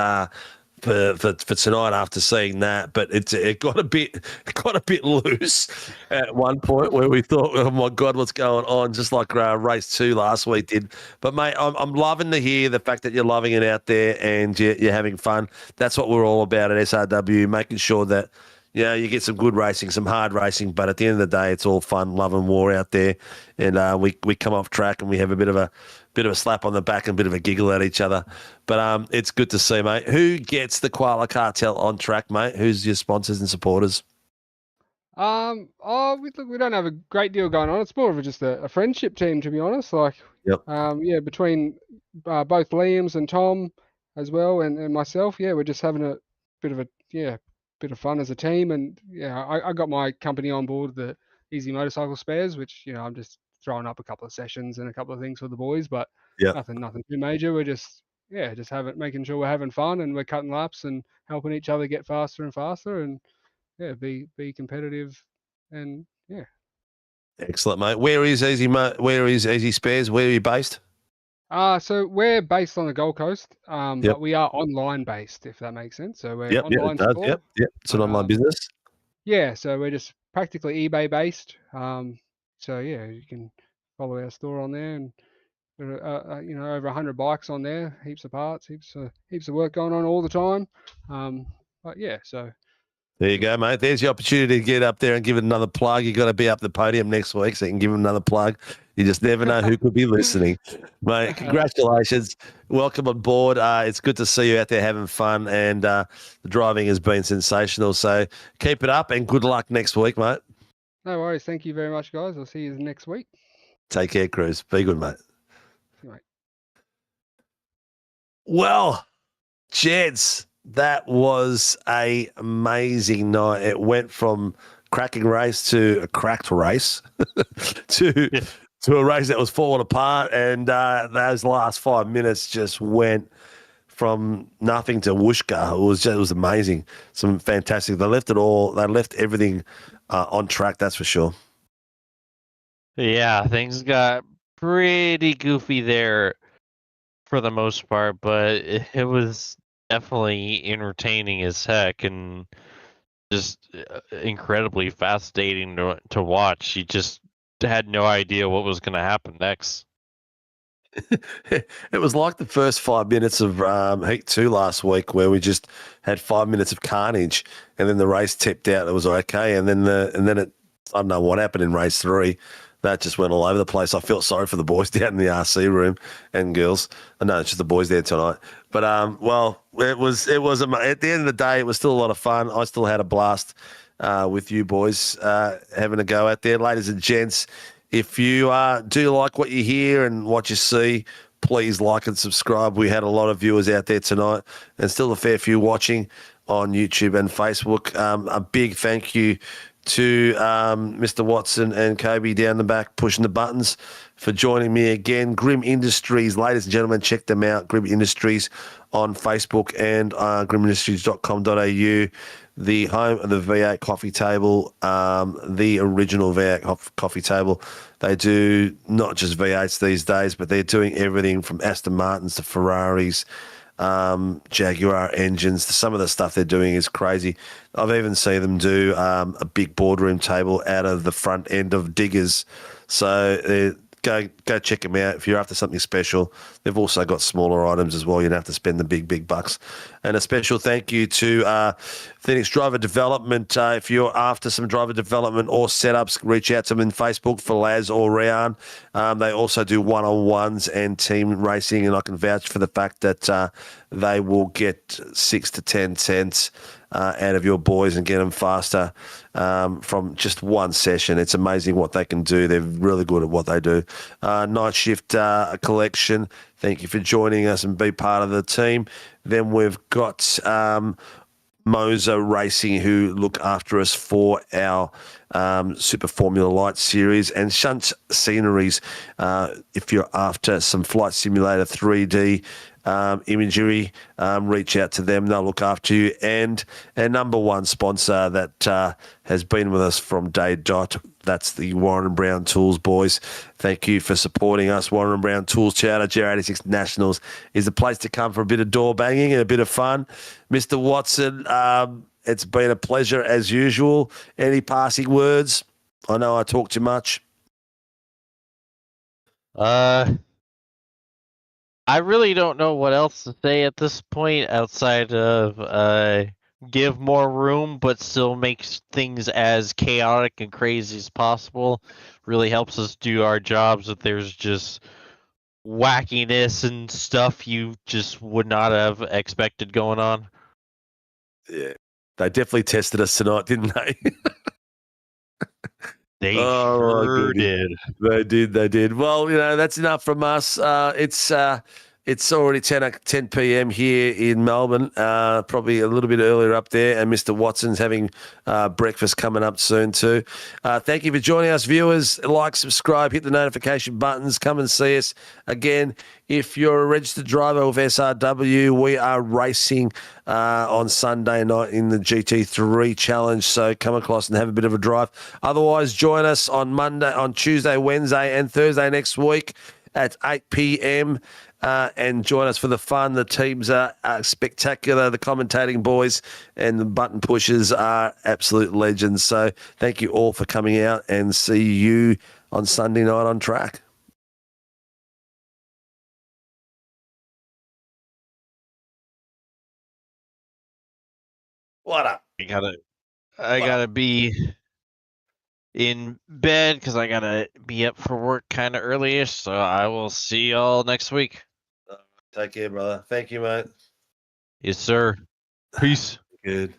for tonight after seeing that, but it got a bit loose at one point where we thought, oh my God, what's going on? Just like race 2 last week did. But mate, I'm loving to hear the fact that you're loving it out there and you're having fun. That's what we're all about at SRW, making sure that you get some good racing, some hard racing, but at the end of the day, it's all fun, love and war out there. And we come off track and we have a bit of a slap on the back and a bit of a giggle at each other. But it's good to see, mate. Who gets the Koala Cartel on track, mate? Who's your sponsors and supporters? We don't have a great deal going on. It's more of just a friendship team, to be honest. Like, between both Liam's and Tom as well, and myself, we're just having a bit of fun as a team. And I got my company on board, the Easy Motorcycle Spares, which I'm just throwing up a couple of sessions and a couple of things for the boys, but nothing too major. We're just making sure we're having fun and we're cutting laps and helping each other get faster and faster, and be competitive, and Excellent, mate. Where is Easy Spares? Where are you based? So we're based on the Gold Coast, but we are online based, if that makes sense. So we're online store. Yep. It's an online business. Yeah, so we're just practically eBay based. So you can follow our store on there, and over 100 bikes on there, heaps of parts, heaps of work going on all the time. So there you go, mate. There's the opportunity to get up there and give it another plug. You got to be up the podium next week, so you can give it another plug. You just never know who could be listening. Mate, congratulations. Welcome on board. It's good to see you out there having fun, and the driving has been sensational. So keep it up, and good luck next week, mate. No worries. Thank you very much, guys. I'll see you next week. Take care, Cruz. Be good, mate. See you, mate. Well, gents, that was a amazing night. It went from cracking race to a cracked race to a race that was falling apart, and those last 5 minutes just went from nothing to whooshka. It was amazing. Some fantastic. They left it all. They left everything on track. That's for sure. Yeah, things got pretty goofy there for the most part, but it was definitely entertaining as heck and just incredibly fascinating to watch. You just had no idea what was going to happen next. It was like the first 5 minutes of Heat 2 last week, where we just had 5 minutes of carnage, and then the race tipped out. It was okay, and then it, I don't know what happened in race 3. That just went all over the place. I felt sorry for the boys down in the RC room and girls. No, it's just the boys there tonight. But well, it was at the end of the day, it was still a lot of fun. I still had a blast with you boys having a go out there, ladies and gents. If you do like what you hear and what you see, please like and subscribe. We had a lot of viewers out there tonight, and still a fair few watching on YouTube and Facebook. A big thank you to Mr. Watson and Kobe down the back pushing the buttons for joining me again. Grim Industries, ladies and gentlemen, check them out. Grim Industries on Facebook and grimindustries.com.au. The home of the V8 coffee table, the original V8 coffee table. They do not just V8s these days, but they're doing everything from Aston Martins to Ferraris, Jaguar engines. Some of the stuff they're doing is crazy. I've even seen them do a big boardroom table out of the front end of diggers. So go check them out if you're after something special. They've also got smaller items as well. You don't have to spend the big bucks. And a special thank you to Phoenix Driver Development. If you're after some driver development or setups, reach out to them in Facebook for Laz or Rian. They also do one-on-ones and team racing, and I can vouch for the fact that they will get 6 to 10 cents out of your boys and get them faster from just one session. It's amazing what they can do. They're really good at what they do. Night Shift Collection, thank you for joining us and be part of the team. Then we've got Moza Racing, who look after us for our Super Formula Light series, and Shunt Sceneries. If you're after some Flight Simulator 3D imagery, reach out to them. They'll look after you. And our number one sponsor that has been with us from day dot, that's the Warren Brown Tools boys. Thank you for supporting us. Warren Brown Tools, Toyota GR86 Nationals is the place to come for a bit of door banging and a bit of fun. Mr. Watson, it's been a pleasure as usual. Any passing words? I know I talk too much. I really don't know what else to say at this point outside of give more room but still makes things as chaotic and crazy as possible. Really helps us do our jobs if there's just wackiness and stuff you just would not have expected going on. Yeah. They definitely tested us tonight, didn't they? They sure did. They did. Well, that's enough from us. It's already 10 p.m. here in Melbourne, probably a little bit earlier up there, and Mr. Watson's having breakfast coming up soon too. Thank you for joining us, viewers. Like, subscribe, hit the notification buttons. Come and see us again. If you're a registered driver with SRW, we are racing on Sunday night in the GT3 Challenge, so come across and have a bit of a drive. Otherwise, join us on Tuesday, Wednesday, and Thursday next week at 8 p.m. And join us for the fun. The teams are spectacular. The commentating boys and the button pushers are absolute legends. So thank you all for coming out, and see you on Sunday night on track. What up? I gotta be in bed because I gotta be up for work kind of early-ish. So I will see y'all next week. Take care, brother. Thank you, mate. Yes, sir. Peace. Good.